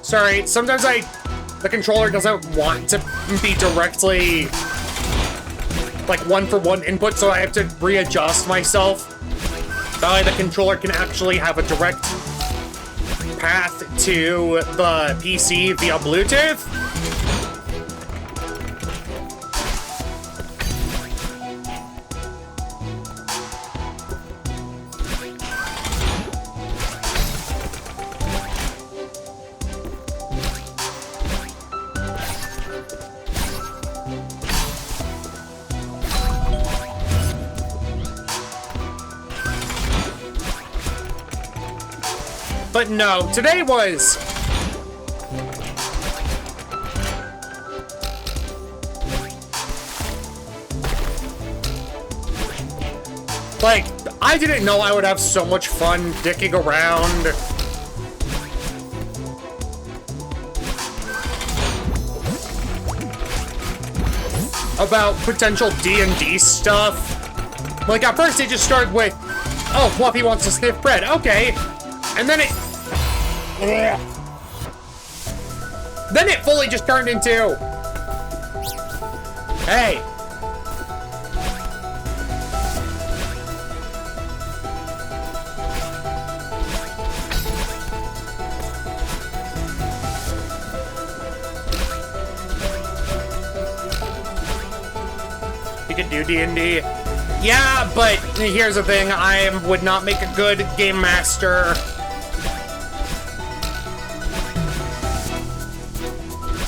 Sorry, sometimes the controller doesn't want to be directly like one-for-one input, so I have to readjust myself. That way the controller can actually have a direct path to the PC via Bluetooth. But no, today was... like, I didn't know I would have so much fun dicking around. About potential D&D stuff. Like, at first it just started with, oh, Fluffy wants to sniff bread. Okay. And then it... then it fully just turned into... hey. You could do D&D. Yeah, but here's the thing. I would not make a good game master.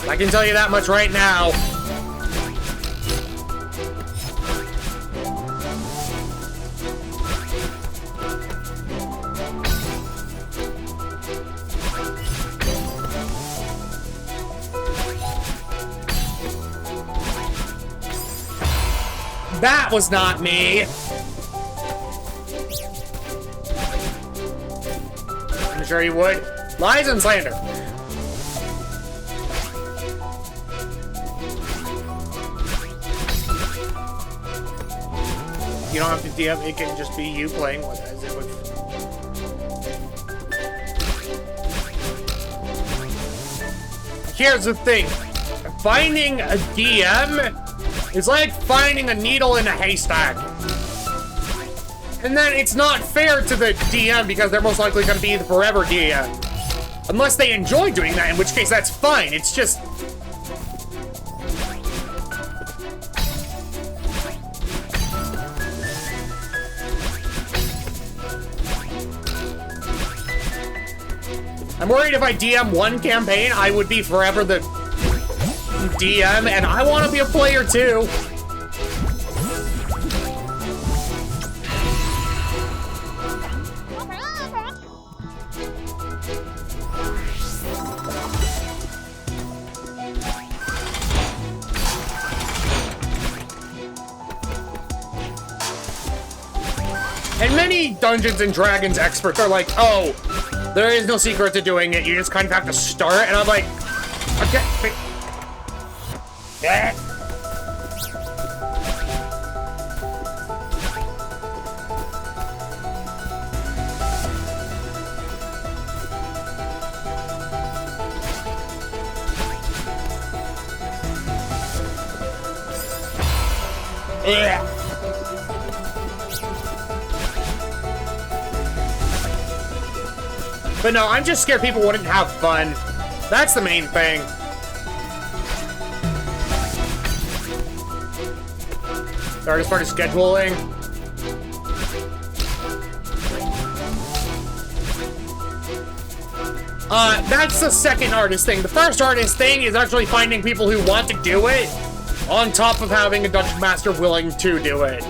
I can tell you that much right now. That was not me. I'm sure you would. Lies and slander. You don't have to DM, it can just be you playing with as it would. Here's the thing. Finding a DM is like finding a needle in a haystack. And then it's not fair to the DM because they're most likely going to be the forever DM. Unless they enjoy doing that, in which case that's fine. It's just... I'm worried if I DM one campaign, I would be forever the DM, and I want to be a player too. And many Dungeons and Dragons experts are like, oh, there is no secret to doing it. You just kind of have to start. And I'm like, okay. Yeah. Yeah. But no, I'm just scared people wouldn't have fun. That's the main thing. The hardest part is scheduling. That's the second hardest thing. The first hardest thing is actually finding people who want to do it, on top of having a Dungeon Master willing to do it.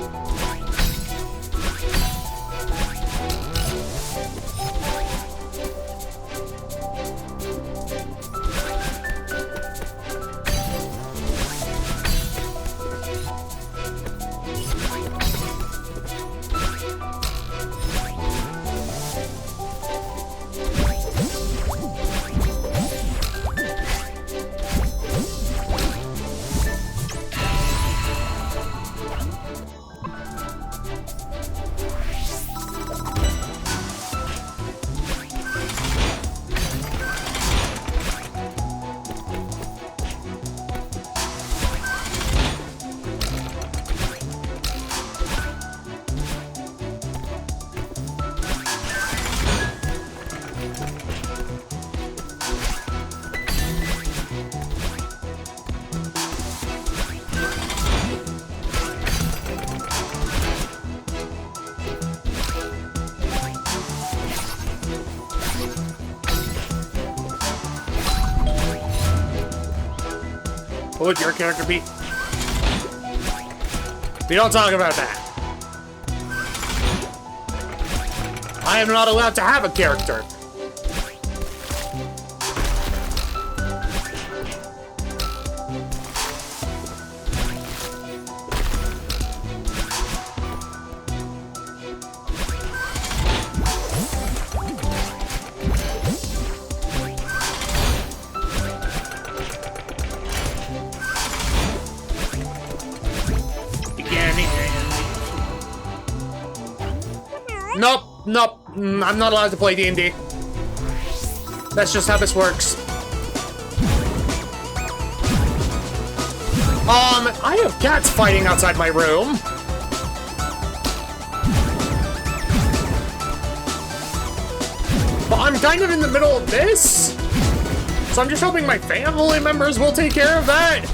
What would your character be? We don't talk about that. I am not allowed to have a character. Nope, nope. I'm not allowed to play D&D. That's just how this works. I have cats fighting outside my room. But I'm kind of in the middle of this. So I'm just hoping my family members will take care of that.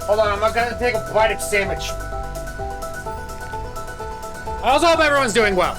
Hold on, I'm gonna take a bite of sandwich. I also hope everyone's doing well.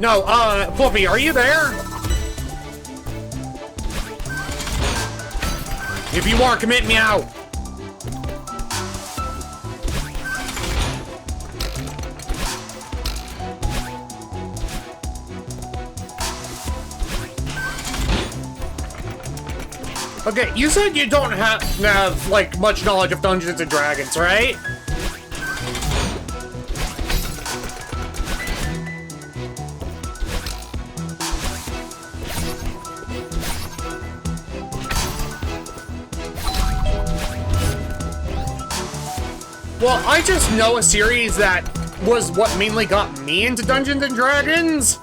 No, Fluffy, are you there? If you are, commit me out. Okay, you said you don't have like, much knowledge of Dungeons and Dragons, right? Well, I just know a series that was what mainly got me into Dungeons and Dragons.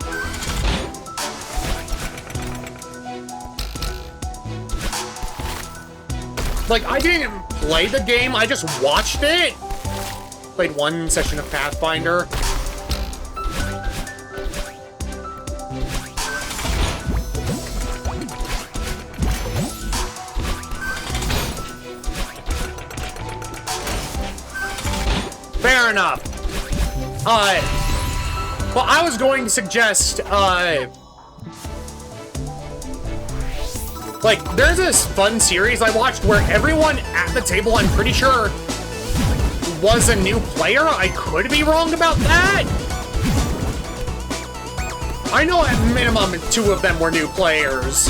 Like, I didn't play the game, I just watched it. Played one session of Pathfinder. Fair enough. Well, I was going to suggest, like, there's this fun series I watched where everyone at the table, I'm pretty sure, was a new player. I could be wrong about that. I know at minimum 2 of them were new players.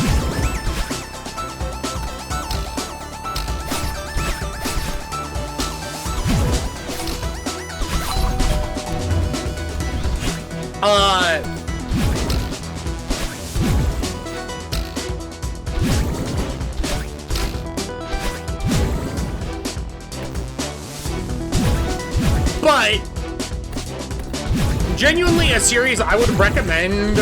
But genuinely a series I would recommend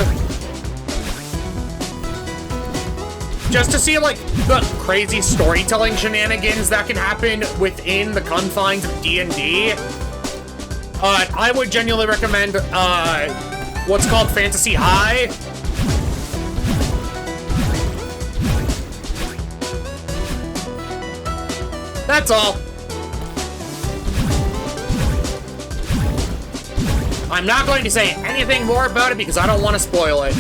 just to see, like, the crazy storytelling shenanigans that can happen within the confines of D&D. I would genuinely recommend, what's called Fantasy High. That's all. I'm not going to say anything more about it because I don't want to spoil it.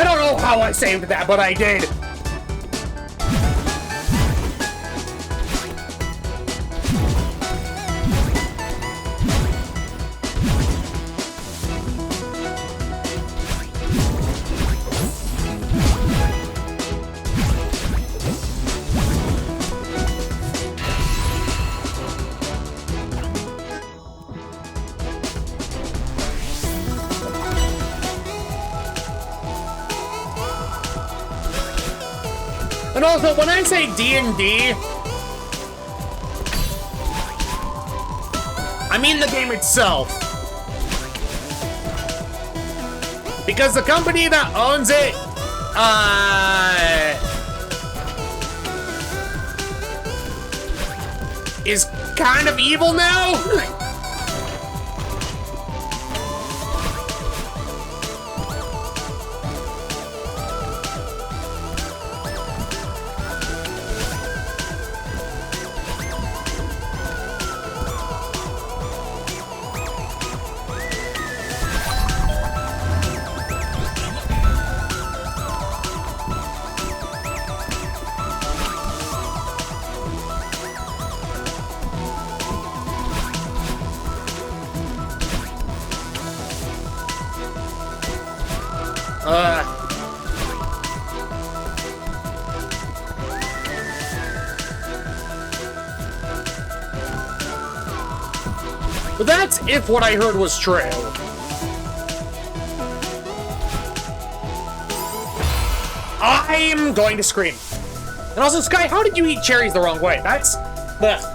I don't know how I saved that, but I did. And also, when I say D&D, I mean the game itself. Because the company that owns it, is kind of evil now. But that's if what I heard was true. I'm going to scream. And also, Sky, how did you eat cherries the wrong way? That's... Blech.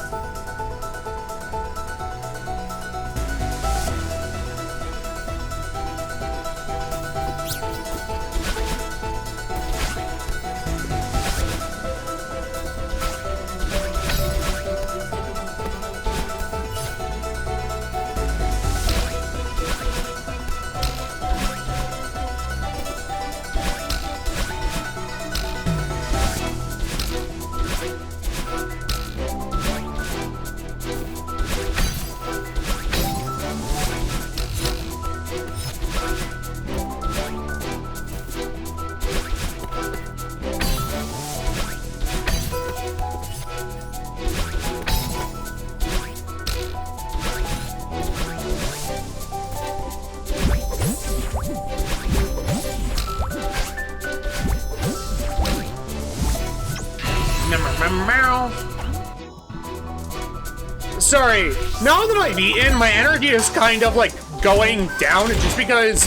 Sorry, now that I've eaten, my energy is kind of like going down just because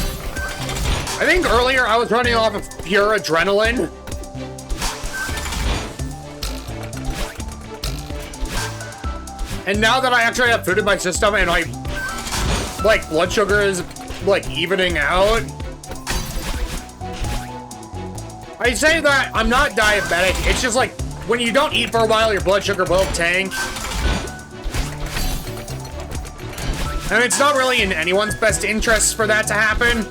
I think earlier I was running off of pure adrenaline. And now that I actually have food in my system and my like blood sugar is like evening out, I say that I'm not diabetic. It's just like when you don't eat for a while, your blood sugar will tank. And it's not really in anyone's best interest for that to happen.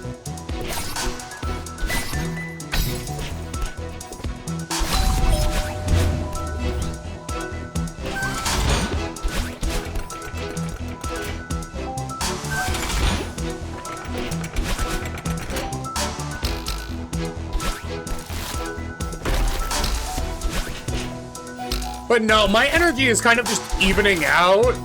But no, my energy is kind of just evening out.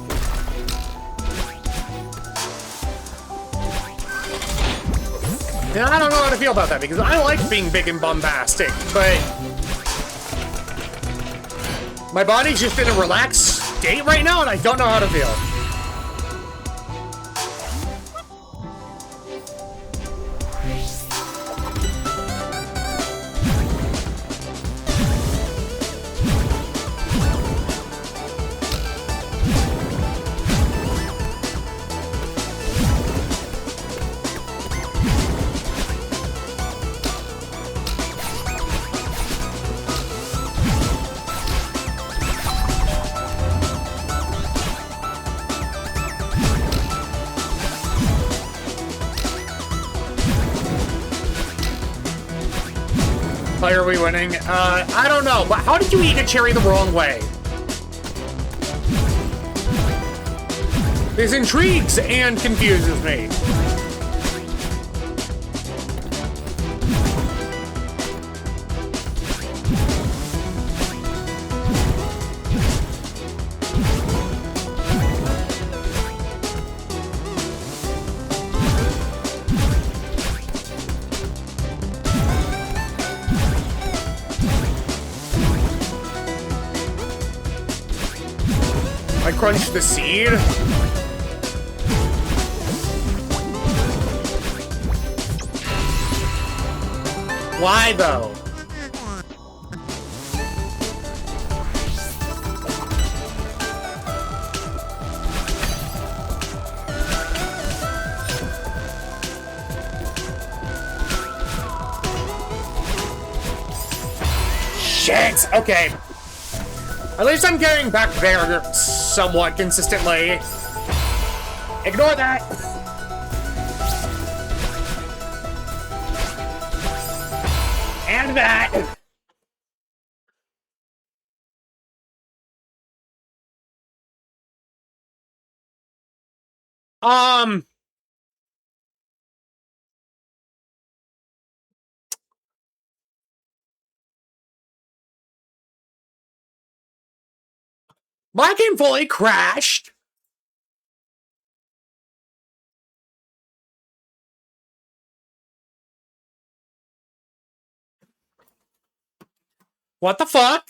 And I don't know how to feel about that, because I like being big and bombastic, but my body's just in a relaxed state right now, and I don't know how to feel. Why are we winning? I don't know, but how did you eat a cherry the wrong way? This intrigues and confuses me. crunch the seed? Why, though? Shit! Okay. At least I'm getting back there somewhat consistently. Ignore that! And that! My game fully crashed. What the fuck?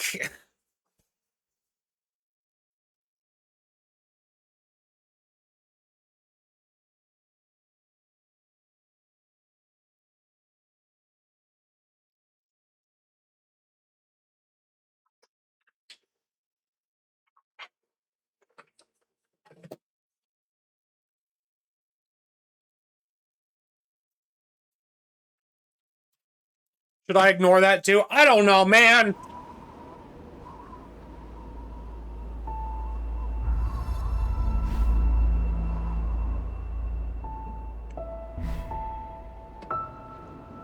Should I ignore that too? I don't know, man.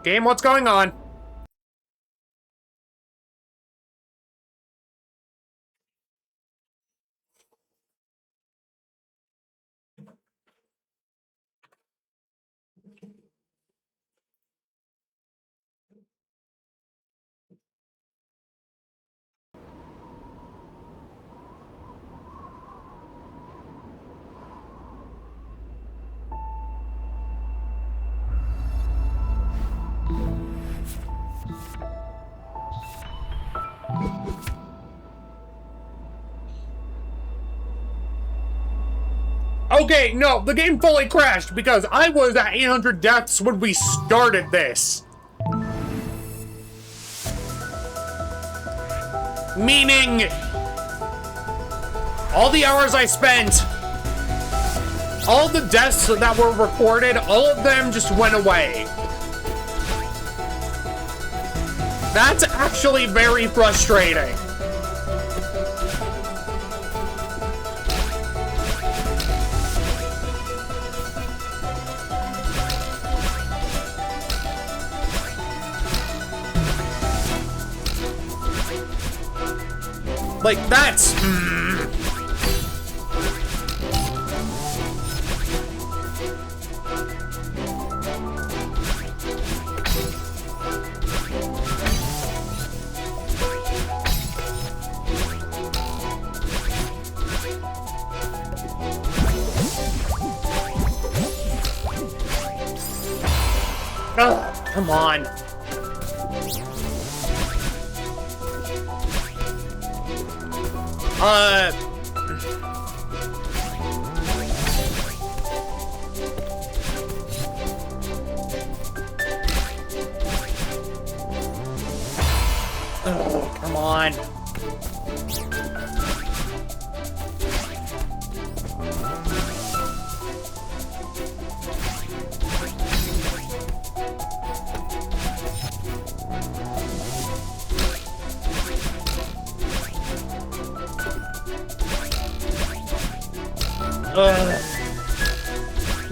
Game, what's going on? Okay, no, the game fully crashed because I was at 800 deaths when we started this. Meaning, all the hours I spent, all the deaths that were recorded, all of them just went away. That's actually very frustrating. Like, that's... Ugh, come on. Oh, come on.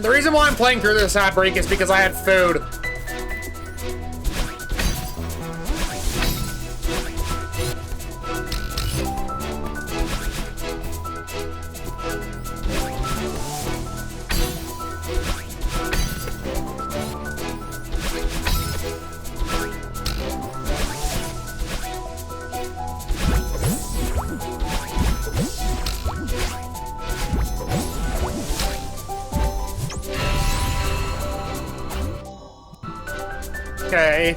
The reason why I'm playing through this outbreak is because I had food. Okay.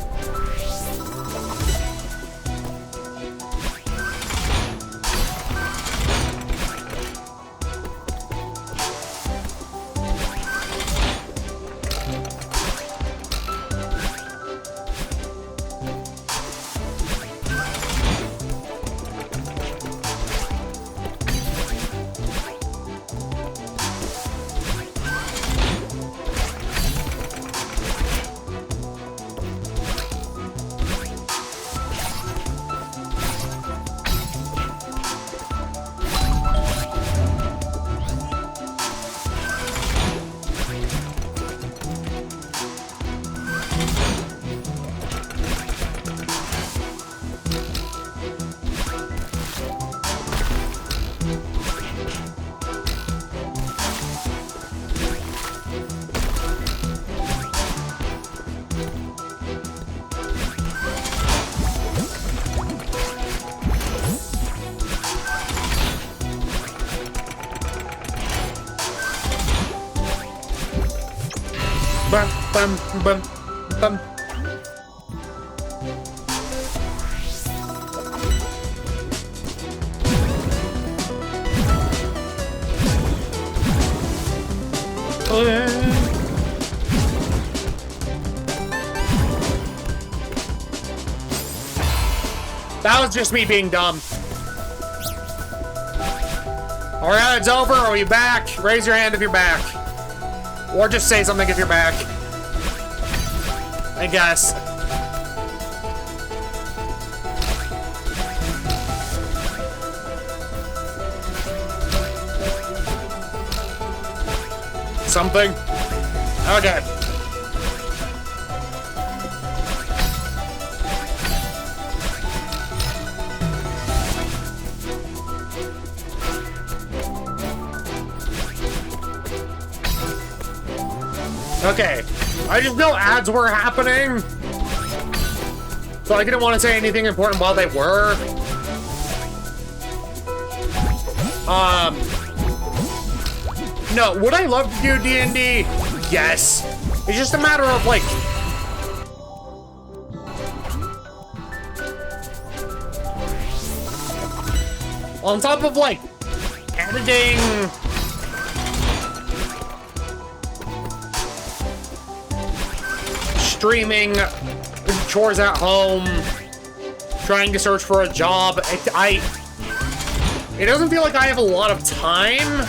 Bum, bum, bum, bum. That was just me being dumb. Alright, it's over. Are you back? Raise your hand if you're back. Or just say something if you're back. I guess. Something? Okay. Okay, I just know ads were happening, so I didn't want to say anything important while they were. No, would I love to do D&D? Yes. It's just a matter of, like... on top of, like, editing... streaming, chores at home, trying to search for a job. It doesn't feel like I have a lot of time.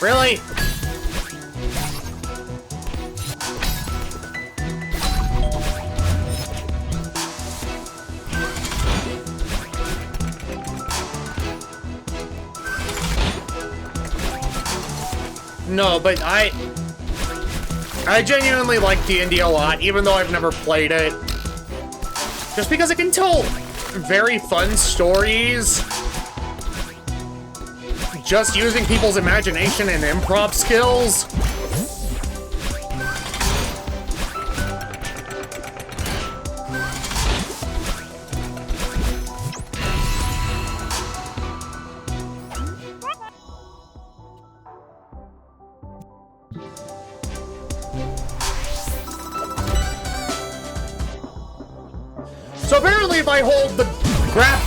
Really? No, but I genuinely like D&D a lot, even though I've never played it. Just because it can tell very fun stories. Just using people's imagination and improv skills. So apparently if I hold the grab...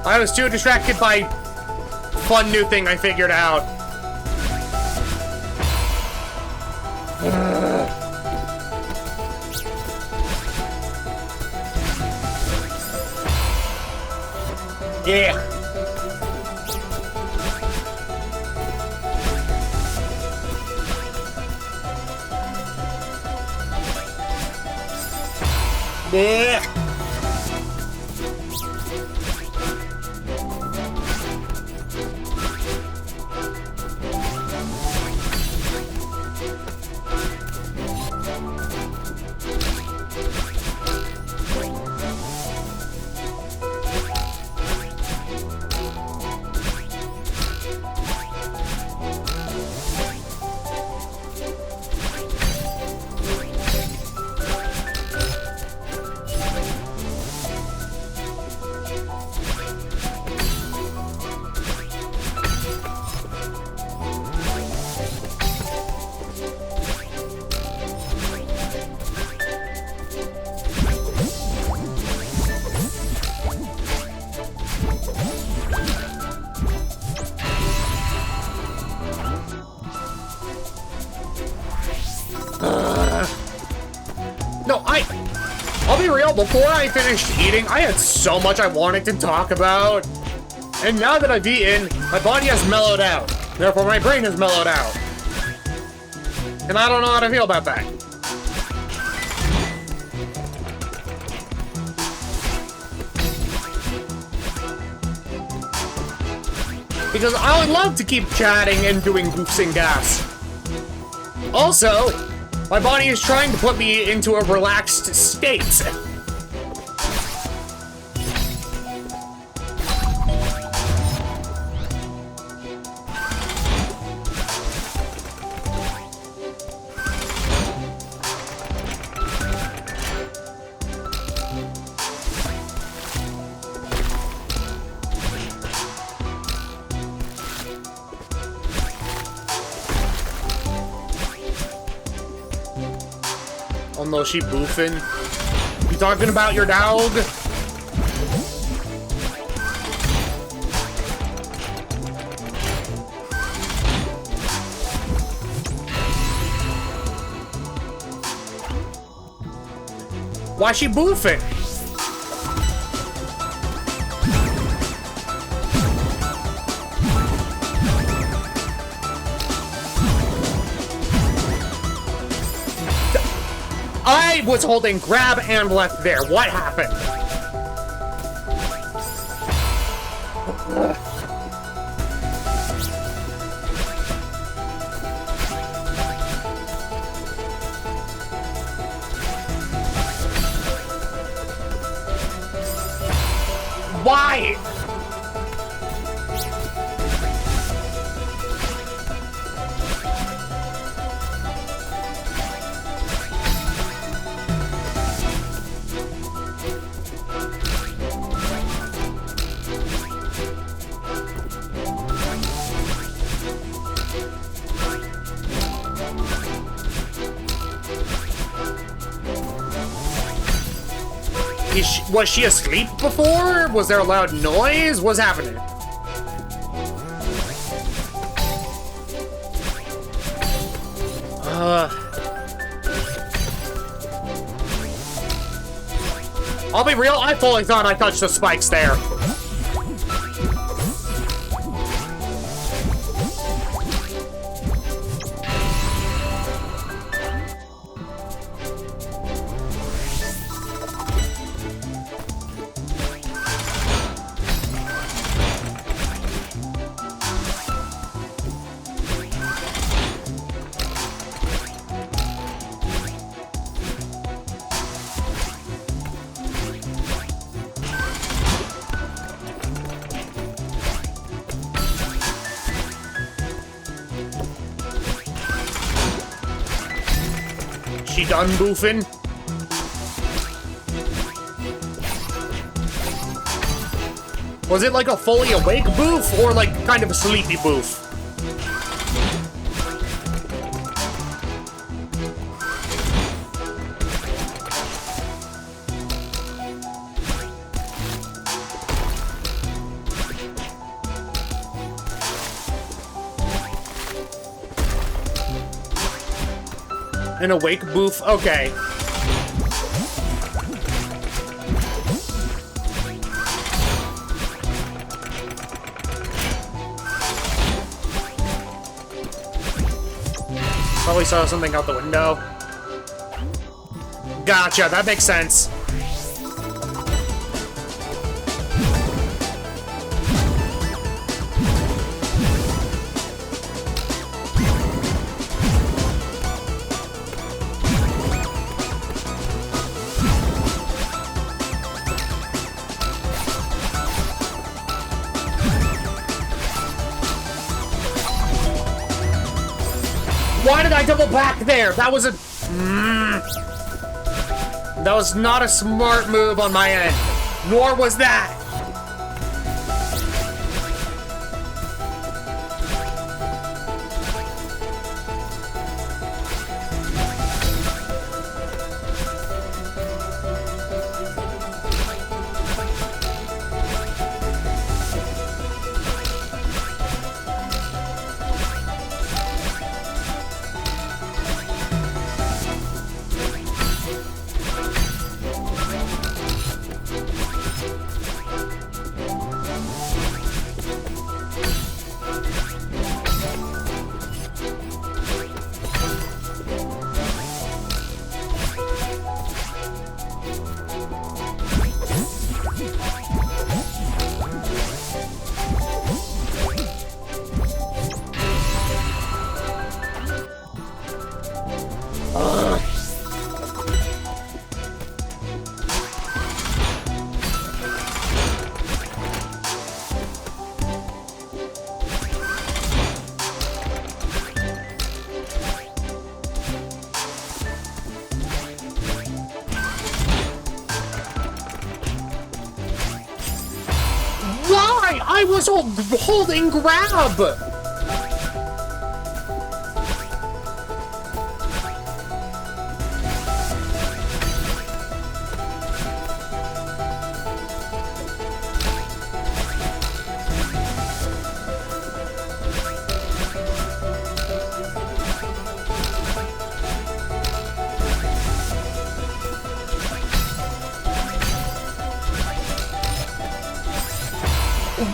I was too distracted by fun new thing I figured out. Yeah. Yeah. No, I'll be real, before I finished eating, I had so much I wanted to talk about. And now that I've eaten, my body has mellowed out. Therefore, my brain has mellowed out. And I don't know how to feel about that. Because I would love to keep chatting and doing goofs and gaffs. Also, my body is trying to put me into a relaxed state. Oh no, she boofing. You talking about your dog? Why she boofing? I was holding grab and left there. What happened? Why? Was she asleep before? Was there a loud noise? What's happening? I'll be real, I fully thought I touched the spikes there. She done boofing? Was it like a fully awake boof or like kind of a sleepy boof? An awake boof? Okay. Probably saw something out the window. Gotcha, that makes sense. Why did I double back there? That was a... That was not a smart move on my end. Nor was that. I was holding grab!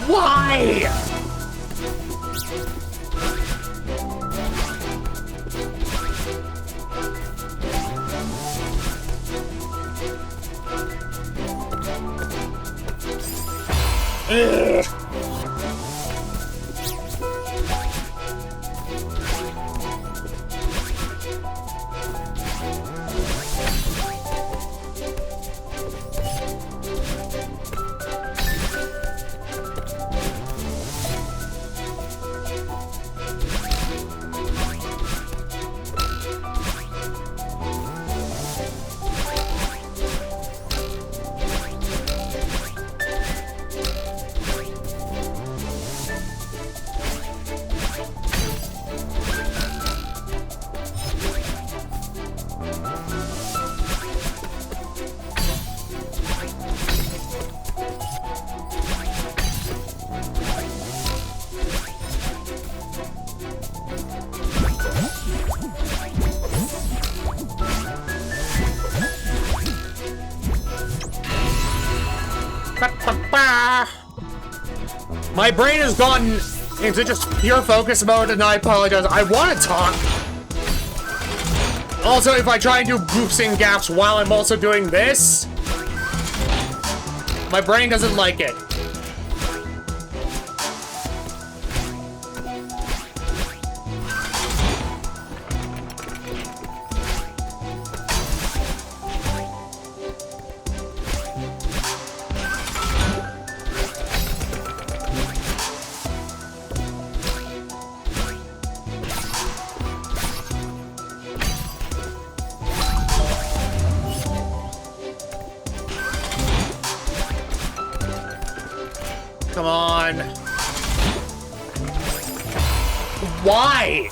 Why? Ugh. My brain has gone into just pure focus mode, and I apologize. I want to talk. Also, if I try and do goofs and gaps while I'm also doing this, my brain doesn't like it. Come on. Why?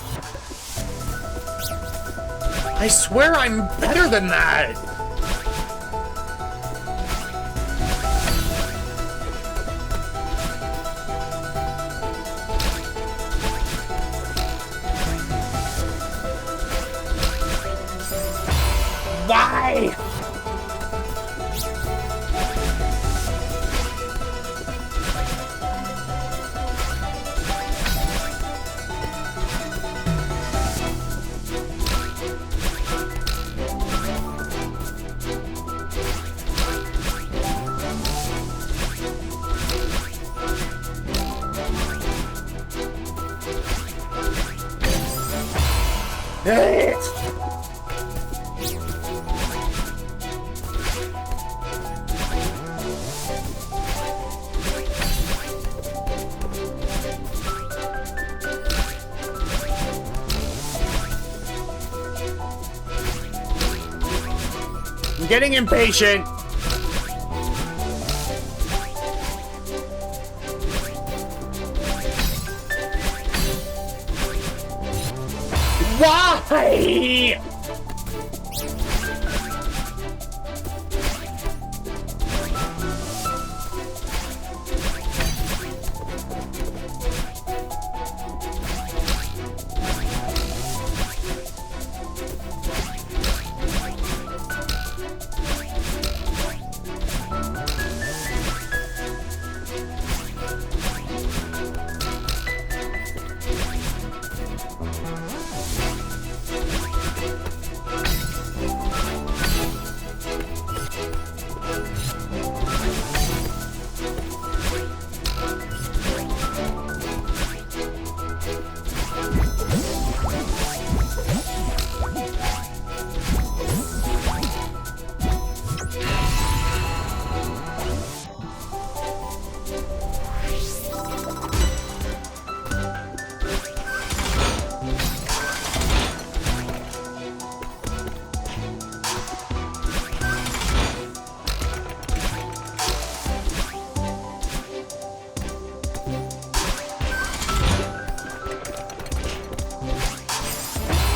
I swear I'm better than that. Why? I'm getting impatient. Why?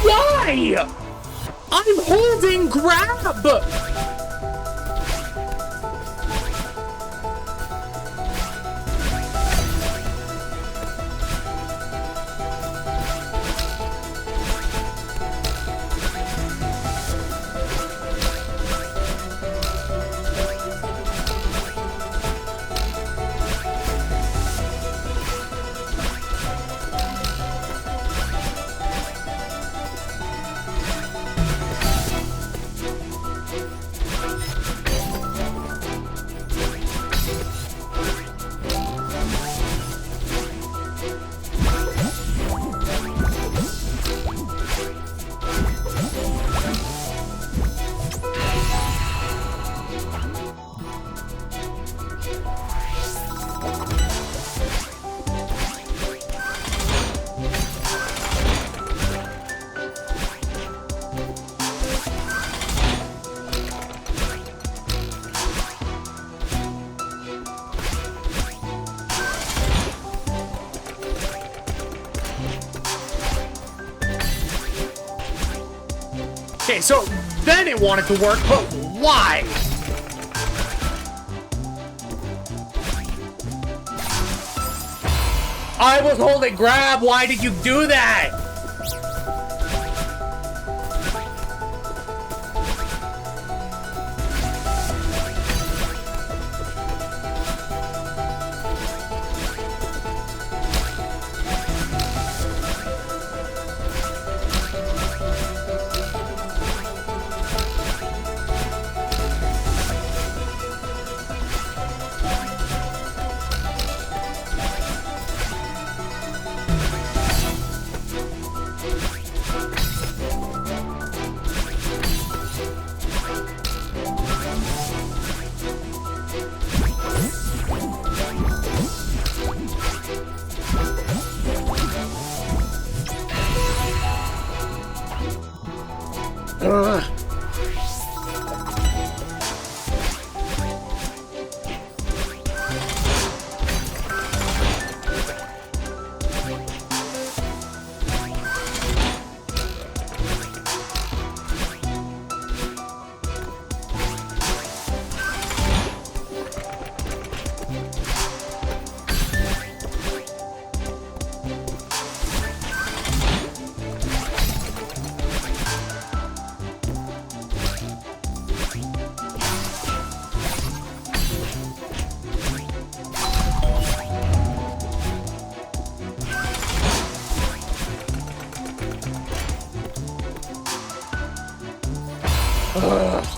Why? I'm holding grab! Okay, so then it wanted to work, but why? I was holding grab. Why did you do that?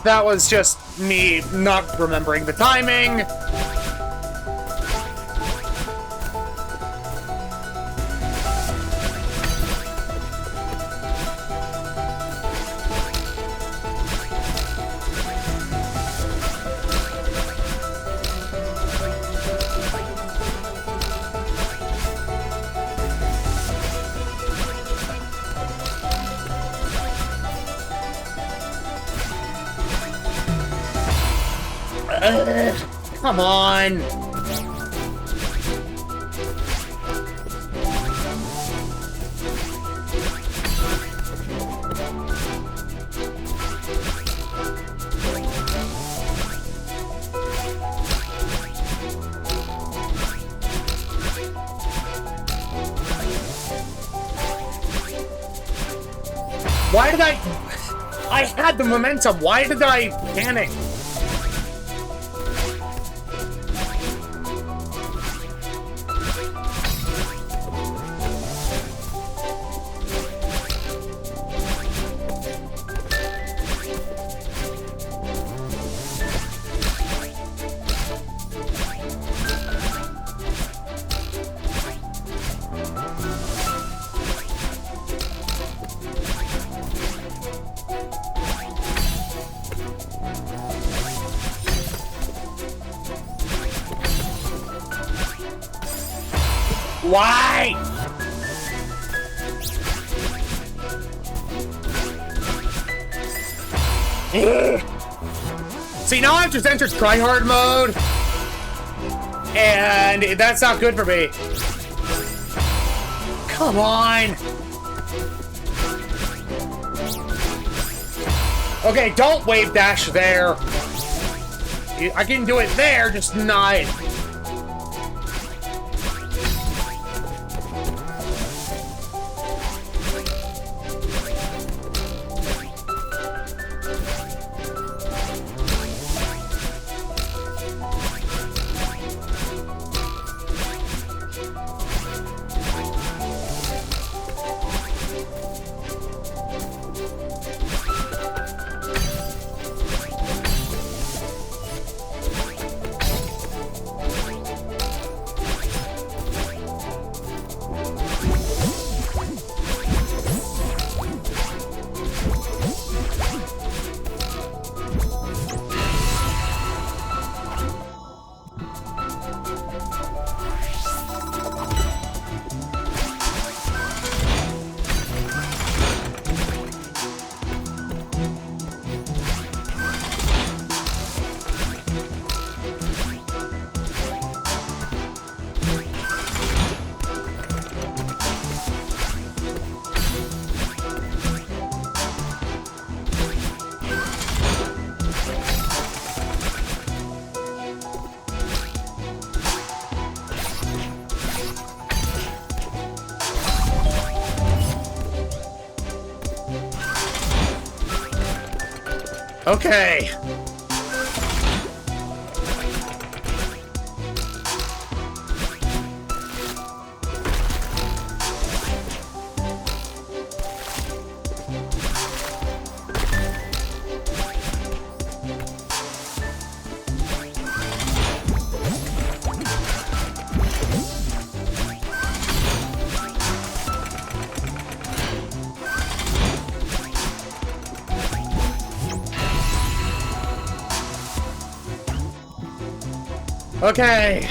That was just me not remembering the timing. Come on. Why did I had the momentum. Why did I panic? Why? See, now I've just entered tryhard mode, and that's not good for me. Come on. Okay, don't wave dash there. I can do it there, just not. Okay. Okay.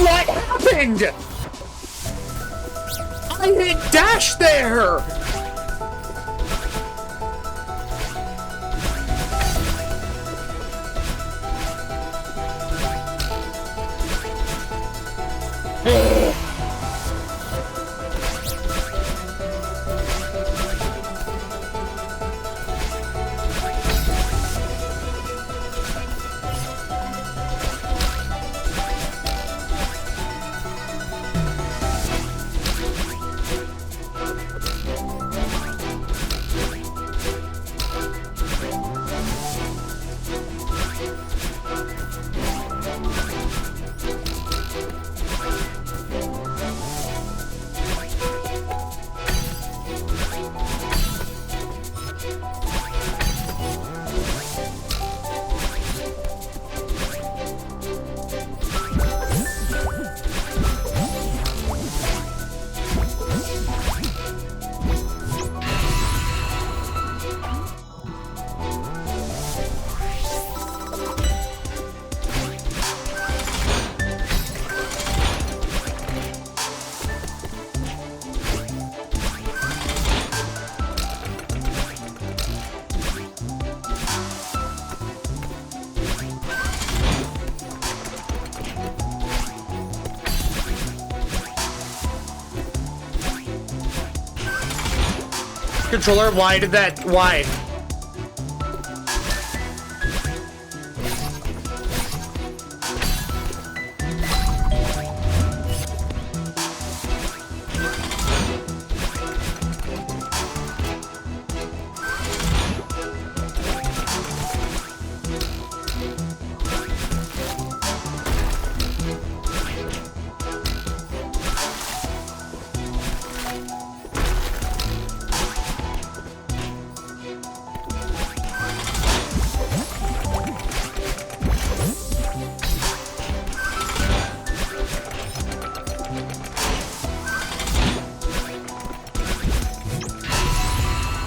What happened? I hit dash there! Controller, why did that? Why?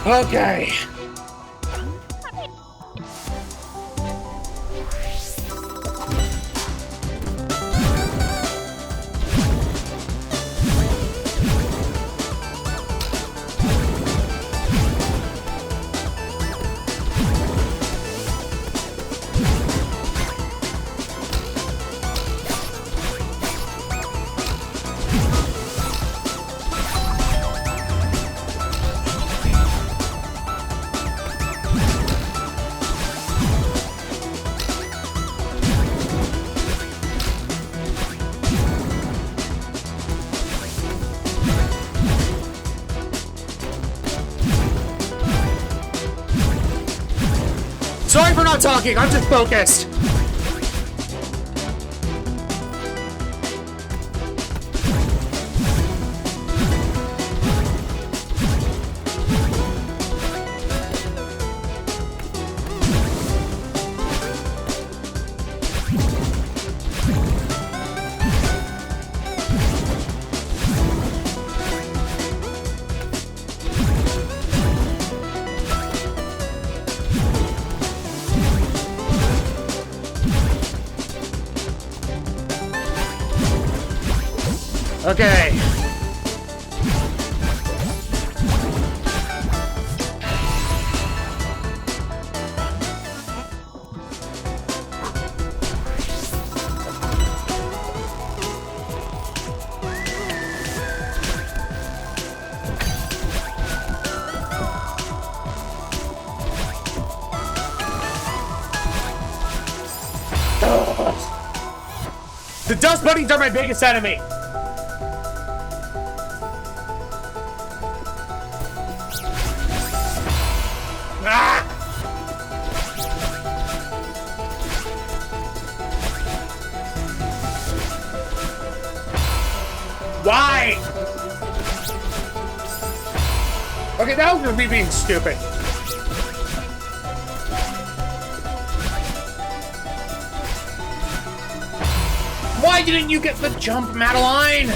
Okay. Sorry for not talking, I'm just focused. Okay. The dust bunnies are my biggest enemy. Ah! Why? Okay, that was me being stupid. Why didn't you get the jump, Madeline?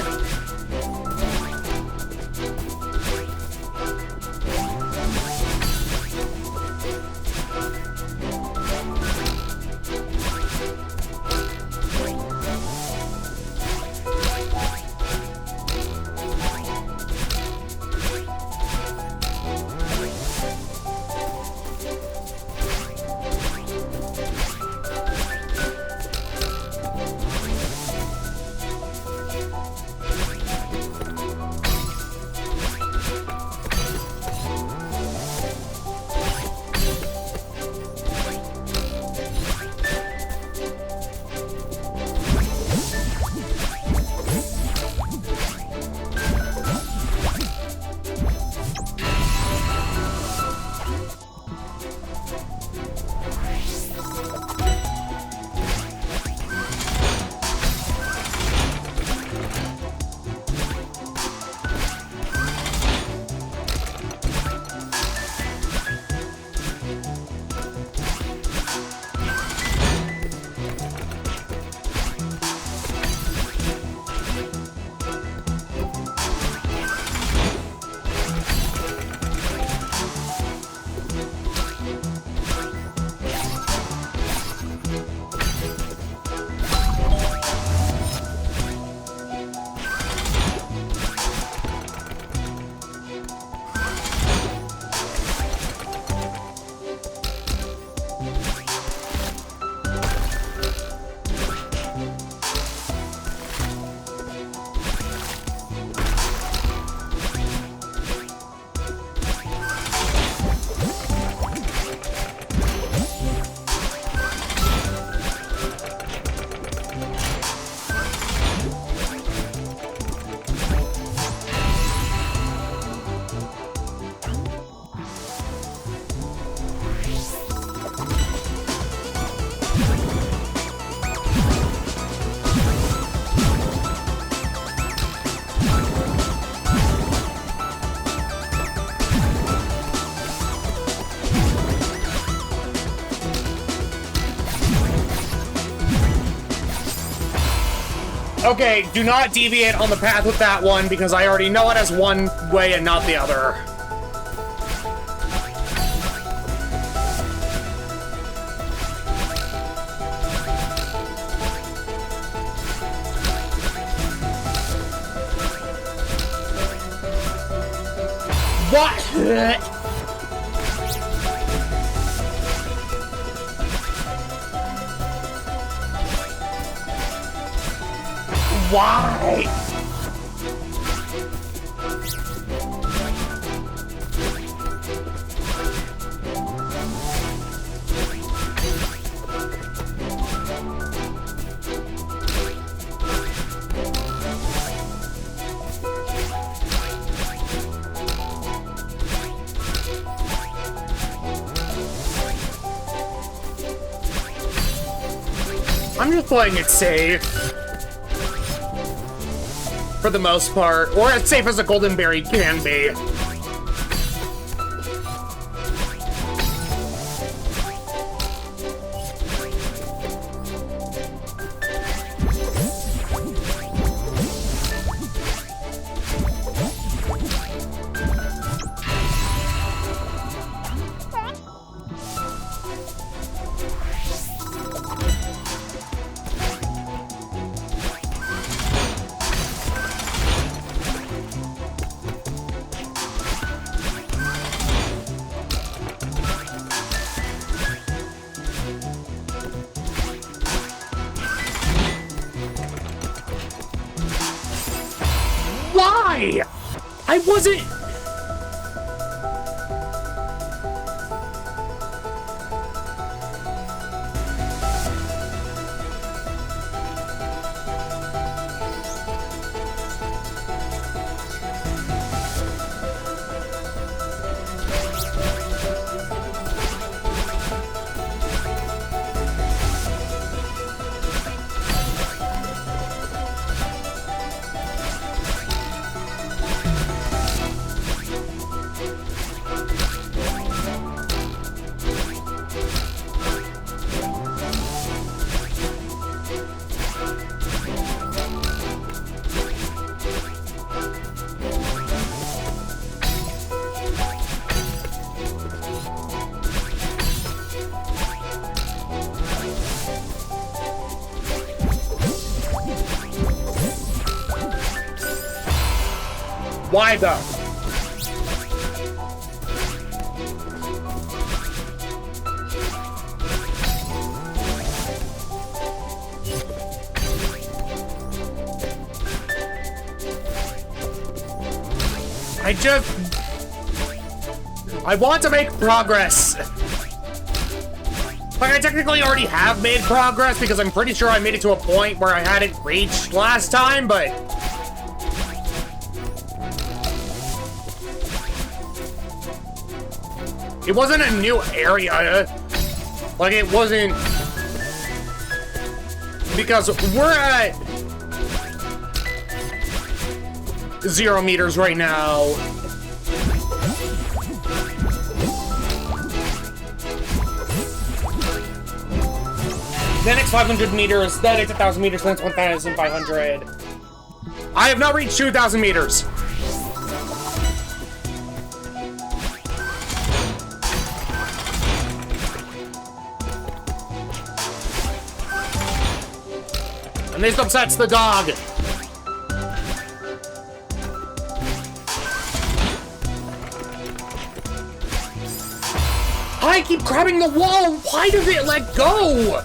Okay, do not deviate on the path with that one because I already know it as one way and not the other. What? Why? I'm just playing it safe. For the most part, or as safe as a golden berry can be. Why? I wasn't... Why though? I want to make progress. Like, I technically already have made progress because I'm pretty sure I made it to a point where I hadn't reached last time, but... It wasn't a new area. Like, it wasn't... Because we're at... 0 meters right now. Then it's 500 meters, then it's 1,000 meters, then it's 1,500. I have not reached 2,000 meters. And this upsets the dog. I keep grabbing the wall. Why does it let go?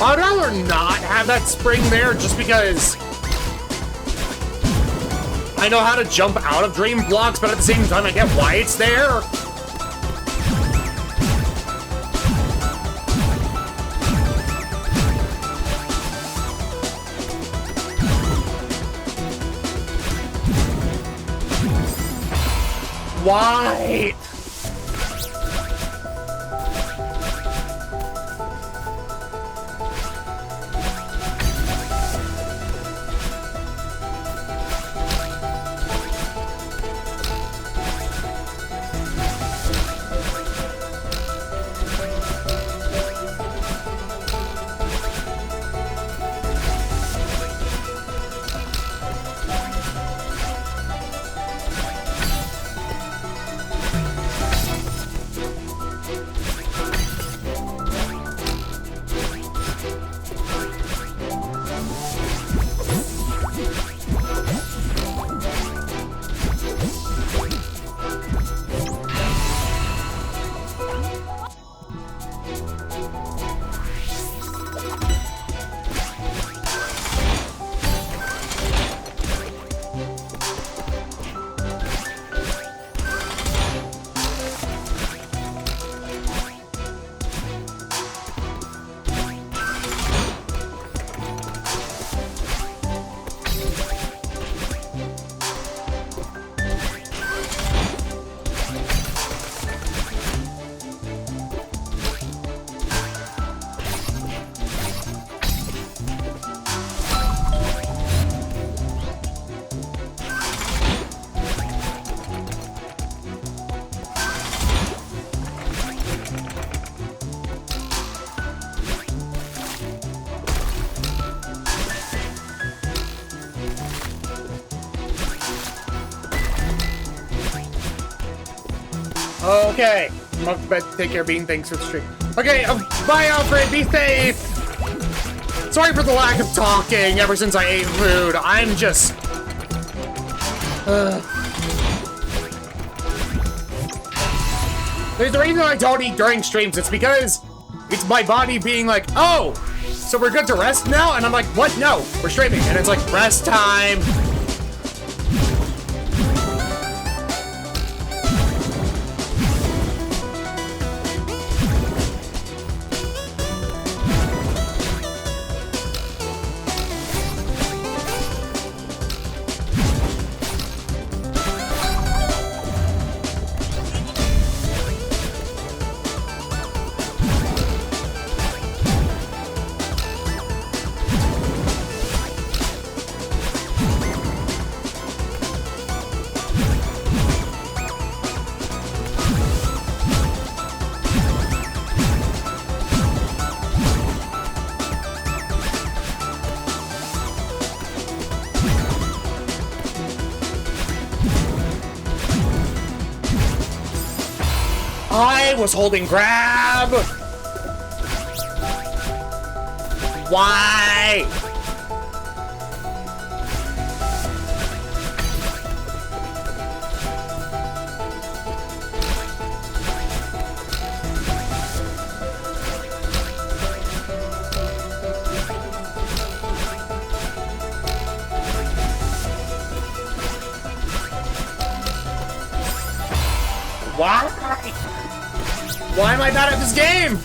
I'd rather not have that spring there just because I know how to jump out of dream blocks, but at the same time I get why it's there. Why? Okay. Take care, Bean. Thanks for the stream. Okay, bye, Alfred. Be safe. Sorry for the lack of talking ever since I ate food. I'm just... There's a reason I don't eat during streams. It's because it's my body being like, oh, so we're good to rest now? And I'm like, what? No, we're streaming. And it's like, rest time. I was holding grab. Why? Why? Why am I bad at this game?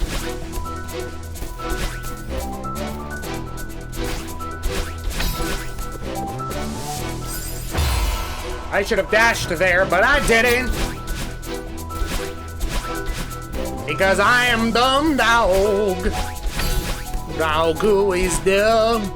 I should have dashed there, but I didn't. Because I am dumb dog. Dog who is dumb.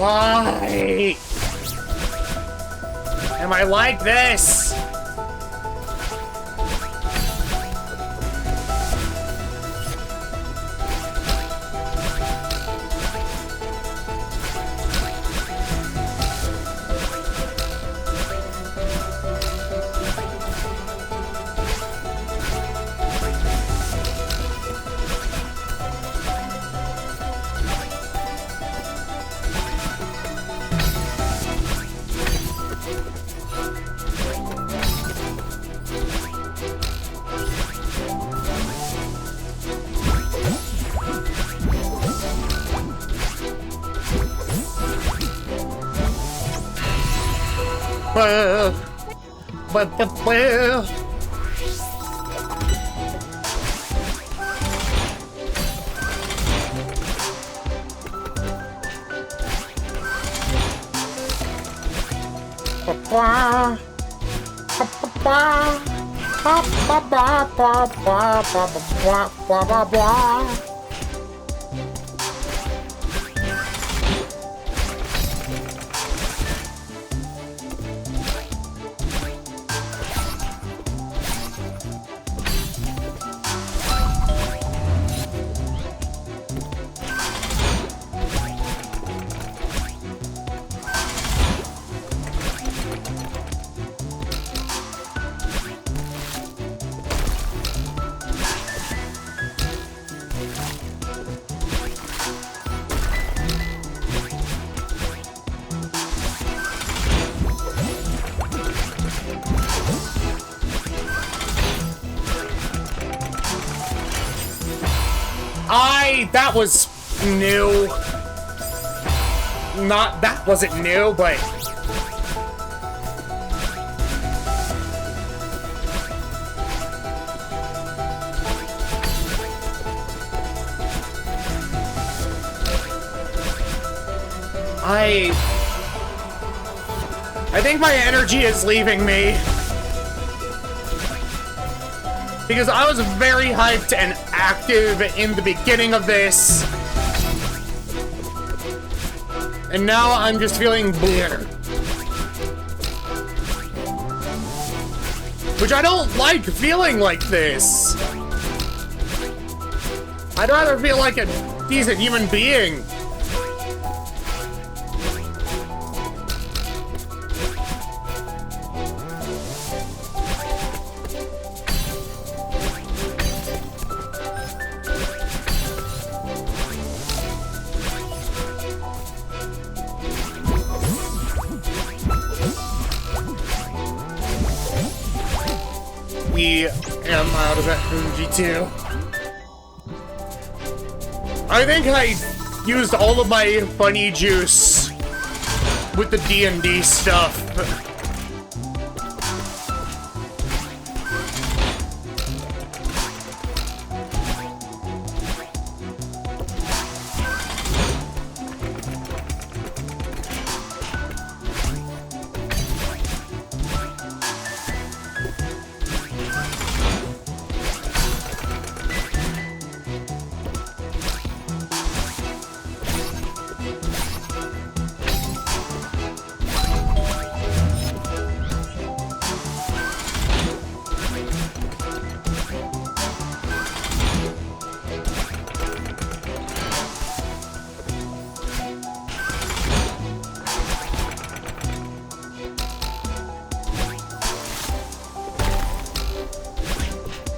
Why am I like this? Well. That was new. That wasn't new, but... I think my energy is leaving me. Because I was very hyped and active in the beginning of this. And now I'm just feeling bleh. Which I don't like feeling like this. I'd rather feel like a decent human being. I'm out of energy too. I think I used all of my funny juice with the D&D stuff.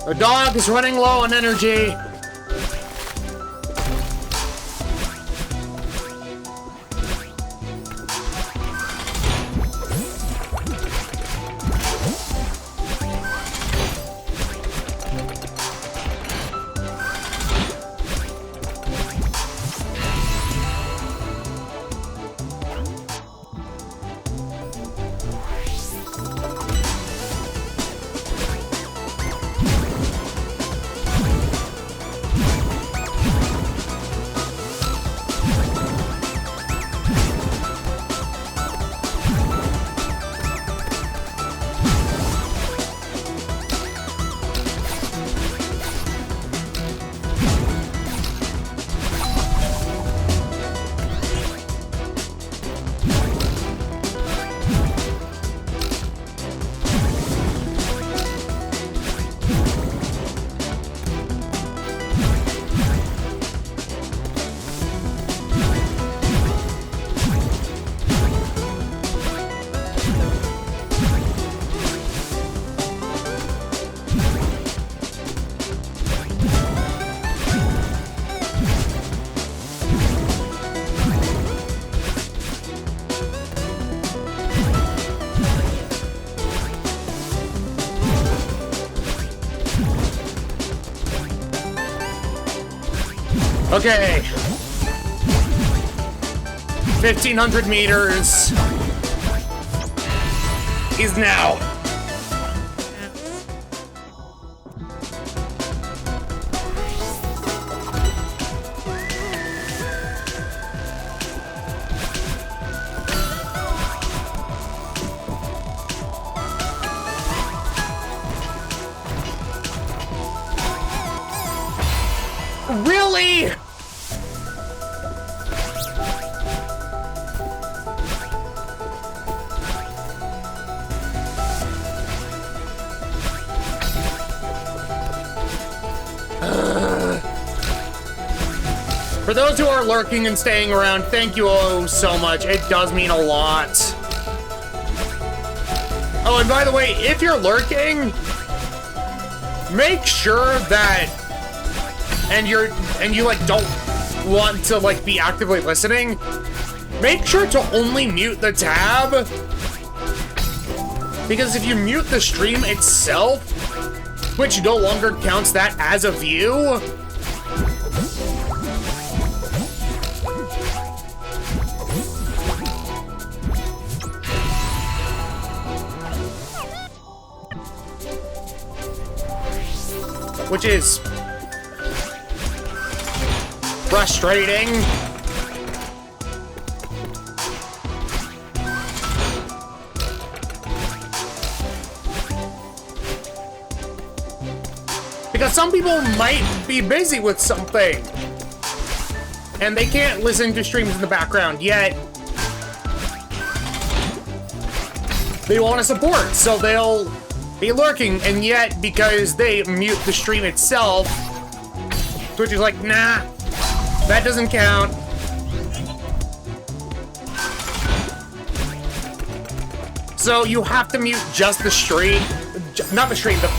The dog is running low on energy. Okay. 1,500 meters is now. Really? For those who are lurking and staying around, thank you oh so much. It does mean a lot. Oh, and by the way, if you're lurking, make sure that and you like don't want to like be actively listening, make sure to only mute the tab. Because if you mute the stream itself, Twitch no longer counts that as a view. Which is frustrating. Because some people might be busy with something and they can't listen to streams in the background yet. They want to support, so they'll be lurking, and yet because they mute the stream itself, Twitch is like, nah, that doesn't count. So you have to mute just the stream, not the stream, the...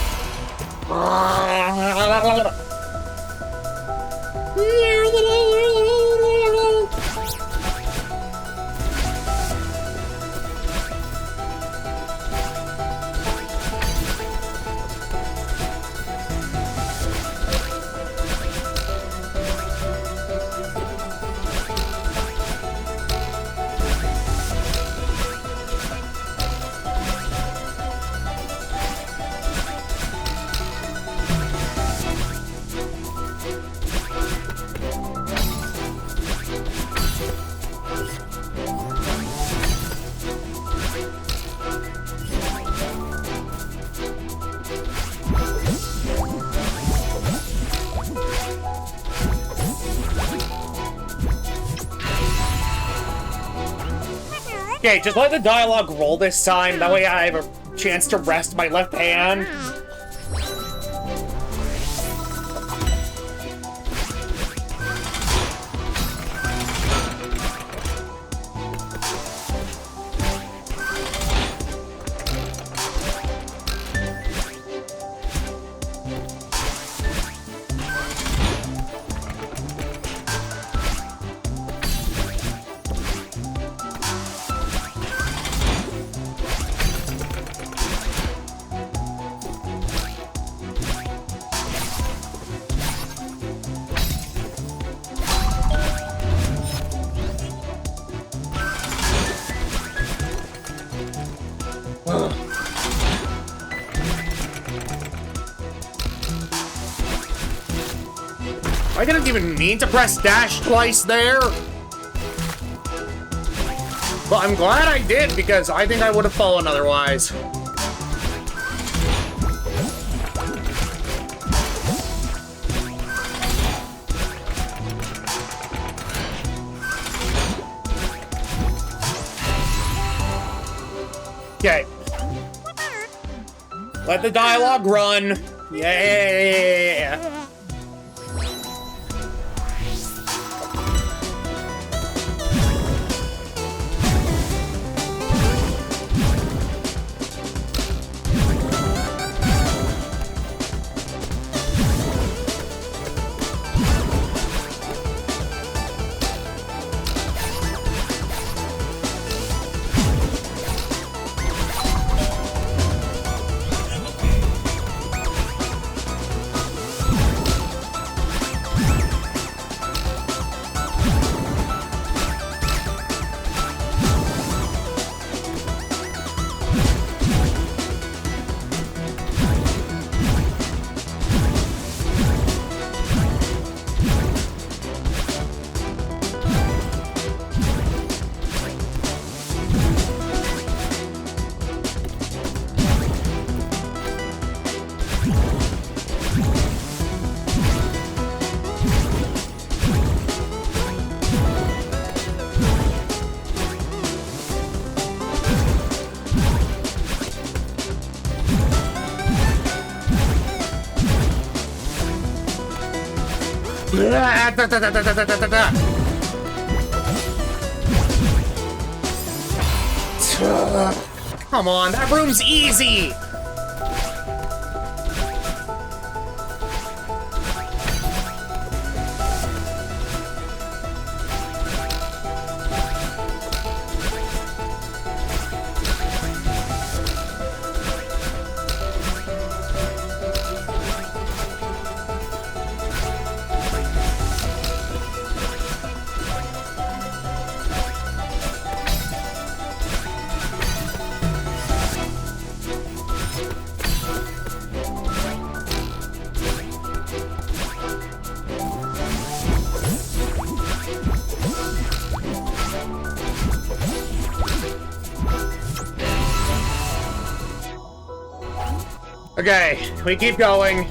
Okay, just let the dialogue roll this time. That way I have a chance to rest my left hand. I didn't even mean to press dash twice there. But I'm glad I did, because I think I would have fallen otherwise. Okay. Let the dialogue run. Yeah. Come on, that room's easy! Okay, we keep going.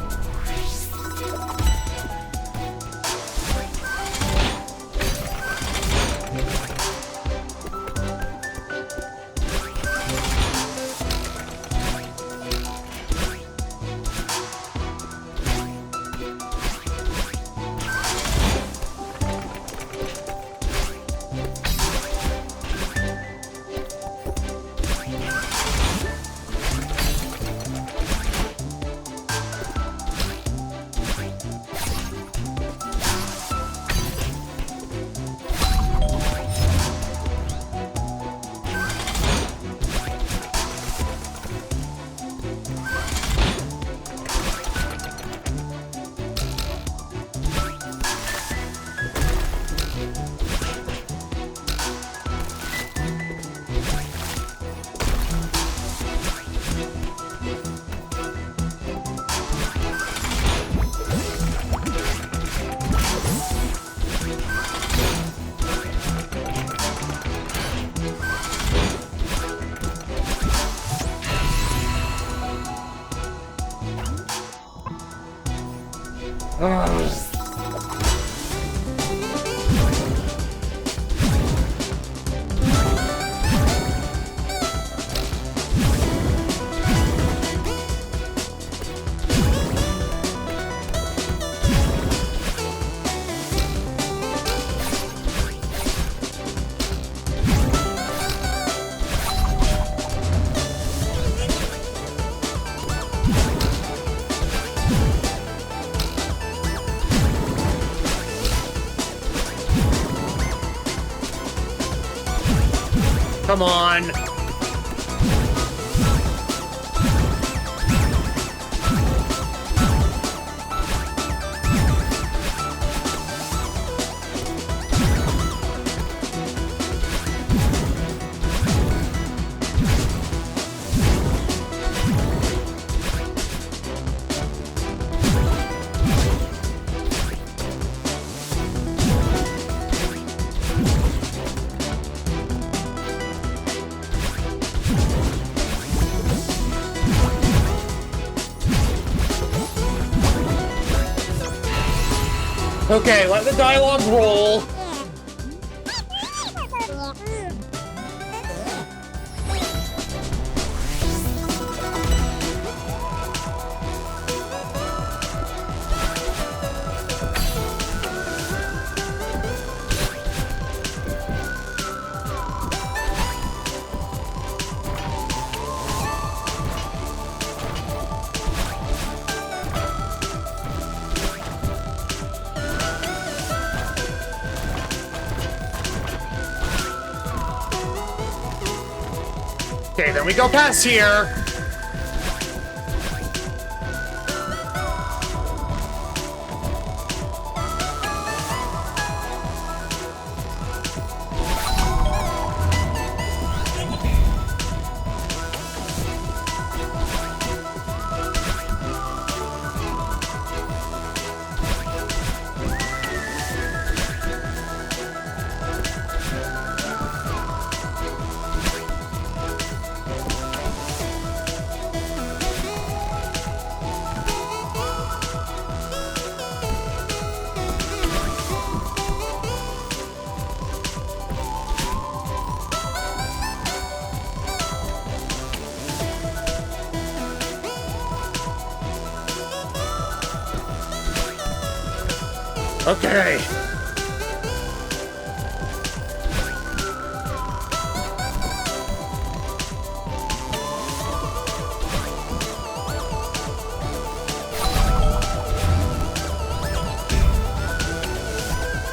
Come on. Okay, let the dialogue roll. Okay, then we go past here. Okay.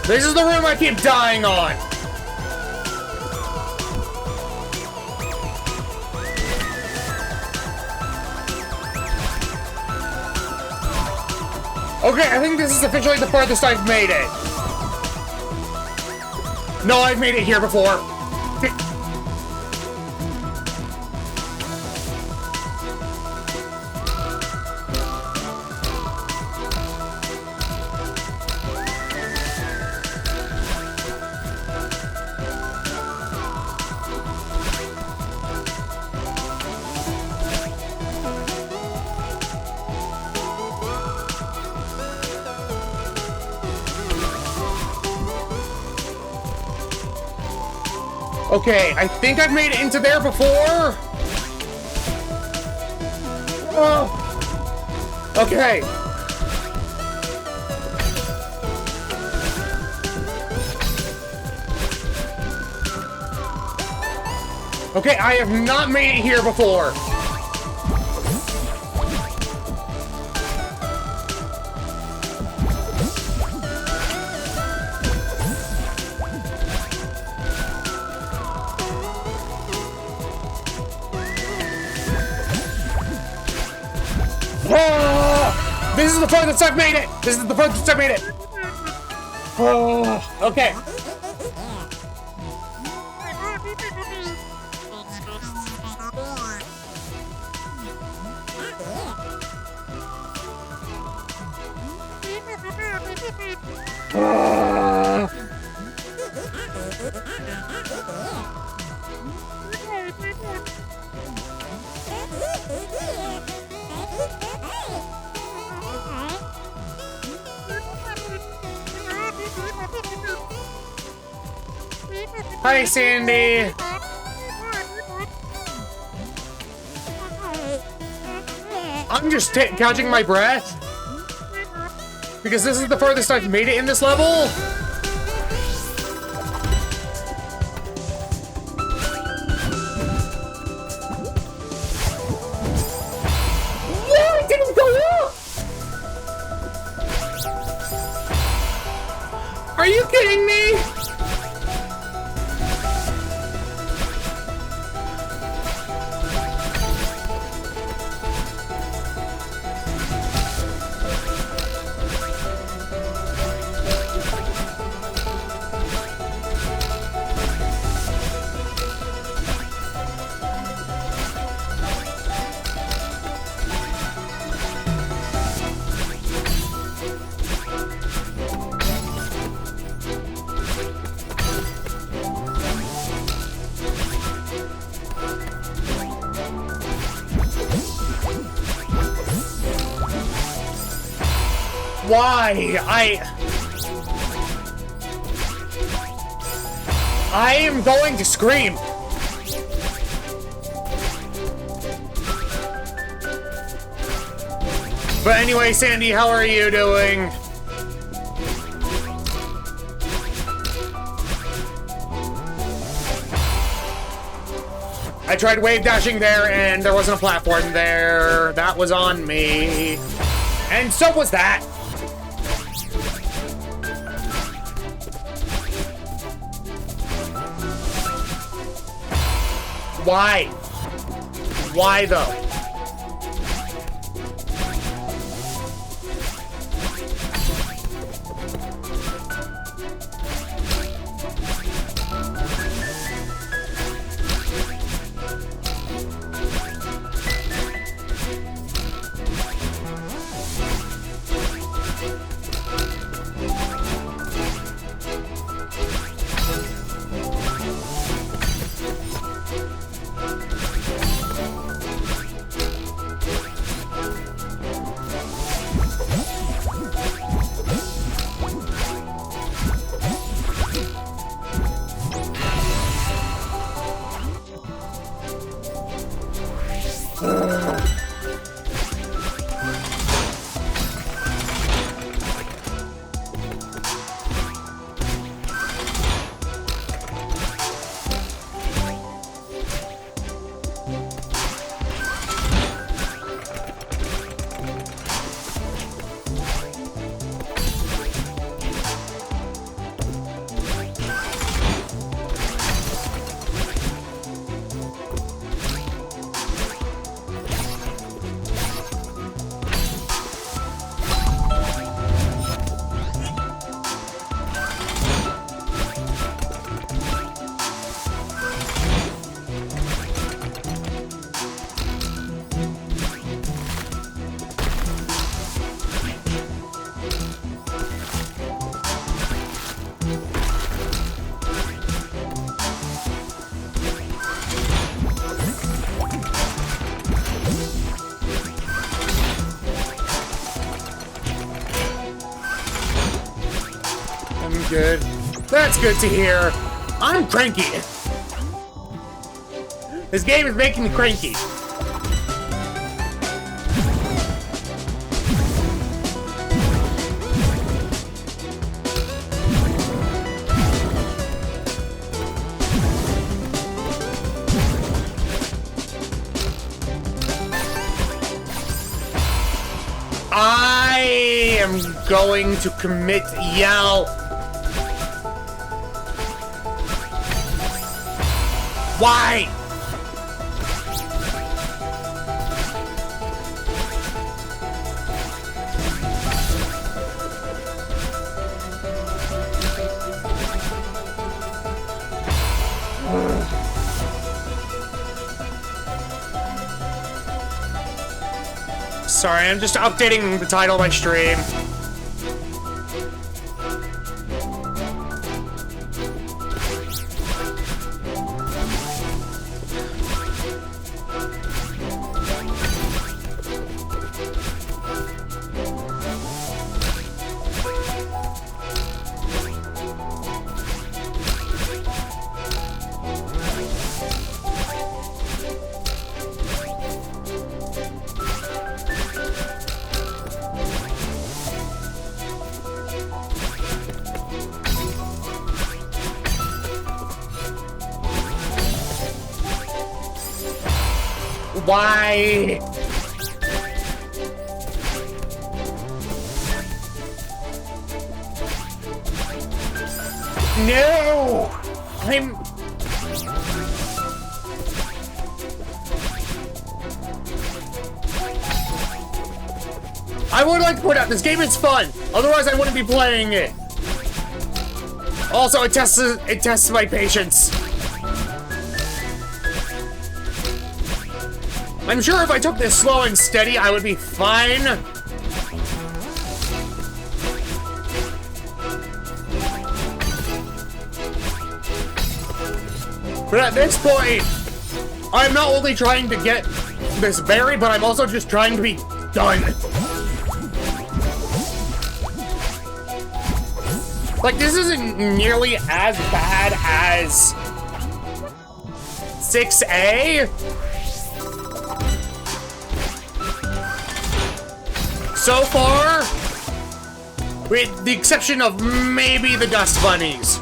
This is the room I keep dying on. Okay, I think this is officially the farthest I've made it. No, I've made it here before. Okay, I think I've made it into there before. Oh. Okay. Okay, I have not made it here before. Oh, this is the farthest I've made it! This is the farthest I've made it! Oh, okay. Hi, Sandy. I'm just catching my breath because this is the farthest I've made it in this level. What? It didn't go up. Are you kidding me? Why? I am going to scream. But anyway, Sandy, how are you doing? I tried wave dashing there and there wasn't a platform there. That was on me. And so was that. Why? Why though? good. That's good to hear. I'm cranky. This game is making me cranky. I am going to commit yell. Why? Sorry, I'm just updating the title of my stream. Why? No! I would like to point out, this game is fun. Otherwise, I wouldn't be playing it. Also, it tests my patience. I'm sure if I took this slow and steady, I would be fine. But at this point, I'm not only trying to get this berry, but I'm also just trying to be done. Like, this isn't nearly as bad as 6A. So far, with the exception of maybe the dust bunnies.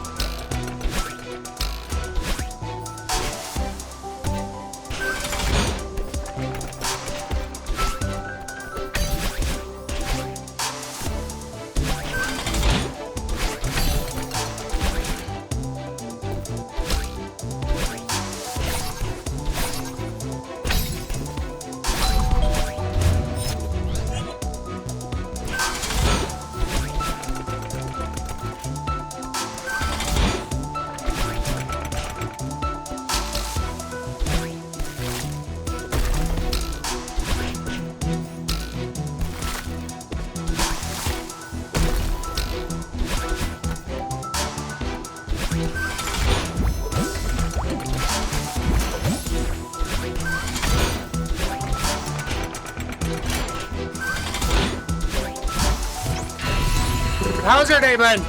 How's your day been?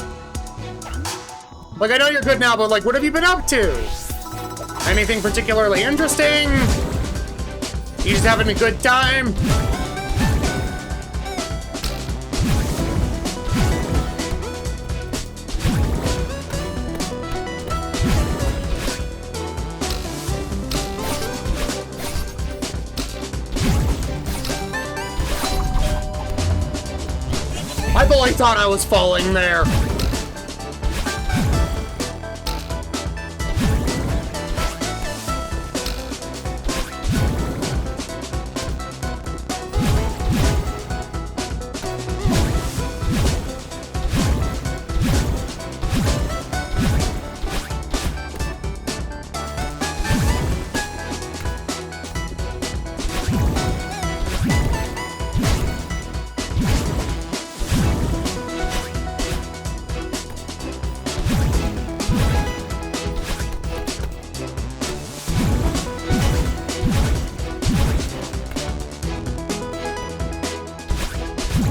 Like, I know you're good now, but like, what have you been up to? Anything particularly interesting? You just having a good time? I fully thought I was falling there.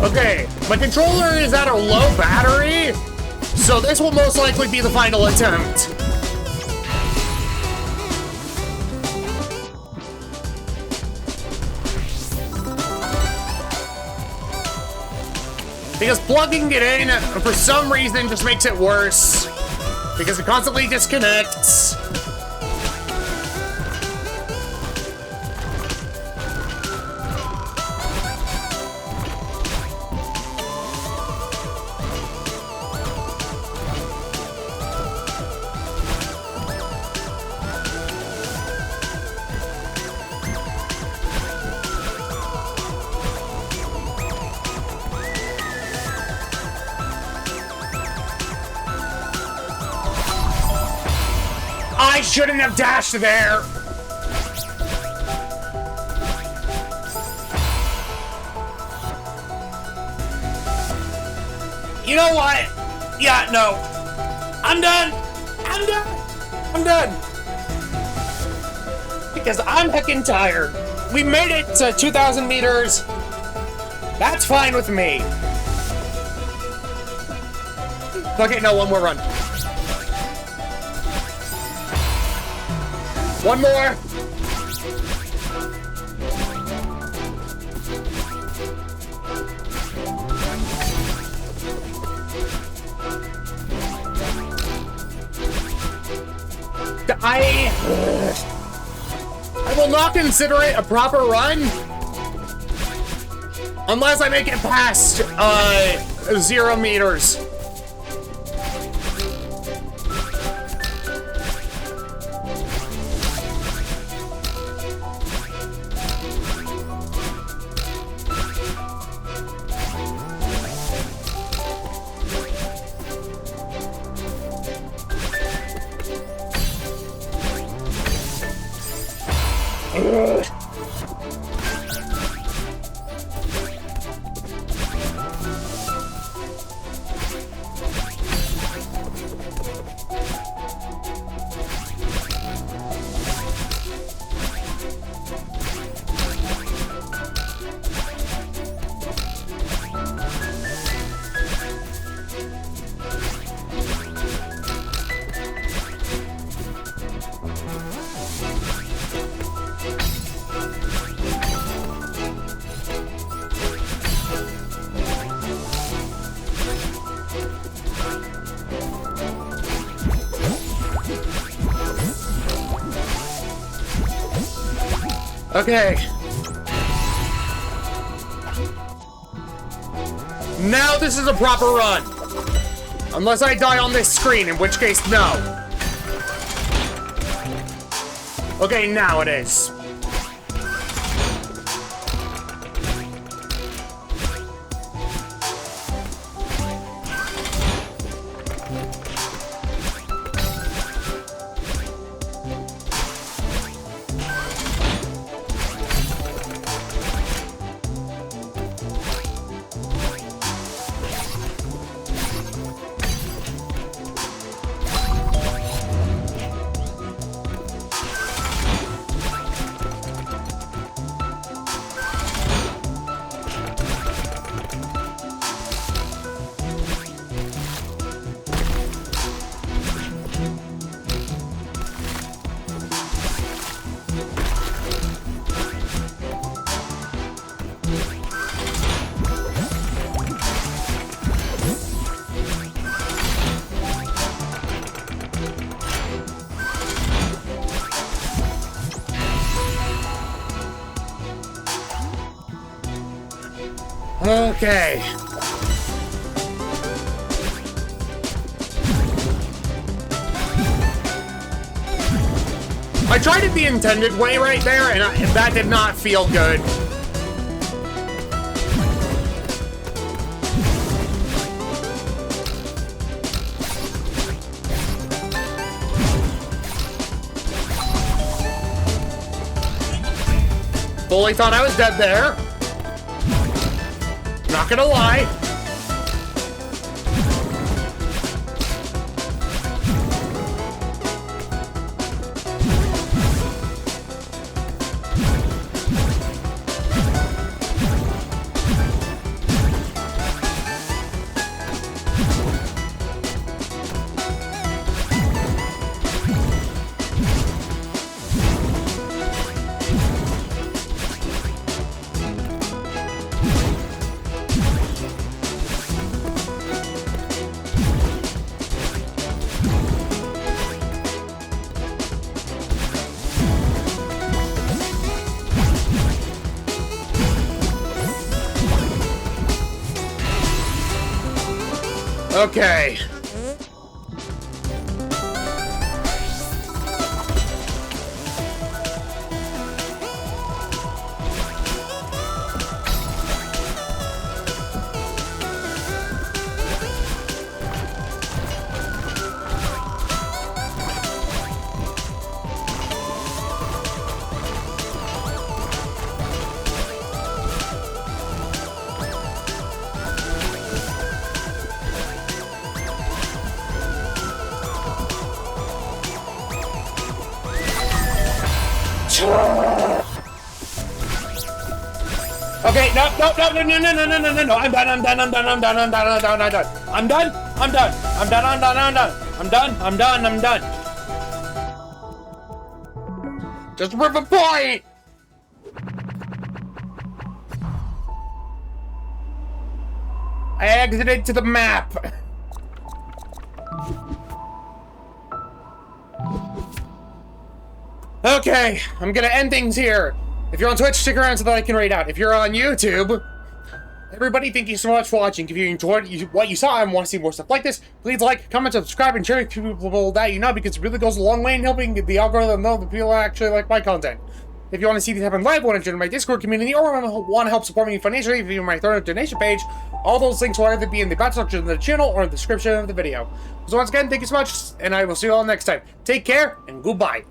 Okay, my controller is at a low battery, So this will most likely be the final attempt. Because plugging it in, for some reason, just makes it worse. Because it constantly disconnects. I shouldn't have dashed there! You know what? Yeah, no. I'm done! I'm done! I'm done! Because I'm heckin' tired. We made it to 2,000 meters. That's fine with me. Okay, no, one more run. One more! I will not consider it a proper run unless I make it past 0 meters. Okay. Now this is a proper run. Unless I die on this screen, in which case, no. Okay, now it is. Okay. I tried it the intended way right there, and that did not feel good. Fully thought I was dead there. Not gonna lie. Okay. Okay, no, I'm done, I'm done, I'm done, I'm done, I'm done, I'm done, I'm done. I'm done, I'm done, I'm done, I'm done, I'm done. I'm done, I'm done, I'm done. Just prove a point! I exited to the map. Okay, I'm gonna end things here. If you're on Twitch, stick around so that I can rate out. If you're on YouTube, everybody, thank you so much for watching. If you enjoyed what you saw and want to see more stuff like this, please like, comment, subscribe, and share it with people that you know, because it really goes a long way in helping the algorithm know that people actually like my content. If you want to see these happen live, want to join my Discord community, or want to help support me financially via my third donation page, all those links will either be in the bottom section of the channel or in the description of the video. So once again, thank you so much, and I will see you all next time. Take care, and goodbye.